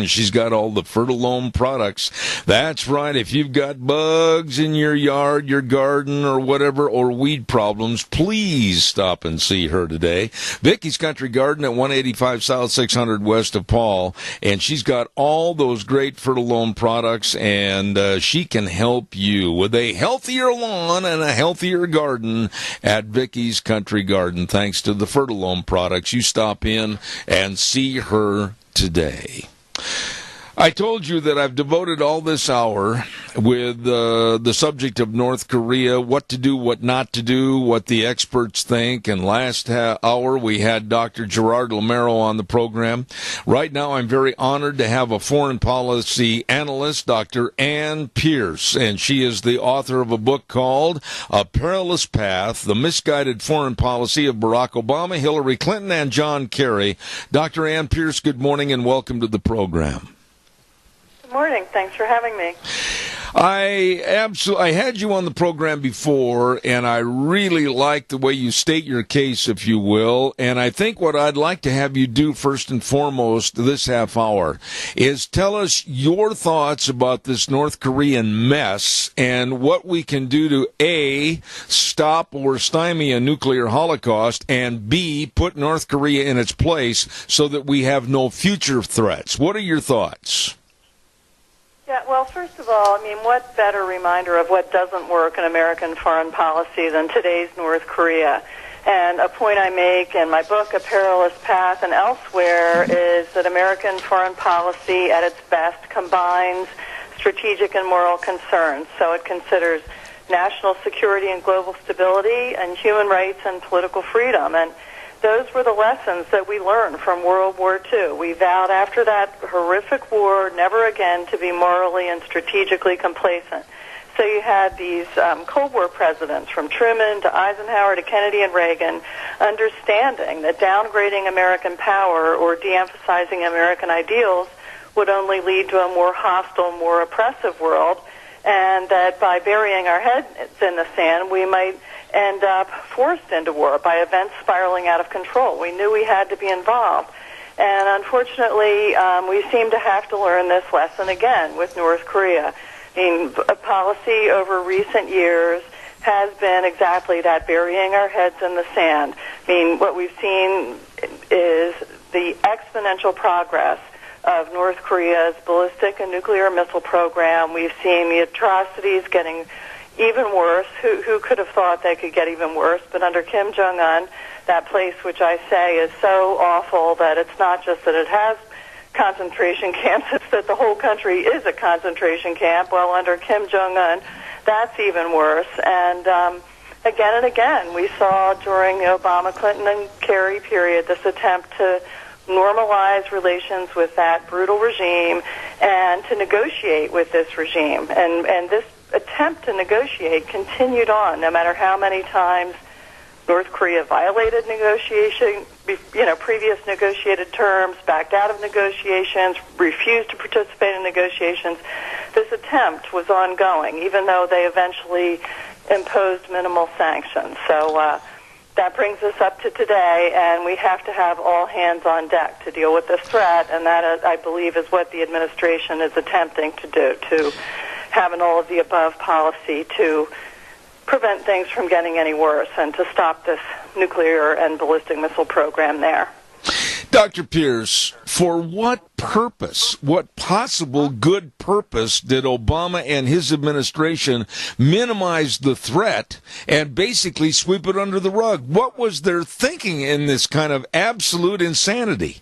She's got all the Fertilome products. That's right. If you've got bugs in your yard, your garden, or whatever, or weed problems, please stop and see her today. Vicky's Country Garden at 185 South 600 west of Paul, and she's got all those great Fertilome products, and she can help you with a healthier lawn and a healthier garden at Vicky's Country Garden, thanks to the Fertilome products. You stop in and see her today. I told you that I've devoted all this hour with the subject of North Korea, what to do, what not to do, what the experts think. And last hour we had Dr. Gerard Lamero on the program. Right now I'm very honored to have a foreign policy analyst, Dr. Ann Pierce, and she is the author of a book called A Perilous Path, The Misguided Foreign Policy of Barack Obama, Hillary Clinton, and John Kerry. Dr. Ann Pierce, good morning and welcome to the program. Good morning. Thanks for having me. I had you on the program before, and I really like the way you state your case, if you will. And I think what I'd like to have you do first and foremost this half hour is tell us your thoughts about this North Korean mess and what we can do to A, stop or stymie a nuclear holocaust, and B, put North Korea in its place so that we have no future threats. What are your thoughts? Yeah, well, first of all, I mean, what better reminder of what doesn't work in American foreign policy than today's North Korea? And a point I make in my book, A Perilous Path, and elsewhere, is that American foreign policy at its best combines strategic and moral concerns. So it considers national security and global stability and human rights and political freedom. And those were the lessons that we learned from World War II. We vowed after that horrific war never again to be morally and strategically complacent. So you had these Cold War presidents, from Truman to Eisenhower to Kennedy and Reagan, understanding that downgrading American power or de-emphasizing American ideals would only lead to a more hostile, more oppressive world, and that by burying our heads in the sand, we might end up forced into war by events spiraling out of control. We knew we had to be involved. And unfortunately, we seem to have to learn this lesson again with North Korea. I mean, a policy over recent years has been exactly that, burying our heads in the sand. I mean, what we've seen is the exponential progress of North Korea's ballistic and nuclear missile program. We've seen the atrocities getting even worse. Who could have thought they could get even worse? But under Kim Jong-un, that place which I say is so awful that it's not just that it has concentration camps, it's that the whole country is a concentration camp. Well, under Kim Jong-un, that's even worse. And again and again, we saw during the Obama, Clinton, and Kerry period this attempt to normalize relations with that brutal regime and to negotiate with this regime. And this attempt to negotiate continued on, no matter how many times North Korea violated previous negotiated terms, backed out of negotiations, refused to participate in negotiations. This attempt was ongoing, even though they eventually imposed minimal sanctions. So that brings us up to today, and we have to have all hands on deck to deal with this threat, and that, I believe, is what the administration is attempting to do, to have an all-of-the-above policy to prevent things from getting any worse and to stop this nuclear and ballistic missile program there. Dr. Pierce, for what purpose, what possible good purpose did Obama and his administration minimize the threat and basically sweep it under the rug? What was their thinking in this kind of absolute insanity?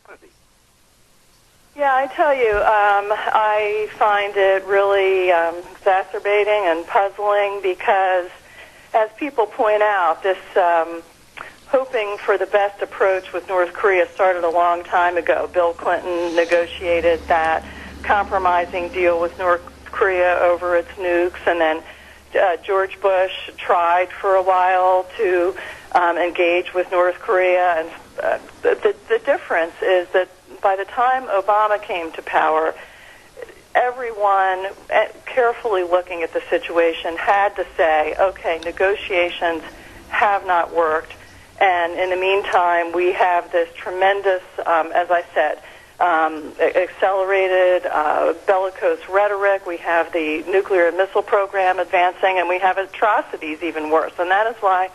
Yeah, I tell you, I find it really exacerbating and puzzling because, as people point out, this hoping for the best approach with North Korea started a long time ago. Bill Clinton negotiated that compromising deal with North Korea over its nukes, and then George Bush tried for a while to engage with North Korea. And the difference is that by the time Obama came to power, everyone carefully looking at the situation had to say, okay, negotiations have not worked, and in the meantime, we have this tremendous, as I said, accelerated bellicose rhetoric. We have the nuclear missile program advancing, and we have atrocities even worse. And that is why,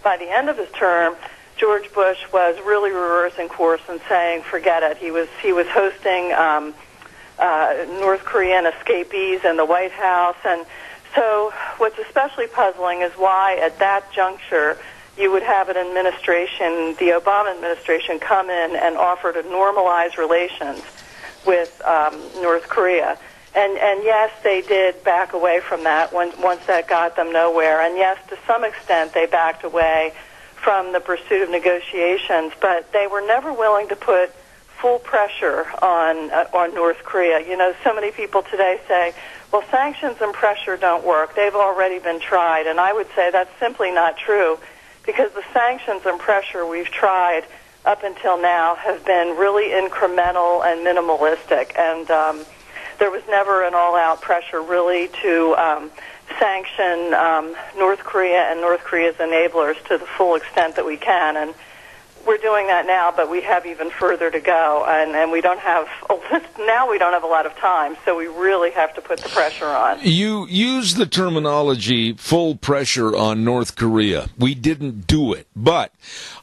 by the end of his term, George Bush was really reversing course and saying, forget it. He was hosting North Korean escapees in the White House. And so what's especially puzzling is why at that juncture you would have an administration, the Obama administration, come in and offer to normalize relations with North Korea. And yes, they did back away from that once that got them nowhere. And yes, to some extent they backed away from the pursuit of negotiations, but they were never willing to put full pressure on North Korea. You know, so many people today say, well, sanctions and pressure don't work. They've already been tried. And I would say that's simply not true, because the sanctions and pressure we've tried up until now have been really incremental and minimalistic. And there was never an all-out pressure really to sanction North Korea and North Korea's enablers to the full extent that we can. And we're doing that now, but we have even further to go, and we don't have now. We don't have a lot of time, so we really have to put the pressure on. You use the terminology "full pressure on North Korea." We didn't do it, but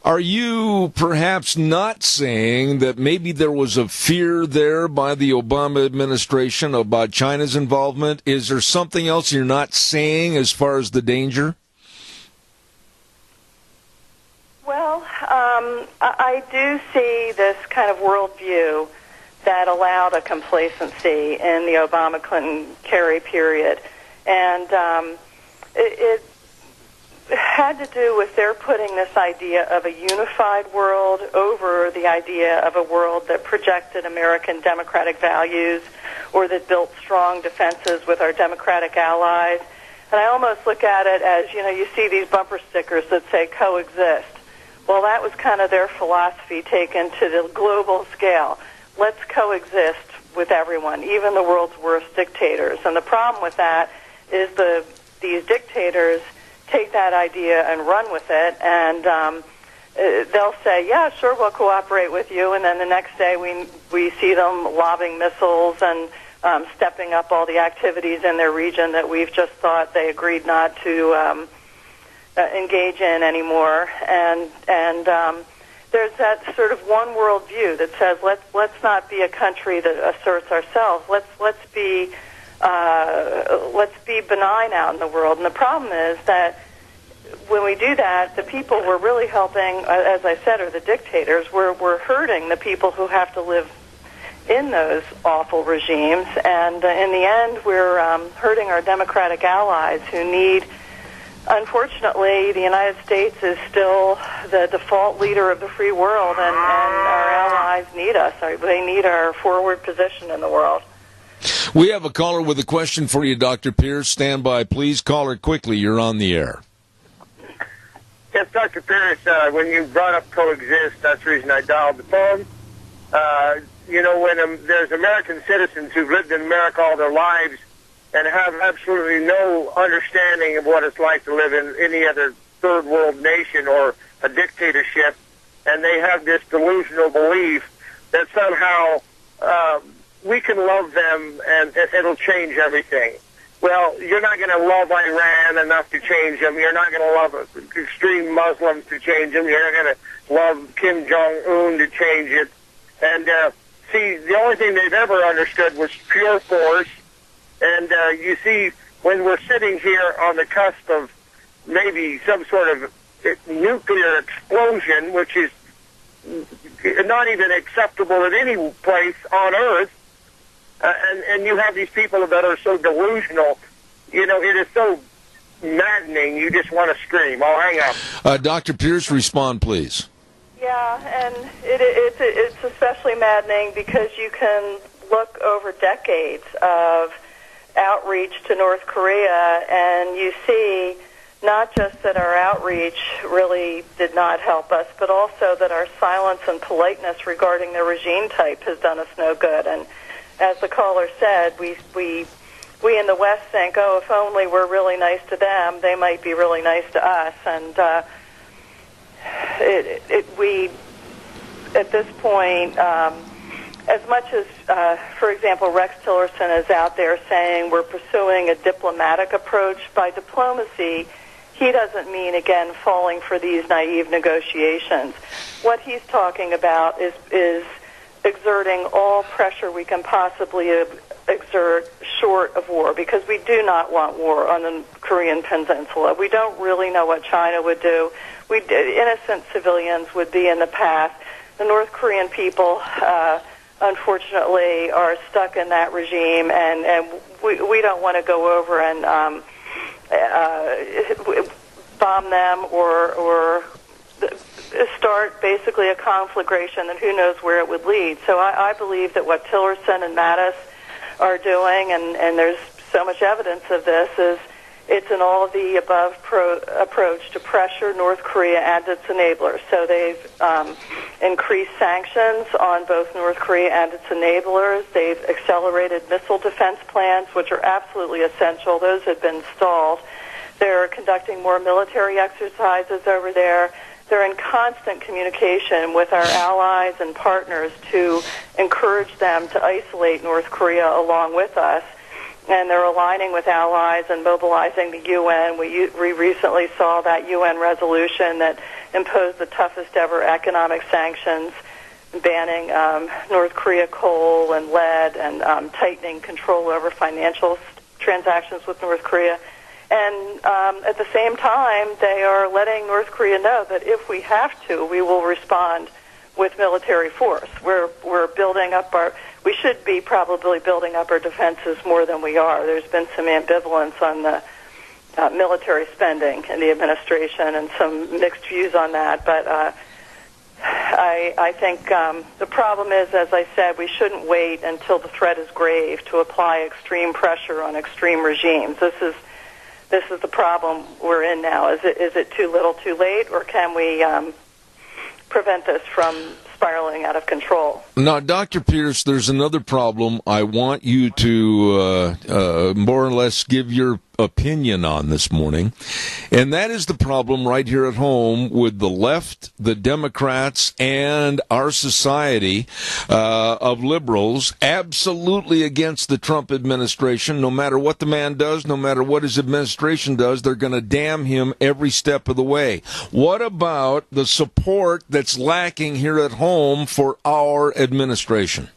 are you perhaps not saying that maybe there was a fear there by the Obama administration about China's involvement? Is there something else you're not saying as far as the danger? Well, I do see this kind of worldview that allowed a complacency in the Obama-Clinton-Kerry period. And it had to do with their putting this idea of a unified world over the idea of a world that projected American democratic values or that built strong defenses with our democratic allies. And I almost look at it as, you see these bumper stickers that say coexist. Well, that was kind of their philosophy taken to the global scale. Let's coexist with everyone, even the world's worst dictators. And the problem with that is these dictators take that idea and run with it, and they'll say, yeah, sure, we'll cooperate with you, and then the next day we see them lobbing missiles and stepping up all the activities in their region that we've just thought they agreed not to engage in anymore, and there's that sort of one world view that says let's not be a country that asserts ourselves. Let's be benign out in the world. And the problem is that when we do that, the people we're really helping, as I said, are the dictators. We're hurting the people who have to live in those awful regimes, and in the end, we're hurting our democratic allies who need. Unfortunately, the United States is still the default leader of the free world, and our allies need us. They need our forward position in the world. We have a caller with a question for you, Dr. Pierce. Stand by, please. Caller, quickly. You're on the air. Yes, Dr. Pierce, when you brought up coexist, that's the reason I dialed the phone. When there's American citizens who've lived in America all their lives and have absolutely no understanding of what it's like to live in any other third world nation or a dictatorship, and they have this delusional belief that somehow we can love them and it'll change everything. Well, you're not going to love Iran enough to change them. You're not going to love extreme Muslims to change them. You're not going to love Kim Jong-un to change it. And see, the only thing they've ever understood was pure force. And you see, when we're sitting here on the cusp of maybe some sort of nuclear explosion, which is not even acceptable at any place on Earth, and you have these people that are so delusional, it is so maddening, you just want to scream. I'll hang up. Dr. Pierce, respond, please. Yeah, and it's especially maddening because you can look over decades of outreach to North Korea, and you see not just that our outreach really did not help us, but also that our silence and politeness regarding the regime type has done us no good. And as the caller said, we in the West think, oh, if only we're really nice to them, they might be really nice to us. And we, at this point, as much as, for example, Rex Tillerson is out there saying we're pursuing a diplomatic approach, by diplomacy, he doesn't mean, again, falling for these naive negotiations. What he's talking about is exerting all pressure we can possibly exert short of war, because we do not want war on the Korean Peninsula. We don't really know what China would do. Innocent civilians would be in the path. The North Korean people, unfortunately, are stuck in that regime, and we don't want to go over and bomb them or start basically a conflagration, and who knows where it would lead. So I believe that what Tillerson and Mattis are doing, and there's so much evidence of this, is it's an all-of-the-above approach to pressure North Korea and its enablers. So they've increased sanctions on both North Korea and its enablers. They've accelerated missile defense plans, which are absolutely essential. Those had been stalled. They're conducting more military exercises over there, they're in constant communication with our allies and partners to encourage them to isolate North Korea along with us. And they're aligning with allies and mobilizing the UN. We recently saw that UN resolution that imposed the toughest ever economic sanctions, banning North Korea coal and lead and tightening control over financial transactions with North Korea. And at the same time, they are letting North Korea know that if we have to, we will respond with military force. We're building up we should be probably building up our defenses more than we are. There's been some ambivalence on the military spending in the administration and some mixed views on that. But I think the problem is, as I said, we shouldn't wait until the threat is grave to apply extreme pressure on extreme regimes. This is the problem we're in now. Is it too little, too late, or can we prevent this from spiraling out of control? Now, Dr. Pierce, there's another problem I want you to more or less give your opinion on this morning, and that is the problem right here at home with the left, the Democrats, and our society of liberals absolutely against the Trump administration. No matter what the man does, no matter what his administration does, they're going to damn him every step of the way. What about the support that's lacking here at home for our administration?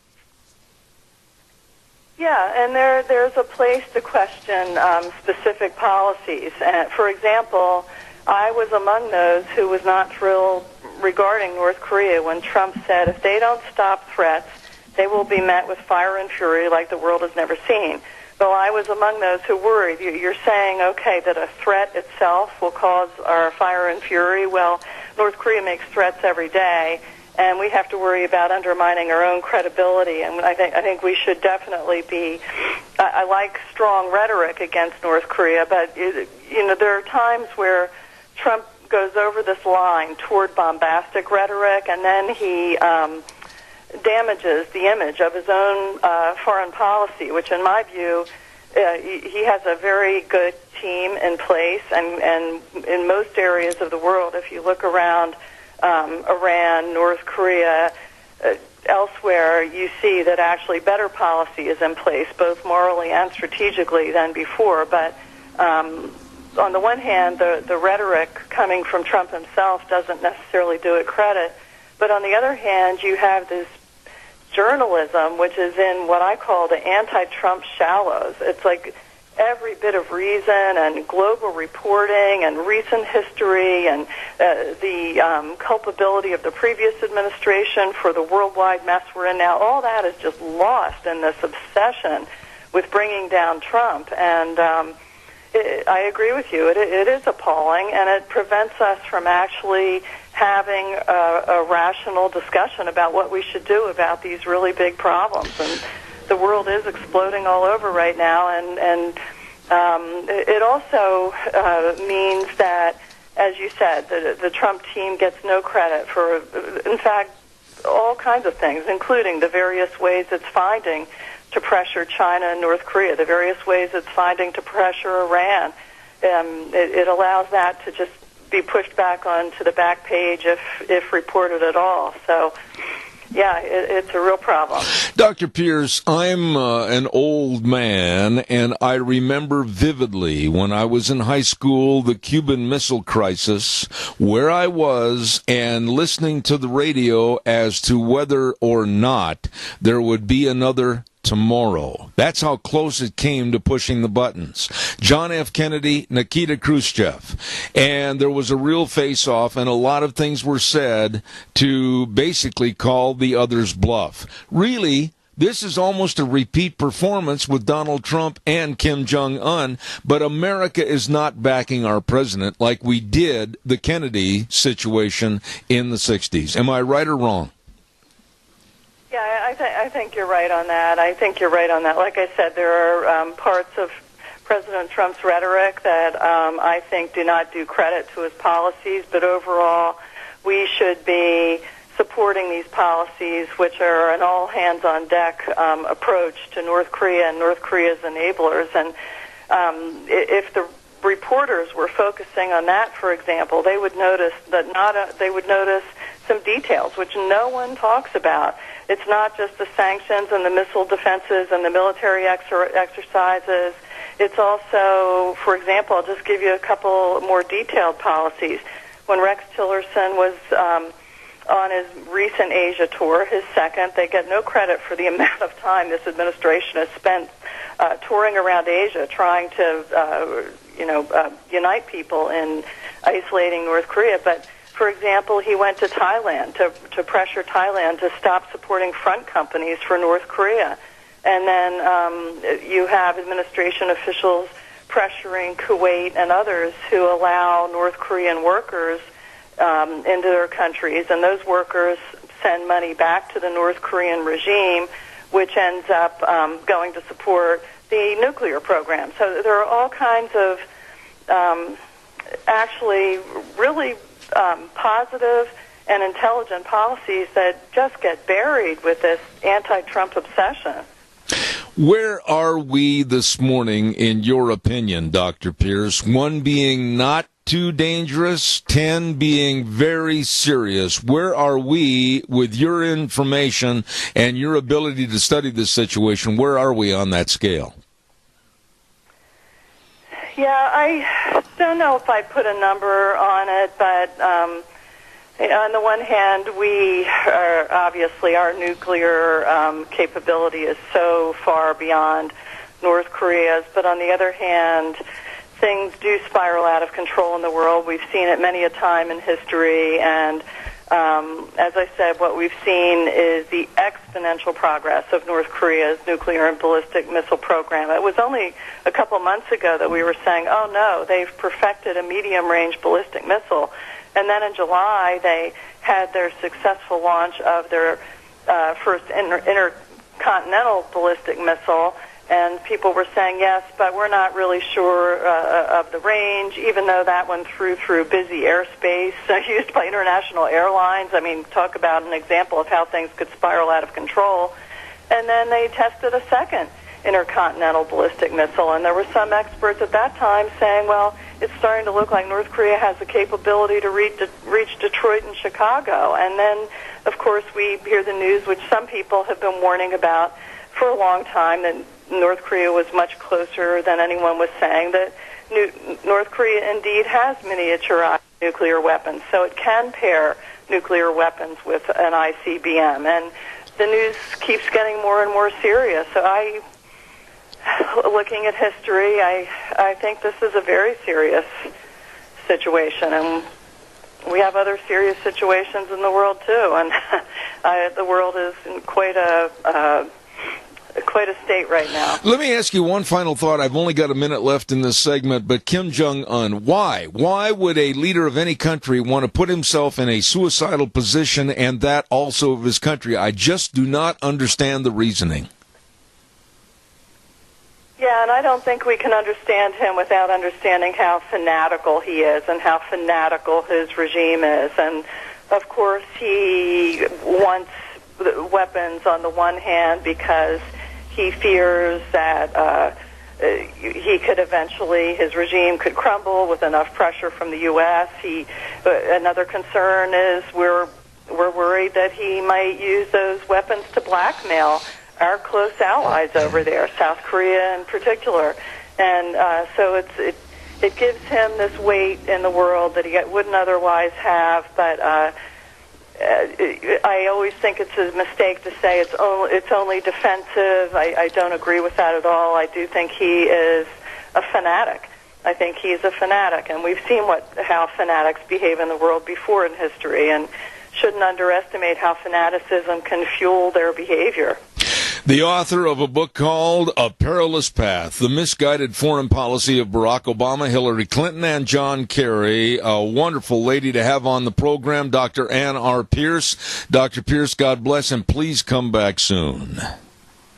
Yeah, and there's a place to question specific policies. For example, I was among those who was not thrilled regarding North Korea when Trump said if they don't stop threats, they will be met with fire and fury like the world has never seen. Well, I was among those who worried. You're saying, okay, that a threat itself will cause our fire and fury. Well, North Korea makes threats every day, and we have to worry about undermining our own credibility. And I think we should definitely be. I like strong rhetoric against North Korea, but there are times where Trump goes over this line toward bombastic rhetoric, and then he damages the image of his own foreign policy, which, in my view, he has a very good team in place, and in most areas of the world, if you look around Iran, North Korea, elsewhere, you see that actually better policy is in place, both morally and strategically than before. But on the one hand, the rhetoric coming from Trump himself doesn't necessarily do it credit. But on the other hand, you have this journalism, which is in what I call the anti-Trump shallows. It's like every bit of reason and global reporting and recent history and the culpability of the previous administration for the worldwide mess we're in now, all that is just lost in this obsession with bringing down Trump. And I agree with you. It is appalling, and it prevents us from actually having a rational discussion about what we should do about these really big problems. And the world is exploding all over right now, and it also means that, as you said, the Trump team gets no credit for, in fact, all kinds of things, including the various ways it's finding to pressure China and North Korea, the various ways it's finding to pressure Iran. It allows that to just be pushed back onto the back page if reported at all. So, yeah, it's a real problem. Dr. Pierce, I'm an old man, and I remember vividly when I was in high school, the Cuban Missile Crisis, where I was, and listening to the radio as to whether or not there would be another tomorrow. That's how close it came to pushing the buttons. John F. Kennedy, Nikita Khrushchev. And there was a real face-off, and a lot of things were said to basically call the others bluff. Really, this is almost a repeat performance with Donald Trump and Kim Jong-un, but America is not backing our president like we did the Kennedy situation in the 60s. Am I right or wrong? Yeah, I think you're right on that. Like I said, there are parts of President Trump's rhetoric that I think do not do credit to his policies, but overall we should be supporting these policies, which are an all-hands-on-deck approach to North Korea and North Korea's enablers. And if the reporters were focusing on that, for example, they would notice some details which no one talks about. It's not just the sanctions and the missile defenses and the military exercises. It's also, for example, I'll just give you a couple more detailed policies. When Rex Tillerson was on his recent Asia tour, his second, they get no credit for the amount of time this administration has spent touring around Asia trying to, unite people in isolating North Korea. But, for example, he went to Thailand to pressure Thailand to stop supporting front companies for North Korea. And then you have administration officials pressuring Kuwait and others who allow North Korean workers into their countries, and those workers send money back to the North Korean regime, which ends up going to support the nuclear program. So there are all kinds of actually really positive and intelligent policies that just get buried with this anti-Trump obsession. Where are we this morning, in your opinion, Dr. Pierce? 1 being not too dangerous, 10 being very serious. Where are we with your information and your ability to study this situation? Where are we on that scale? Yeah, I don't know if I put a number on it, but on the one hand, we are obviously our nuclear capability is so far beyond North Korea's, but on the other hand, things do spiral out of control in the world. We've seen it many a time in history, and as I said, what we've seen is the exponential progress of North Korea's nuclear and ballistic missile program. It was only a couple months ago that we were saying, oh no, they've perfected a medium-range ballistic missile. And then in July, they had their successful launch of their first intercontinental ballistic missile, and people were saying, yes, but we're not really sure of the range, even though that one through busy airspace used by international airlines. I mean, talk about an example of how things could spiral out of control. And then they tested a second intercontinental ballistic missile, and there were some experts at that time saying, well, it's starting to look like North Korea has the capability to reach Detroit and Chicago. And then, of course, we hear the news, which some people have been warning about for a long time, that North Korea was much closer than anyone was saying, that North Korea indeed has miniaturized nuclear weapons, so it can pair nuclear weapons with an ICBM. And the news keeps getting more and more serious. So looking at history, I think this is a very serious situation, and we have other serious situations in the world too. And the world is in quite a state right now. Let me ask you one final thought. I've only got a minute left in this segment, but Kim Jong-un, why? Why would a leader of any country want to put himself in a suicidal position, and that also of his country? I just do not understand the reasoning. Yeah, and I don't think we can understand him without understanding how fanatical he is and how fanatical his regime is. And, of course, he wants weapons on the one hand because he fears that he could eventually, his regime could crumble with enough pressure from the U.S. Another concern is we're worried that he might use those weapons to blackmail our close allies over there, South Korea in particular. And so it gives him this weight in the world that he wouldn't otherwise have. But I always think it's a mistake to say it's only defensive. I don't agree with that at all. I do think he is a fanatic. I think he's a fanatic, and we've seen how fanatics behave in the world before in history, and shouldn't underestimate how fanaticism can fuel their behavior. The author of a book called A Perilous Path, The Misguided Foreign Policy of Barack Obama, Hillary Clinton, and John Kerry. A wonderful lady to have on the program, Dr. Ann R. Pierce. Dr. Pierce, God bless, and please come back soon.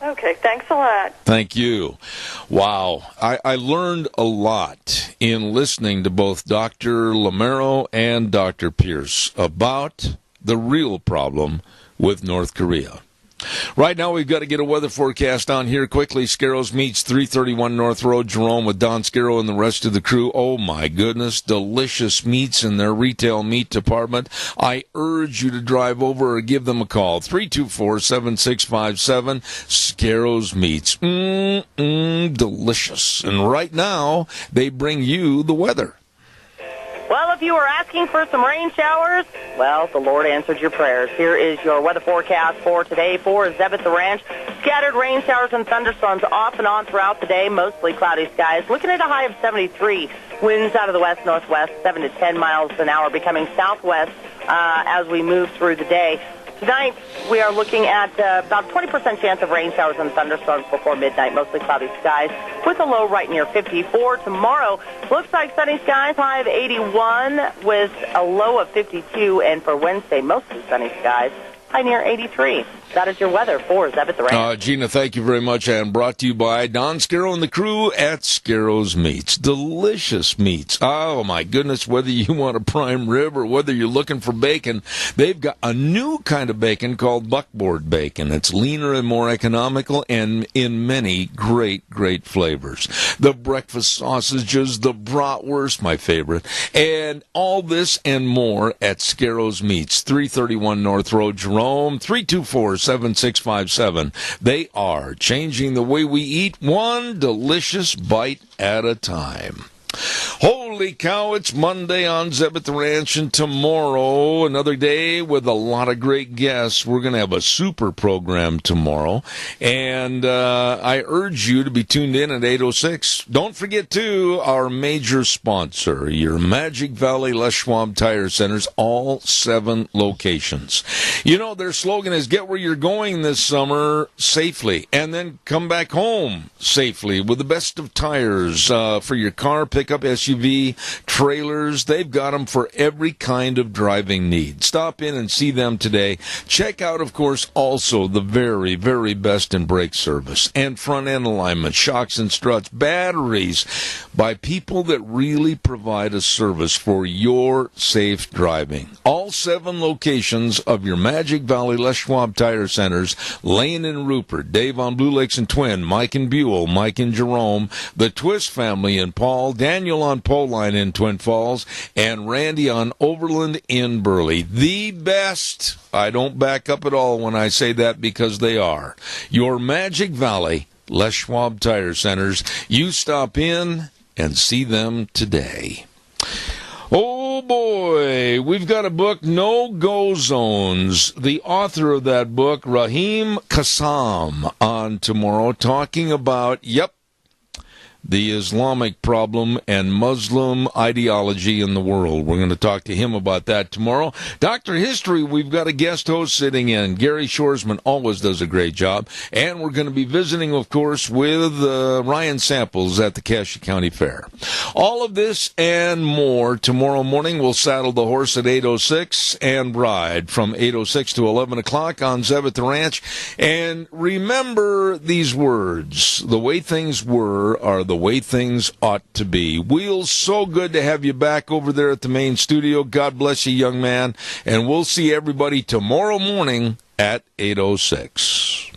Okay, thanks a lot. Thank you. Wow. I learned a lot in listening to both Dr. Lamero and Dr. Pierce about the real problem with North Korea. Right now, we've got to get a weather forecast on here quickly. Scarrows Meats, 331 North Road, Jerome, with Don Scarrow and the rest of the crew. Oh, my goodness, delicious meats in their retail meat department. I urge you to drive over or give them a call. 324-7657, Scarrows Meats. Delicious. And right now, they bring you the weather. Well, if you were asking for some rain showers, well, the Lord answered your prayers. Here is your weather forecast for today for Zebeth Ranch. Scattered rain showers and thunderstorms off and on throughout the day, mostly cloudy skies. Looking at a high of 73. Winds out of the west-northwest, 7 to 10 miles an hour, becoming southwest as we move through the day. Tonight, we are looking at about 20% chance of rain showers and thunderstorms before midnight, mostly cloudy skies, with a low right near 54. Tomorrow, looks like sunny skies, high of 81, with a low of 52. And for Wednesday, mostly sunny skies, high near 83. That is your weather for Zebeth Ranch. Gina, thank you very much, and brought to you by Don Scarrow and the crew at Scarrow's Meats. Delicious meats. Oh, my goodness, whether you want a prime rib or whether you're looking for bacon, they've got a new kind of bacon called buckboard bacon. It's leaner and more economical and in many great, great flavors. The breakfast sausages, the bratwurst, my favorite, and all this and more at Scarrow's Meats, 331 North Road, Jerome, 324-7657. They are changing the way we eat, one delicious bite at a time. Holy cow, it's Monday on Zebeth Ranch, and tomorrow, another day with a lot of great guests. We're going to have a super program tomorrow, and I urge you to be tuned in at 8:06. Don't forget, too, our major sponsor, your Magic Valley Les Schwab Tire Centers, all 7 locations. You know, their slogan is get where you're going this summer safely, and then come back home safely with the best of tires for your car, pickup, SUV, trailers. They've got them for every kind of driving need. Stop in and see them today. Check out, of course, also the very, very best in brake service and front-end alignment, shocks and struts, batteries by people that really provide a service for your safe driving. All 7 locations of your Magic Valley Les Schwab Tire Centers, Lane and Rupert, Dave on Blue Lakes and Twin, Mike and Buell, Mike and Jerome, the Twist family in Paul, Daniel on Poline in Twin Falls, and Randy on Overland in Burley. The best. I don't back up at all when I say that, because they are. Your Magic Valley Les Schwab Tire Centers. You stop in and see them today. Oh boy, we've got a book, No-Go Zones. The author of that book, Rahim Kassam, on tomorrow, talking about, the Islamic problem and Muslim ideology in the world. We're going to talk to him about that tomorrow. Dr. History, we've got a guest host sitting in. Gary Shoresman always does a great job. And we're going to be visiting, of course, with Ryan Samples at the Cassia County Fair. All of this and more tomorrow morning. We'll saddle the horse at 8:06 and ride from 8:06 to 11 o'clock on Zebeth Ranch. And remember these words. The way things were are the way things ought to be. Wheels, so good to have you back over there at the main studio. God bless you, young man. And we'll see everybody tomorrow morning at 8:06.